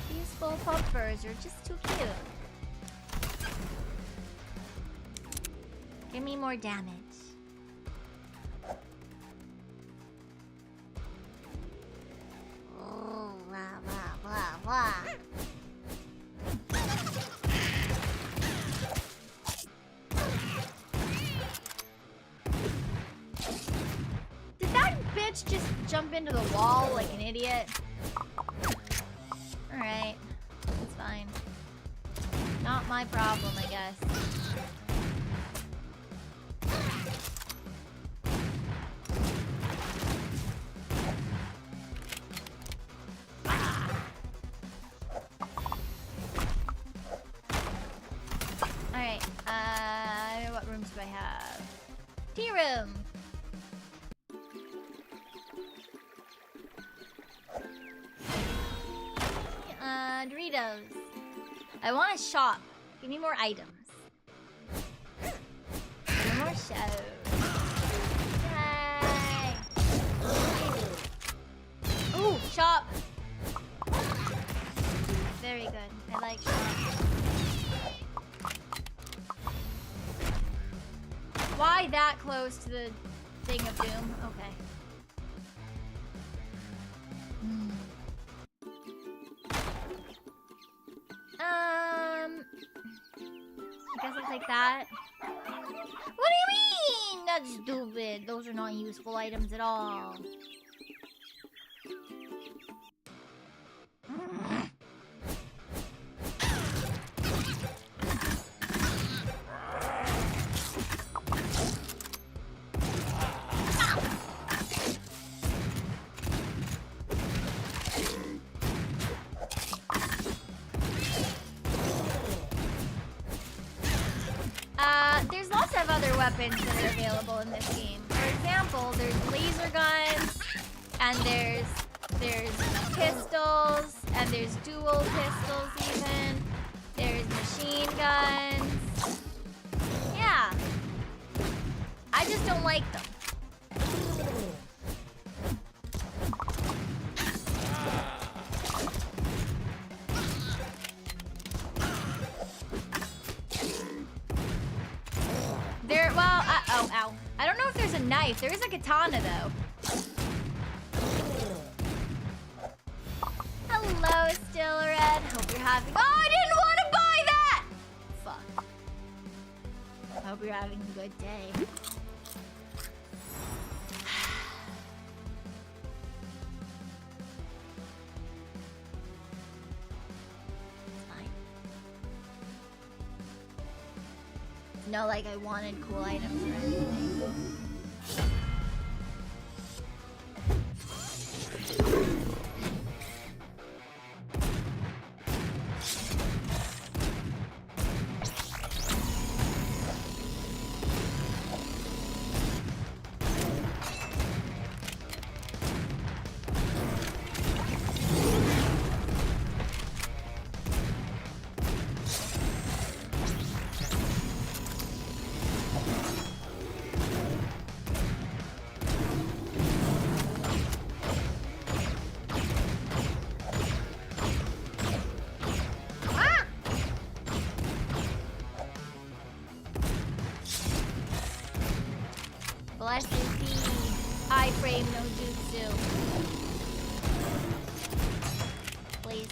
Peaceful puppers are just too cute. Give me more damage. Oh, blah, blah, blah, blah. Did that bitch just jump into the wall like an idiot? Alright. It's fine. Not my problem, I guess. Alright, what rooms do I have? Tea room! Doritos. I want to shop. Give me more items. Give me more shows. Yay! Ooh, shop! Very good. I like shop. Why that close to the thing of doom? Okay. I guess I'll take that. What do you mean? That's stupid. Those are not useful items at all. There's lots of other weapons that are available in this game. For example, there's laser guns, and there's pistols, and there's dual pistols even. There's machine guns. Yeah. I just don't like them. Ow. I don't know if there's a knife. There is a katana, though. Hello, Still Red. Hope you're having... Oh, I didn't want to buy that! Fuck. Hope you're having a good day. Not like I wanted cool items or anything. Bless you, high frame no jutsu. Please.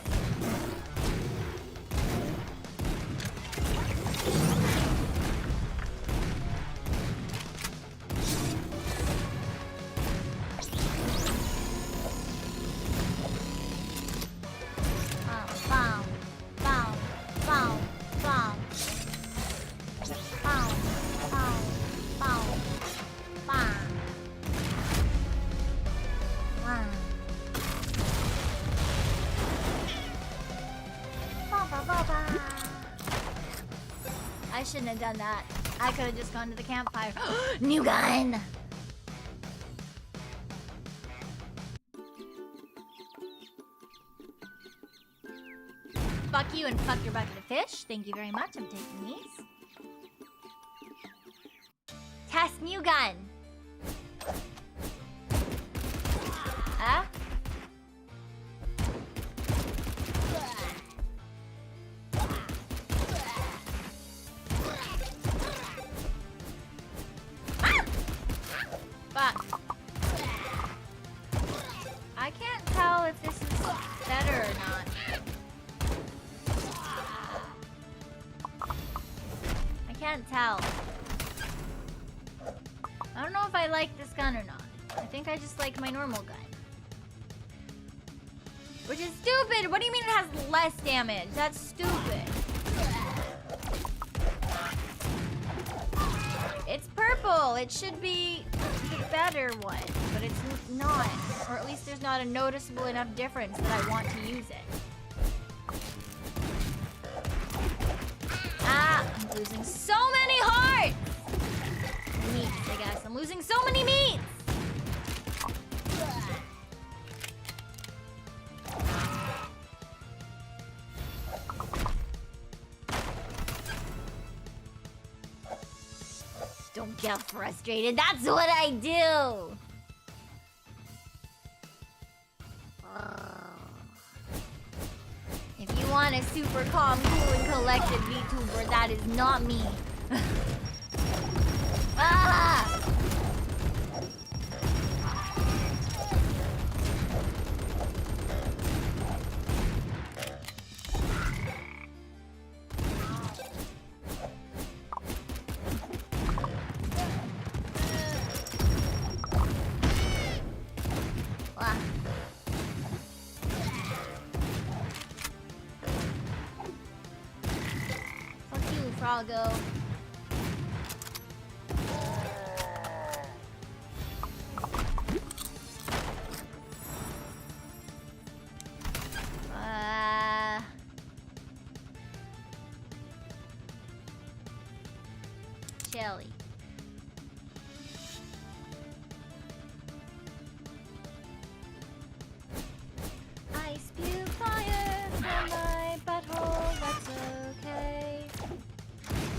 I shouldn't have done that. I could have just gone to the campfire. New gun! Fuck you and fuck your bucket of fish. Thank you very much. I'm taking these. Test new gun. Huh? Fuck. I can't tell if this is better or not. I can't tell. I don't know if I like this gun or not. I think I just like my normal gun. Which is stupid! What do you mean it has less damage? That's stupid. It's purple! It should be the better one, but it's not. Or at least there's not a noticeable enough difference that I want to use it. Ah! I'm losing so many hearts! Meats, I guess. I'm losing so many meats! Don't get frustrated. That's what I do! If you want a super calm, cool, and collected VTuber, that is not me. Ah! Fuck you, Froggo. Shelly. I spew fire from my butthole, that's okay.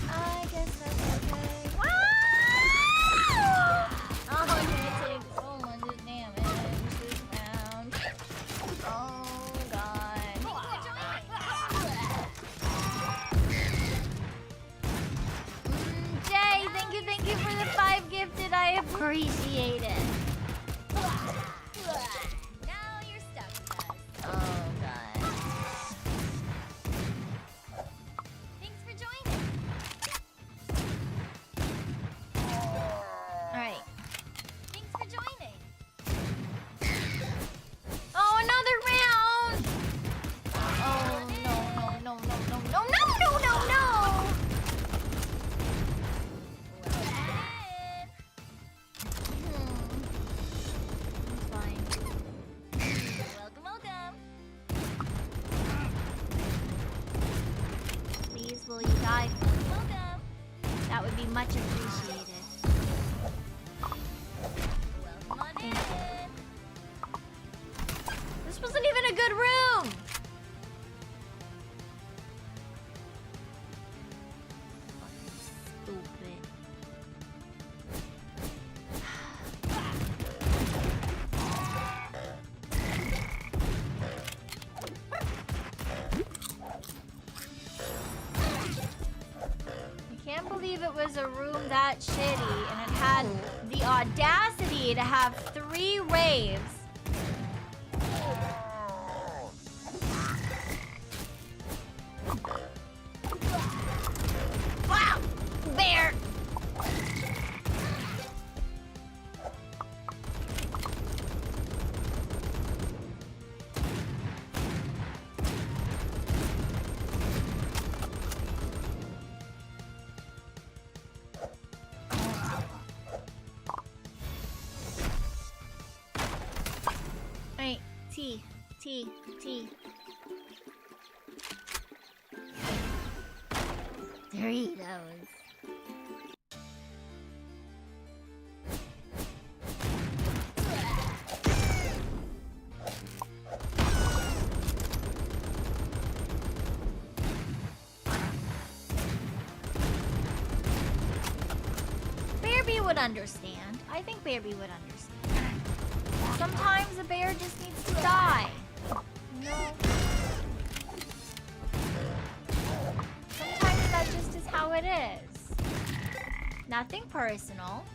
I guess that's okay. I'm gonna take so much damage this round. Oh god. Jay, thank you for the 5 gifted. I appreciate it. Now you're stuck with us. Oh god. Thanks for joining. Alright. Thanks for joining. Oh, another round! Oh no. It's fine. Welcome. Please, will you die? Welcome. That would be much appreciated. Welcome on Thank in. This wasn't even a good room! Fucking stupid. I can't believe it was a room that shitty and it had the audacity to have 3 raves. Wow! Bear! Alright, T. Doritos. Bearby would understand. I think Bearby would understand. Sometimes a bear just needs to die. No. Sometimes that just is how it is. Nothing personal.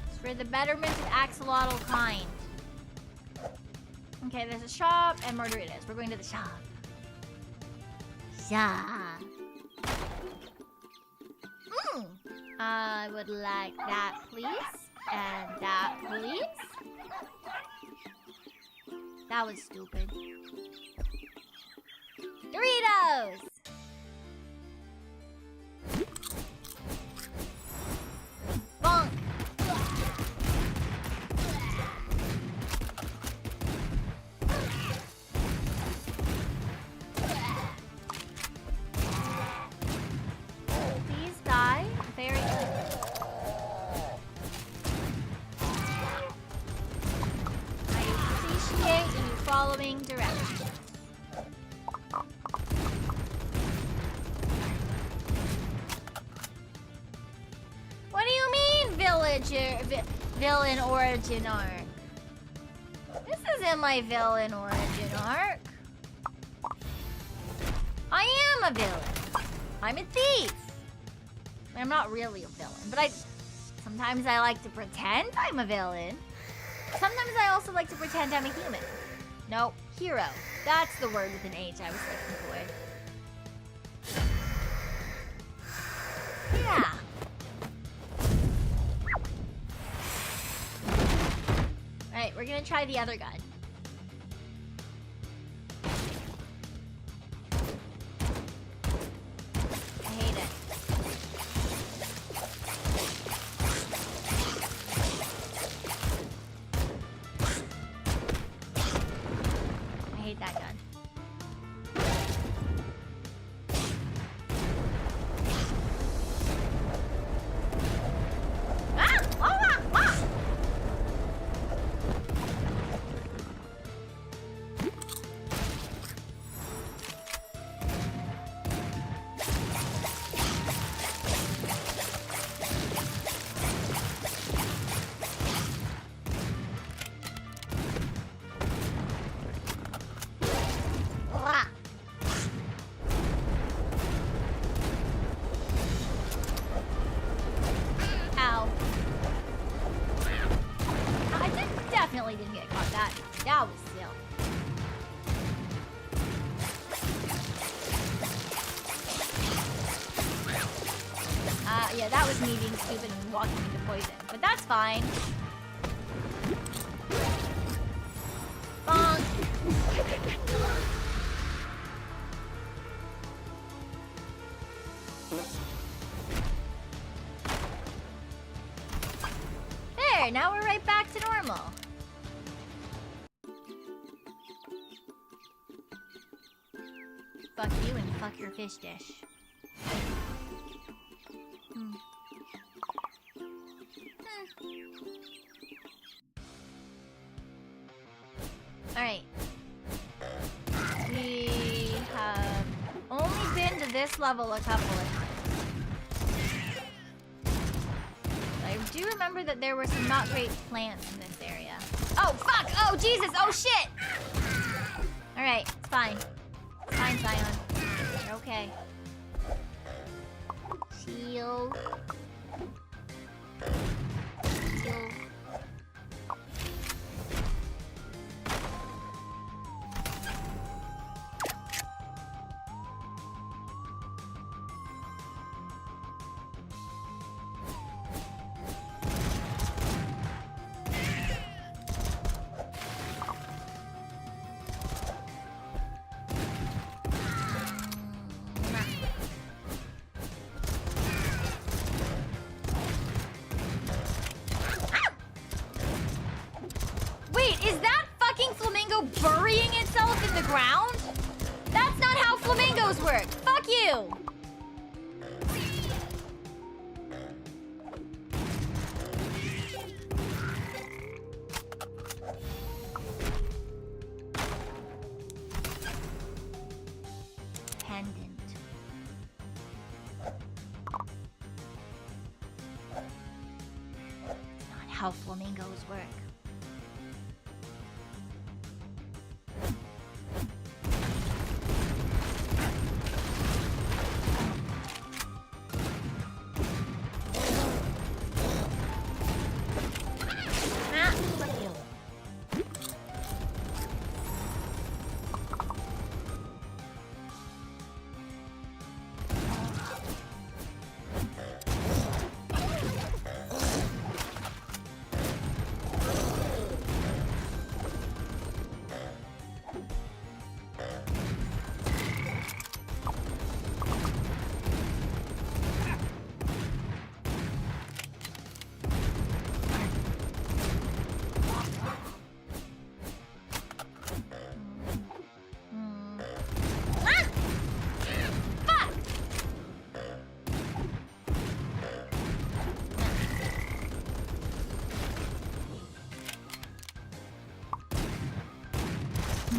It's for the betterment of axolotl kind. Okay, there's a shop, and murder it is. We're going to the shop. Shop. I would like that, please. And that, please. That was stupid. Doritos! Bonk! Please die. Very good. I appreciate you following directions. What do you mean, villain origin arc? This isn't my villain origin arc. I am a villain. I'm a thief. I'm not really a villain, but sometimes I like to pretend I'm a villain. Sometimes I also like to pretend I'm a human. No, hero. That's the word with an H I was looking for. Yeah. Alright, we're gonna try the other gun. I hate it. I hate that gun. Didn't get caught. That was silly. Yeah, that was me being stupid and walking into poison. But that's fine. Bonk. There, now we're right back to normal. Fuck you and fuck your fish dish. Alright. We have only been to this level a couple of times. I do remember that there were some not great plants in this area. Oh, fuck! Oh, Jesus! Oh, shit! Alright, it's fine. It's fine, Cyon. You're okay. Shield. Shield. the ground? That's not how flamingos work. Fuck you. Pendant. Not how flamingos work.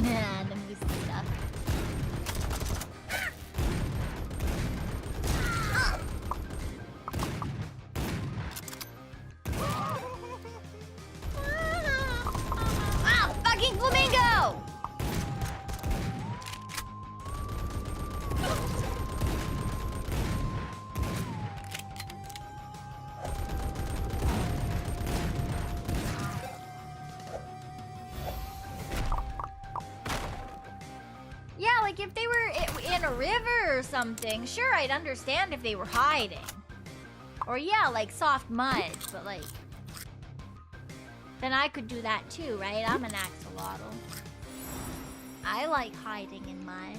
Nah, the moose stuff. Ah, fucking flamingo! Yeah, like if they were in a river or something, sure, I'd understand if they were hiding. Or yeah, like soft mud, but like... Then I could do that too, right? I'm an axolotl. I like hiding in mud.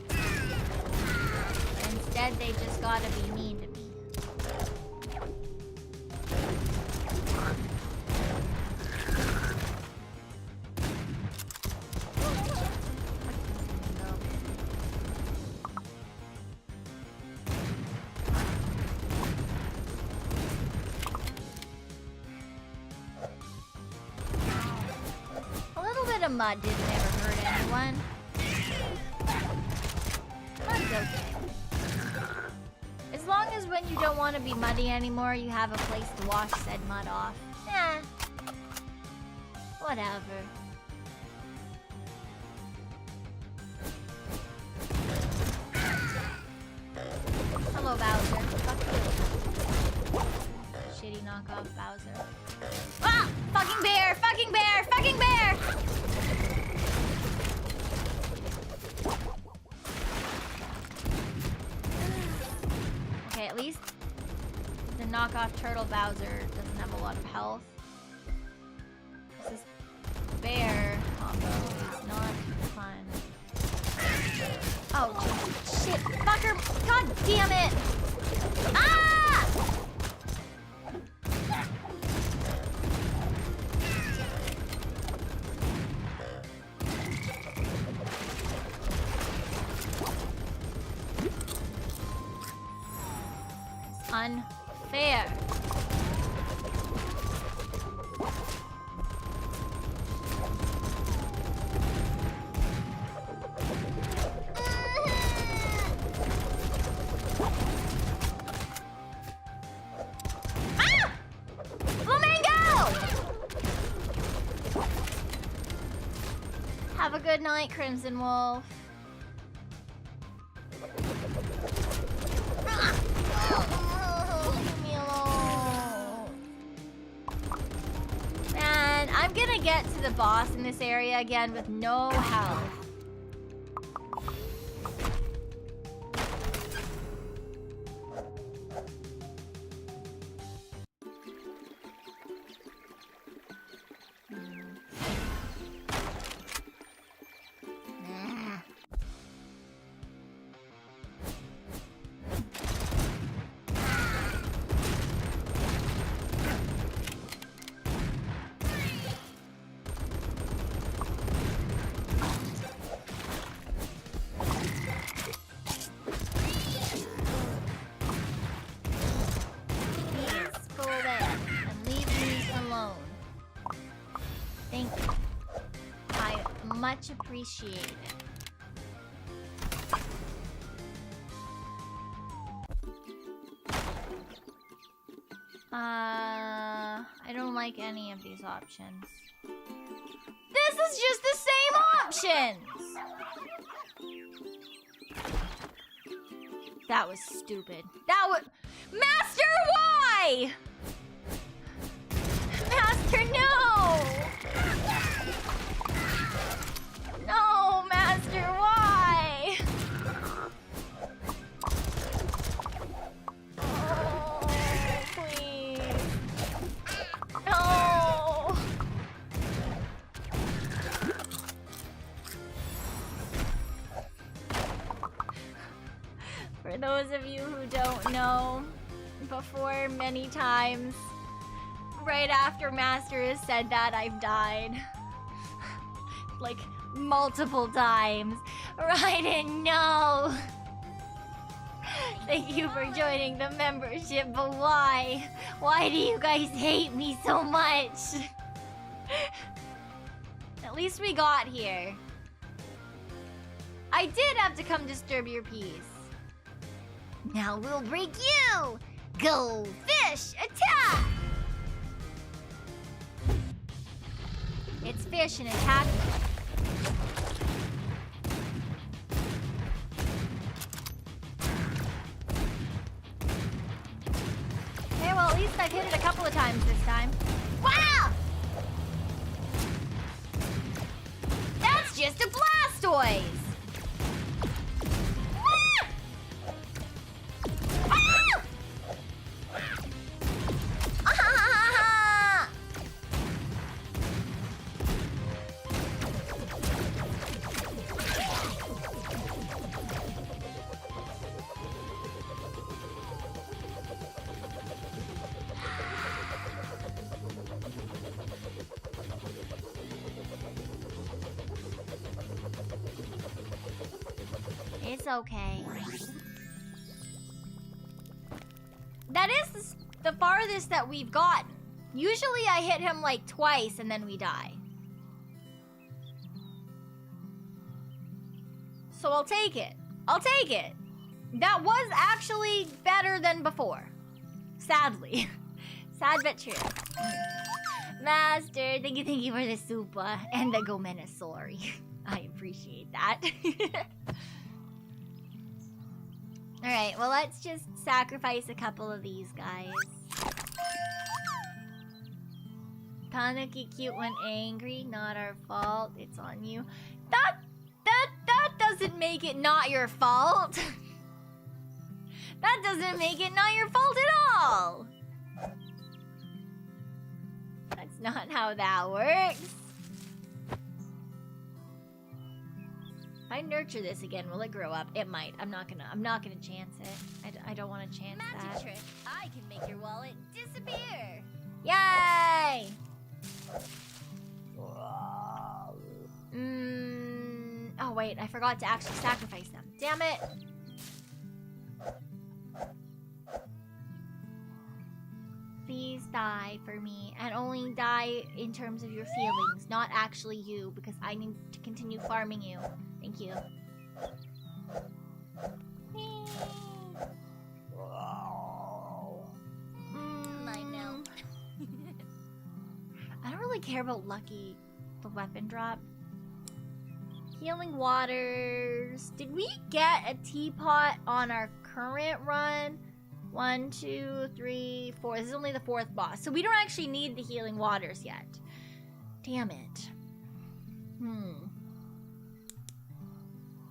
But instead, they just gotta be mean to me. Mud didn't ever hurt anyone. Mud's okay. As long as when you don't want to be muddy anymore, you have a place to wash said mud off. Eh. Whatever. Hello, Bowser. Fuck you. Shitty knockoff Bowser. Ah! Fucking bear! Fucking bear! Fucking bear! Okay, at least the knockoff turtle Bowser doesn't have a lot of health. This bear combo is not fun. Oh, shit. Fucker! God damn it! Ah! Unfair. Ah! Flamingo! Have a good night, Crimson Wolf. I'm gonna get to the boss in this area again with no health. Much appreciated. I don't like any of these options. This is just the same options! That was stupid. That was... Master, why? Master, no! No, Master, why? Oh, please. No! For those of you who don't know, before many times, right after Master has said that, I've died. Like, multiple times. Raiden, no! Thank you for joining the membership, but why? Why do you guys hate me so much? At least we got here. I did have to come disturb your peace. Now we'll break you! Go, fish, attack! It's fish and attack. Okay, well, at least I've hit it a couple of times this time. Wow! That's just a Blastoise! It's okay. That is the farthest that we've gotten. Usually I hit him like twice and then we die. So I'll take it. I'll take it. That was actually better than before. Sadly. Sad but true. Master, thank you for the super and the Gomenasauri. I appreciate that. Alright, well let's just sacrifice a couple of these guys. Tanuki cute when angry, not our fault, it's on you. That doesn't make it not your fault. That doesn't make it not your fault at all. That's not how that works. If I nurture this again, will it grow up? It might. I'm not gonna chance it. I don't want to chance Magic that. trick. I can make your wallet disappear. Yay! Oh wait, I forgot to actually sacrifice them. Damn it! Please die for me, and only die in terms of your feelings, not actually you, because I need to continue farming you. Thank you. My milk. I don't really care about Lucky, the weapon drop. Healing waters. Did we get a teapot on our current run? 1, 2, 3, 4. This is only the 4th boss, so we don't actually need the healing waters yet. Damn it.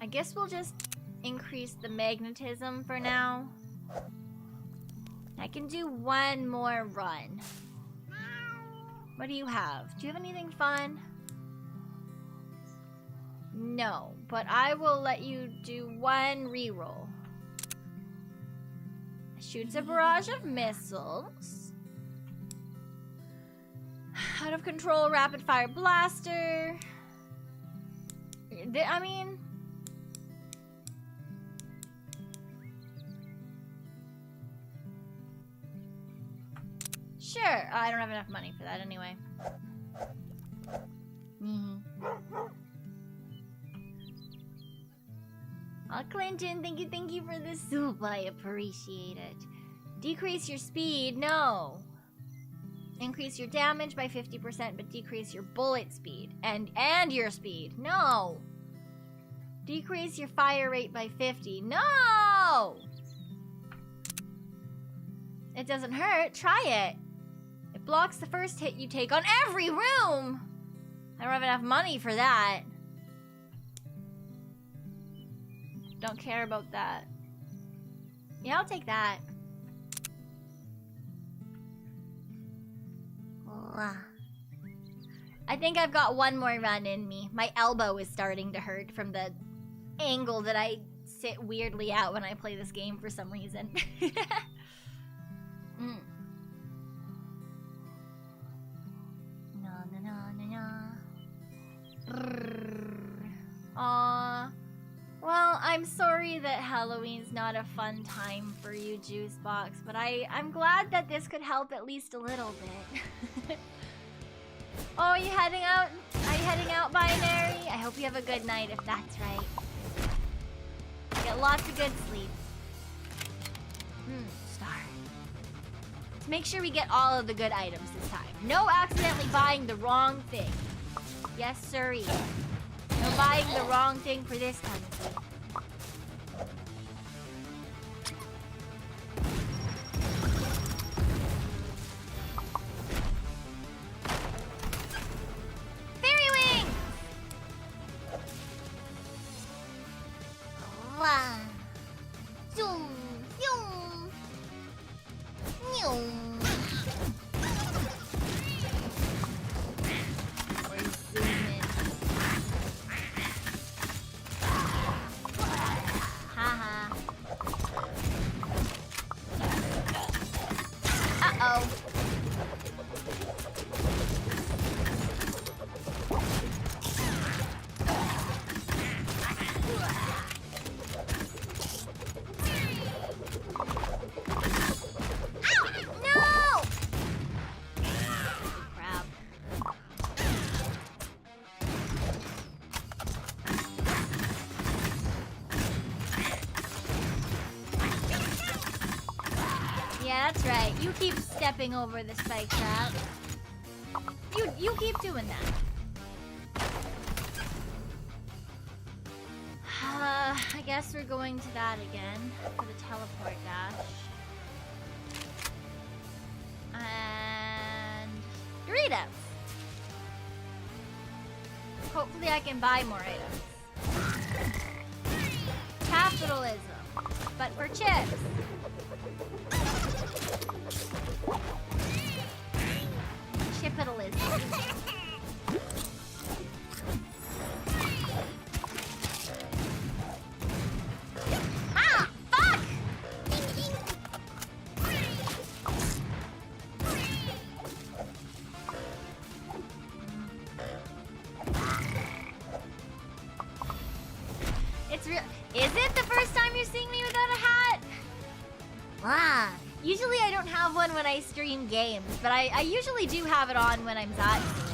I guess we'll just increase the magnetism for now. I can do one more run. What do you have? Do you have anything fun? No, but I will let you do one reroll. Shoots a barrage of missiles. Out of control, rapid fire blaster. I mean... Sure. I don't have enough money for that anyway. Clinton, thank you for the soup. I appreciate it. Decrease your speed, no. Increase your damage by 50%, but decrease your bullet speed. And your speed, no. Decrease your fire rate by 50, no! It doesn't hurt, try it. It blocks the first hit you take on every room! I don't have enough money for that. Don't care about that. Yeah, I'll take that. I think I've got one more run in me. My elbow is starting to hurt from the angle that I sit weirdly at when I play this game for some reason. Aww. Well, I'm sorry that Halloween's not a fun time for you, Juicebox, but I'm glad that this could help at least a little bit. Oh, are you heading out? Are you heading out, Binary? I hope you have a good night if that's right. Get lots of good sleep. Star. Let's make sure we get all of the good items this time. No accidentally buying the wrong thing. Yes, sirree. No buying the wrong thing for this kind of thing. Fairy wings! Zoom, zoom, zoom. That's right. You keep stepping over the spike trap. You keep doing that. I guess we're going to that again for the teleport dash. And Doritos. Hopefully I can buy more items. Capitalism, but for chips. Chipitalism. Ah! Fuck! It's real. Is it the first time you're seeing me without a hat? Wow. Usually I don't have one when I stream games, but I usually do have it on when I'm not streaming.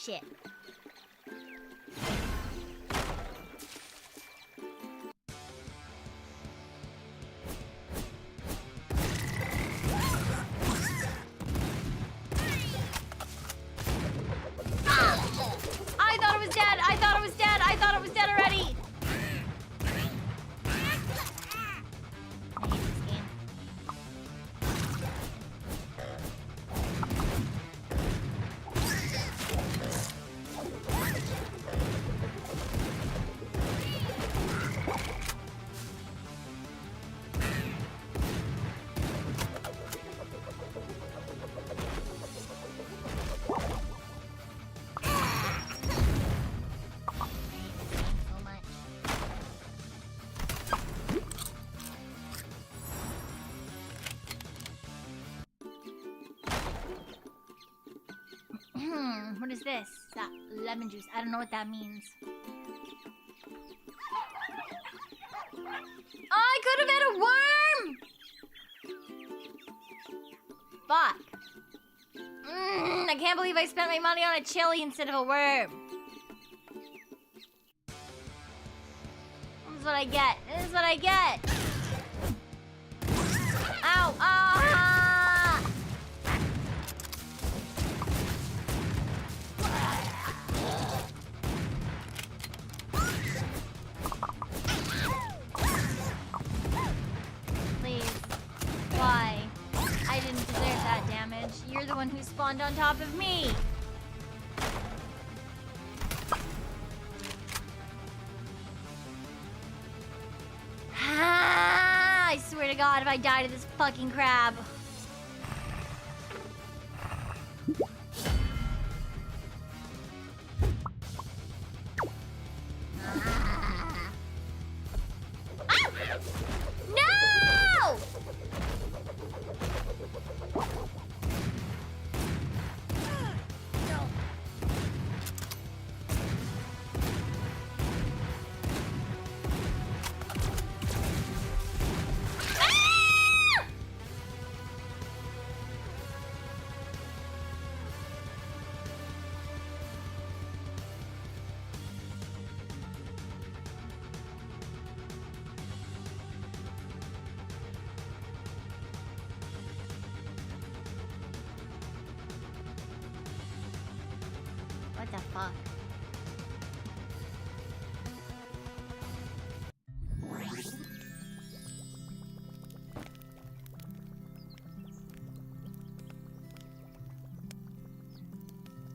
Shit. I thought it was dead. I thought it was dead. I thought it was dead already. I hate this game. What is this? That lemon juice. I don't know what that means. Oh, I could have had a worm! Fuck. I can't believe I spent my money on a chili instead of a worm. This is what I get. This is what I get. Ow! Ah! Please. Why? I didn't deserve that damage. You're the one who spawned on top of me. I swear to God, if I die to this fucking crab. No! What the fuck?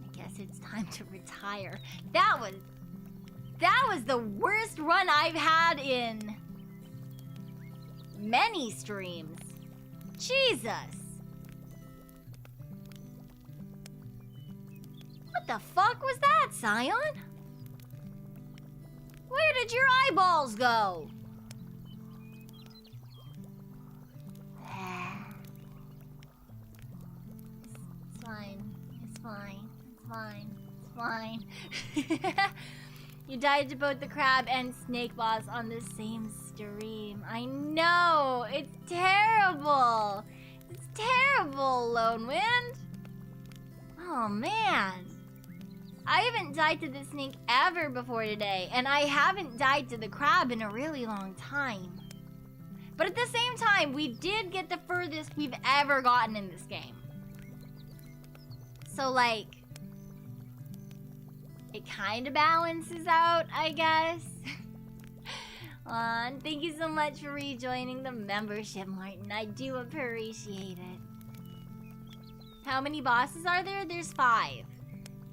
I guess it's time to retire. That was the worst run I've had in many streams. Jesus. What the fuck was that, Cyon? Where did your eyeballs go? It's fine. It's fine. It's fine. It's fine. You died to both the crab and snake boss on the same stream. I know. It's terrible. It's terrible, Lone Wind. Oh, man. I haven't died to the snake ever before today, and I haven't died to the crab in a really long time. But at the same time, we did get the furthest we've ever gotten in this game. So, like, it kind of balances out, I guess. And thank you so much for rejoining the membership, Martin. I do appreciate it. How many bosses are there? There's 5.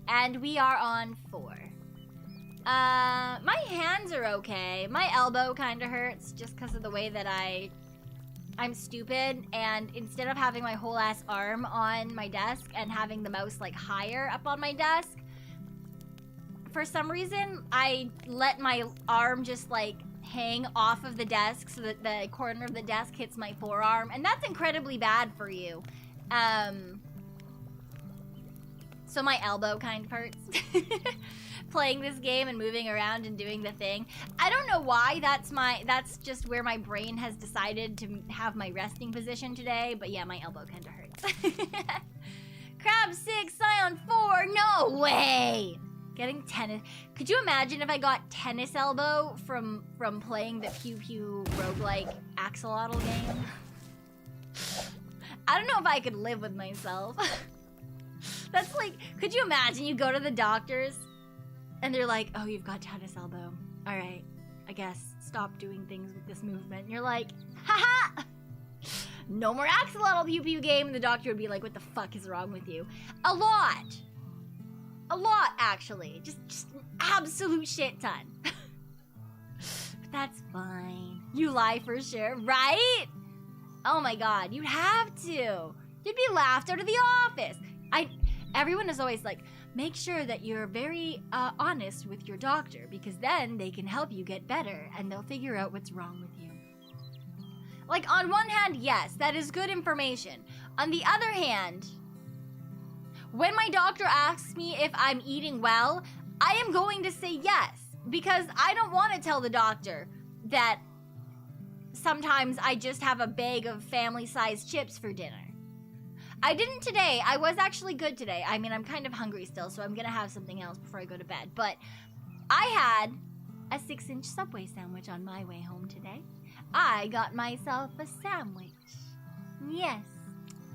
And we are on 4. My hands are okay. My elbow kind of hurts just because of the way that I'm stupid, and instead of having my whole ass arm on my desk and having the mouse like higher up on my desk, for some reason I let my arm just like hang off of the desk so that the corner of the desk hits my forearm, and that's incredibly bad for you. So my elbow kind of hurts. Playing this game and moving around and doing the thing. I don't know why, that's just where my brain has decided to have my resting position today, but yeah, my elbow kind of hurts. Crab 6, Cyon 4, no way! Getting tennis. Could you imagine if I got tennis elbow from playing the pewpew roguelike axolotl game? I don't know if I could live with myself. That's like, could you imagine you go to the doctors and they're like, oh, you've got tennis elbow. All right, I guess stop doing things with this movement. And you're like, haha, no more axolotl pew pew game. And the doctor would be like, what the fuck is wrong with you? A lot, actually. Just an absolute shit ton. But that's fine. You lie for sure, right? Oh my God, you'd have to. You'd be laughed out of the office. Everyone is always like, make sure that you're very honest with your doctor, because then they can help you get better and they'll figure out what's wrong with you. Like, on one hand, yes, that is good information. On the other hand, when my doctor asks me if I'm eating well, I am going to say yes, because I don't want to tell the doctor that sometimes I just have a bag of family-sized chips for dinner. I didn't today. I was actually good today. I mean, I'm kind of hungry still, so I'm gonna have something else before I go to bed. But I had a 6-inch Subway sandwich on my way home today. I got myself a sandwich. Yes,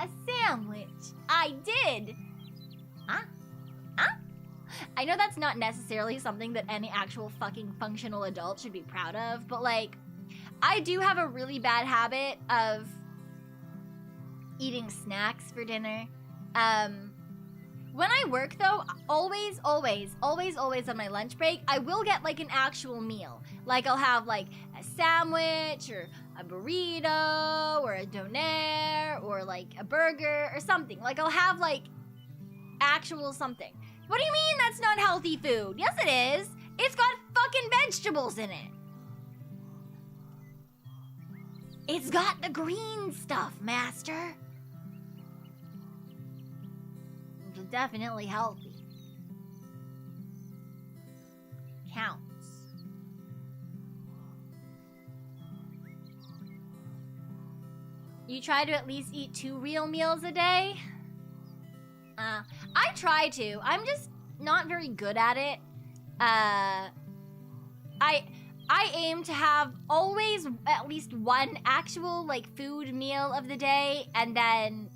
a sandwich. I did. Huh? I know that's not necessarily something that any actual fucking functional adult should be proud of, but like, I do have a really bad habit of eating snacks for dinner. When I work though, always on my lunch break, I will get like an actual meal. Like I'll have like a sandwich or a burrito or a donair or like a burger or something. Like I'll have like actual something. What do you mean that's not healthy food? Yes it is. It's got fucking vegetables in it. It's got the green stuff, master. It's definitely healthy. Counts. You try to at least eat 2 real meals a day? I try to. I'm just not very good at it. I aim to have always at least one actual like food meal of the day, and then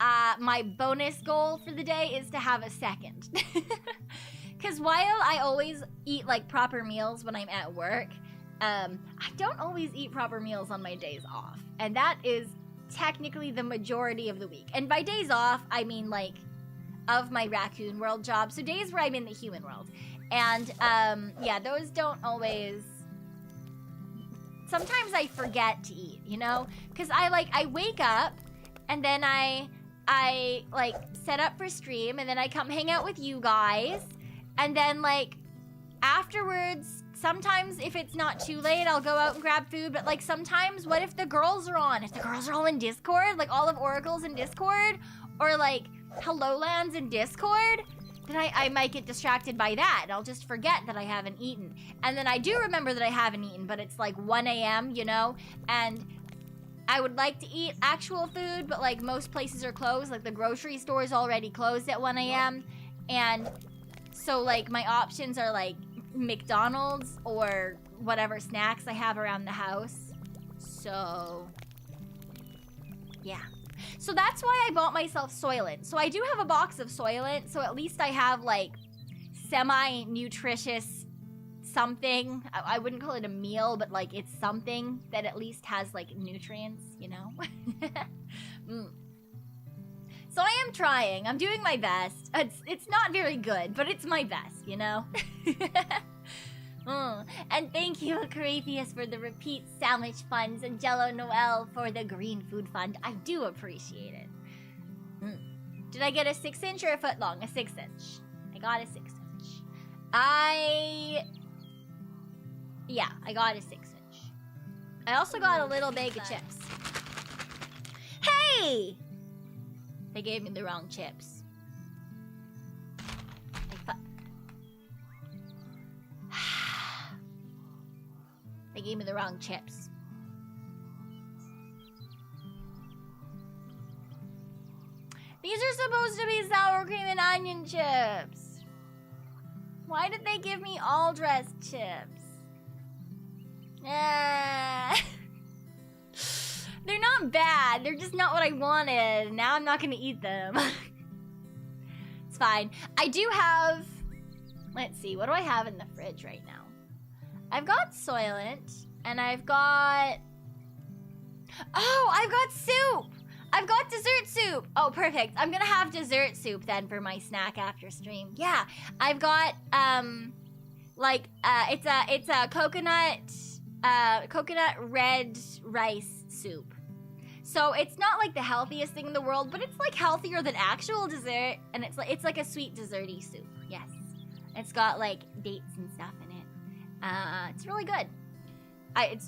my bonus goal for the day is to have a second. Because while I always eat like proper meals when I'm at work, I don't always eat proper meals on my days off, and that is technically the majority of the week. And by days off, I mean like of my raccoon world job, so days where I'm in the human world. And yeah, those don't always. Sometimes I forget to eat, you know, because I wake up and then I like set up for stream, and then I come hang out with you guys, and then like afterwards, sometimes if it's not too late, I'll go out and grab food. But like sometimes, what if the girls are on? If the girls are all in Discord, like all of Oracle's in Discord, or like HelloLand's in Discord, then I might get distracted by that, and I'll just forget that I haven't eaten. And then I do remember that I haven't eaten, but it's like 1 a.m., you know? And I would like to eat actual food, but like most places are closed. Like the grocery store is already closed at 1 a.m. And so like my options are like McDonald's or whatever snacks I have around the house. So yeah. So that's why I bought myself Soylent. So I do have a box of Soylent, so at least I have like semi-nutritious something. I wouldn't call it a meal, but like it's something that at least has like nutrients, you know? So I am trying. I'm doing my best. It's not very good, but it's my best, you know? And thank you, Caratheus, for the repeat sandwich funds, and Jello Noel for the green food fund. I do appreciate it. Did I get a 6-inch or a foot long? A 6-inch. I got a 6-inch. Yeah, I got a 6-inch. I also got a little bag of chips. Hey! They gave me the wrong chips. They gave me the wrong chips. These are supposed to be sour cream and onion chips. Why did they give me all dressed chips? They're not bad. They're just not what I wanted. Now I'm not gonna eat them. It's fine. I do have... Let's see. What do I have in the fridge right now? I've got Soylent, and I've got... Oh, I've got soup! I've got dessert soup! Oh, perfect. I'm gonna have dessert soup then for my snack after stream. Yeah, I've got, it's a coconut red rice soup. So it's not like the healthiest thing in the world, but it's like healthier than actual dessert, and it's like a sweet desserty soup. Yes. It's got like dates and stuff in it. It's really good.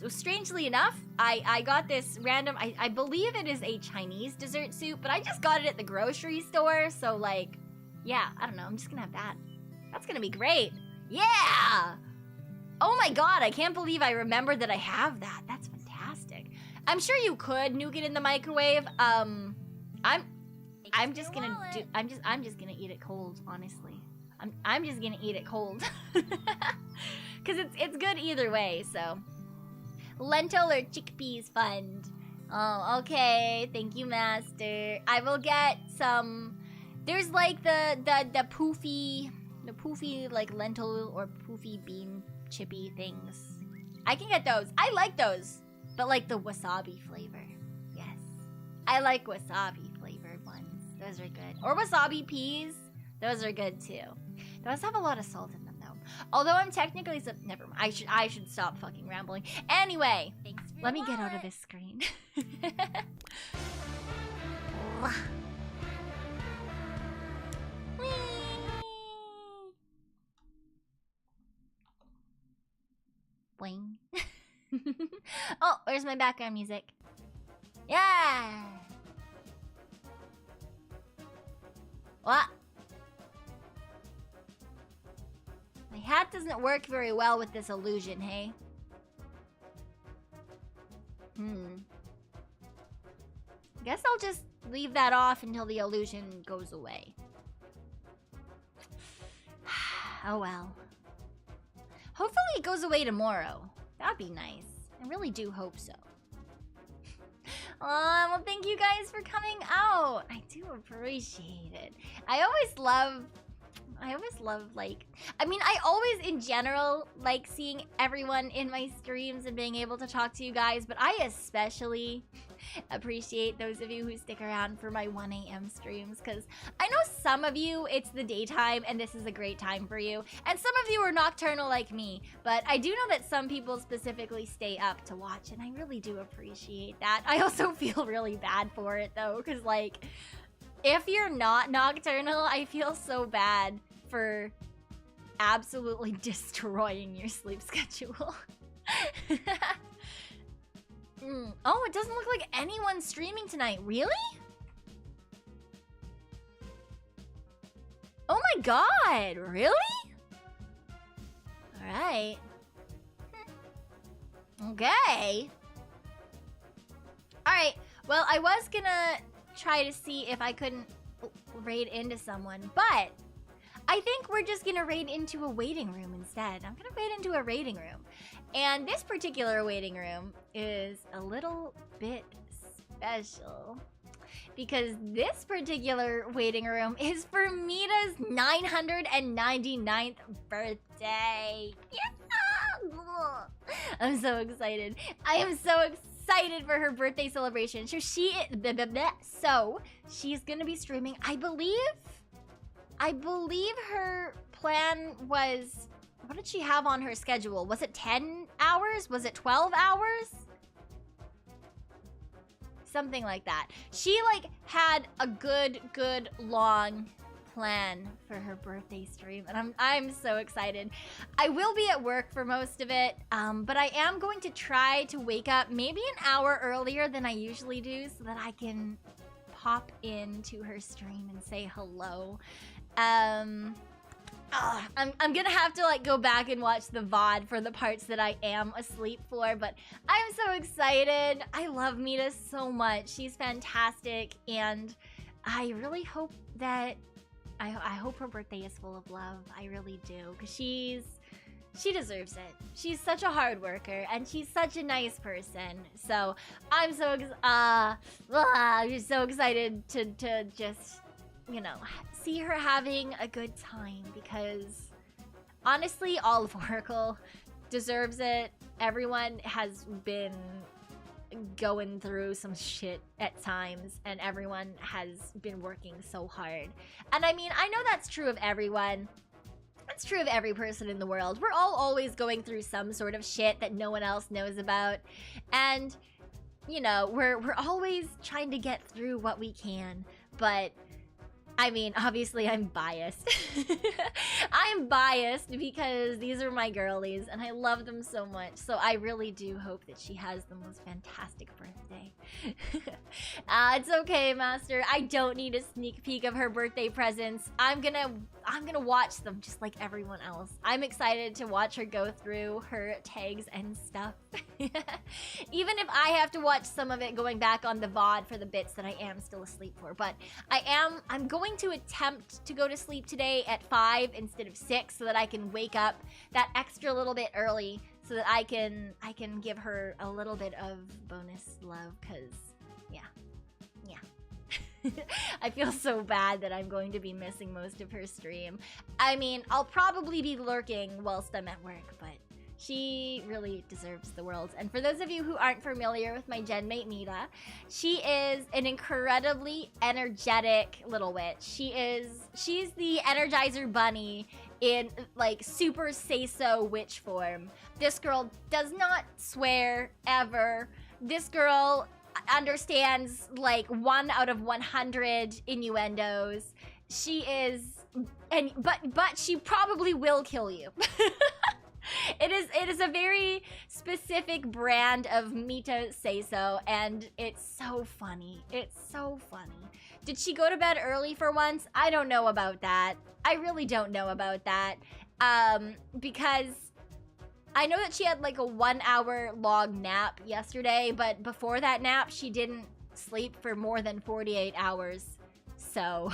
strangely enough, I got this random, I believe it is a Chinese dessert soup, but I just got it at the grocery store, so like, yeah, I don't know, I'm just gonna have that. That's gonna be great. Yeah! Oh my god, I can't believe I remembered that I have that. That's fantastic. I'm sure you could nuke it in the microwave. I'm just gonna I'm just gonna eat it cold, honestly. I'm just gonna eat it cold. Cause it's good either way, so. Lentil or chickpeas fund. Oh, okay. Thank you, master. I will get some. There's like the poofy like lentil or poofy bean chippy things. I can get those. I like those, but like the wasabi flavor. Yes, I like wasabi flavored ones. Those are good. Or wasabi peas. Those are good too. Those have a lot of salt in them though. Although I'm technically never mind. I should stop fucking rambling. Anyway, let me get out of this screen. Boing. Oh, where's my background music? Yeah. What? My hat doesn't work very well with this illusion, hey? Guess I'll just leave that off until the illusion goes away. Oh well. Hopefully it goes away tomorrow. That'd be nice. I really do hope so. Well, thank you guys for coming out. I do appreciate it. I always love, like, I mean, I always, in general, like seeing everyone in my streams and being able to talk to you guys, but I especially appreciate those of you who stick around for my 1 a.m. streams, because I know some of you, it's the daytime, and this is a great time for you, and some of you are nocturnal like me, but I do know that some people specifically stay up to watch, and I really do appreciate that. I also feel really bad for it, though, because, like, if you're not nocturnal, I feel so bad for absolutely destroying your sleep schedule. Oh, it doesn't look like anyone's streaming tonight. Really? Oh my god, really? Alright. Okay. Alright, well, I was gonna try to see if I couldn't raid into someone, but I think we're just gonna raid into a waiting room instead. I'm gonna raid into a raiding room. And this particular waiting room is a little bit special, because this particular waiting room is for Meeta's 999th birthday. Yeah! I'm so excited. I am so excited for her birthday celebration. So she's gonna be streaming. I believe her plan was, what did she have on her schedule? Was it 10 hours? Was it 12 hours? Something like that. She like had a good long plan for her birthday stream, and I'm so excited. I will be at work for most of it, but I am going to try to wake up maybe an hour earlier than I usually do so that I can pop into her stream and say hello. I'm gonna have to like go back and watch the VOD for the parts that I am asleep for, but I'm so excited. I love Meeta so much. She's fantastic, and I really hope that I hope her birthday is full of love. I really do, because she deserves it. She's such a hard worker, and she's such a nice person. So I'm so excited to just, you know, see her having a good time, because honestly, all of Oracle deserves it. Everyone has been going through some shit at times, and everyone has been working so hard. And I mean, I know that's true of everyone. It's true of every person in the world. We're all always going through some sort of shit that no one else knows about. And, you know, we're always trying to get through what we can. But I mean, obviously I'm biased. I'm biased because these are my girlies and I love them so much. So I really do hope that she has the most fantastic birthday. It's okay, Master. I don't need a sneak peek of her birthday presents. I'm gonna watch them just like everyone else. I'm excited to watch her go through her tags and stuff. Even if I have to watch some of it going back on the VOD for the bits that I am still asleep for. But I'm going to attempt to go to sleep today at 5 instead of 6 so that I can wake up that extra little bit early so that I can give her a little bit of bonus love, cause yeah. I feel so bad that I'm going to be missing most of her stream. I mean, I'll probably be lurking whilst I'm at work, but she really deserves the world. And for those of you who aren't familiar with my genmate Meeta, she is an incredibly energetic little witch. She's the Energizer Bunny in like super say-so witch form. This girl does not swear ever. This girl understands like 1 out of 100 innuendos. She is, but she probably will kill you. It is a very specific brand of Meeta say-so, and it's so funny. It's so funny. Did she go to bed early for once? I don't know about that. I really don't know about that. Because I know that she had like a 1 hour long nap yesterday, but before that nap, she didn't sleep for more than 48 hours. So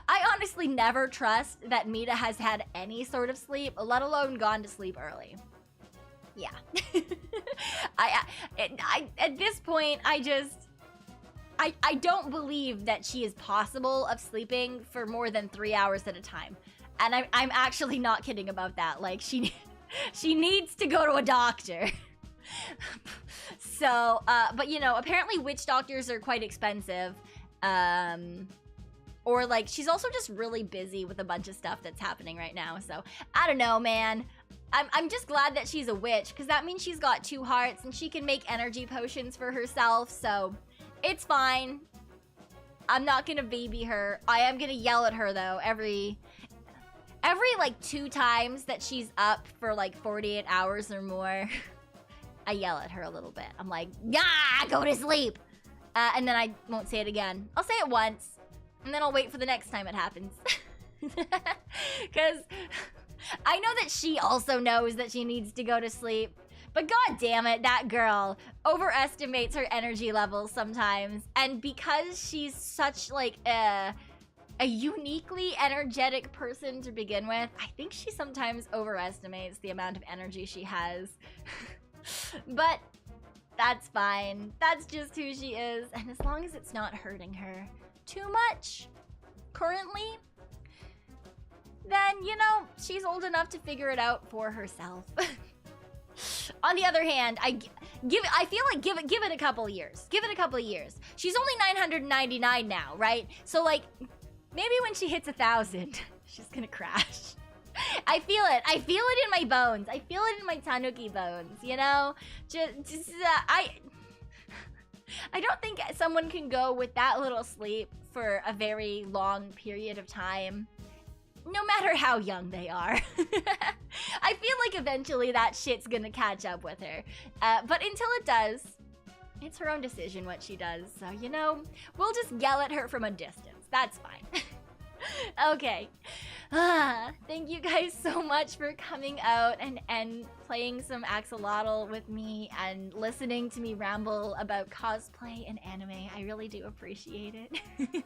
I honestly never trust that Meeta has had any sort of sleep, let alone gone to sleep early. Yeah. At this point, I don't believe that she is possible of sleeping for more than 3 hours at a time. And I'm actually not kidding about that. Like, she needs to go to a doctor. So, but you know, apparently witch doctors are quite expensive. Or like, she's also just really busy with a bunch of stuff that's happening right now. So, I don't know, man. I'm just glad that she's a witch, because that means she's got 2 hearts and she can make energy potions for herself. So, it's fine. I'm not gonna baby her. I am gonna yell at her though every like 2 times that she's up for like 48 hours or more. I yell at her a little bit. I'm like, "Ah, go to sleep." And then I won't say it again. I'll say it once, and then I'll wait for the next time it happens. Because I know that she also knows that she needs to go to sleep. But god damn it, that girl overestimates her energy levels sometimes. And because she's such like a uniquely energetic person to begin with, I think she sometimes overestimates the amount of energy she has. But that's fine. That's just who she is. And as long as it's not hurting her too much currently, then, you know, she's old enough to figure it out for herself. On the other hand, I feel like give it a couple years. Give it a couple of years. She's only 999 now, right? So like, maybe when she hits 1,000, she's gonna crash. I feel it. I feel it in my bones. I feel it in my Tanuki bones, you know? I don't think someone can go with that little sleep for a very long period of time, no matter how young they are. I feel like eventually that shit's gonna catch up with her. But until it does, it's her own decision what she does. So, you know, we'll just yell at her from a distance. That's fine. Okay. Thank you guys so much for coming out and playing some AK-xolotl with me and listening to me ramble about cosplay and anime. I really do appreciate it.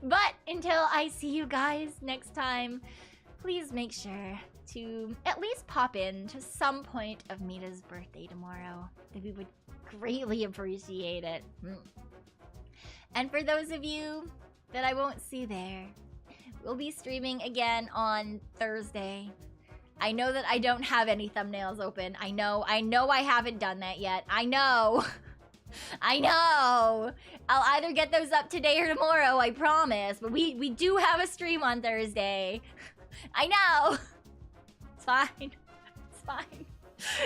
But until I see you guys next time, please make sure to at least pop in to some point of Meeta's birthday tomorrow. We would greatly appreciate it. And for those of you that I won't see there, we'll be streaming again on Thursday. I know that I don't have any thumbnails open. I know I haven't done that yet. I know. I know. I'll either get those up today or tomorrow, I promise. But we do have a stream on Thursday. I know. It's fine. It's fine.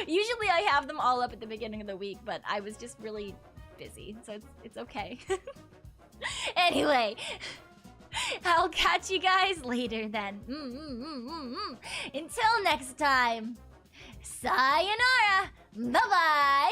Usually I have them all up at the beginning of the week, but I was just really busy, so it's okay. Anyway, I'll catch you guys later then. Until next time, sayonara. Bye-bye.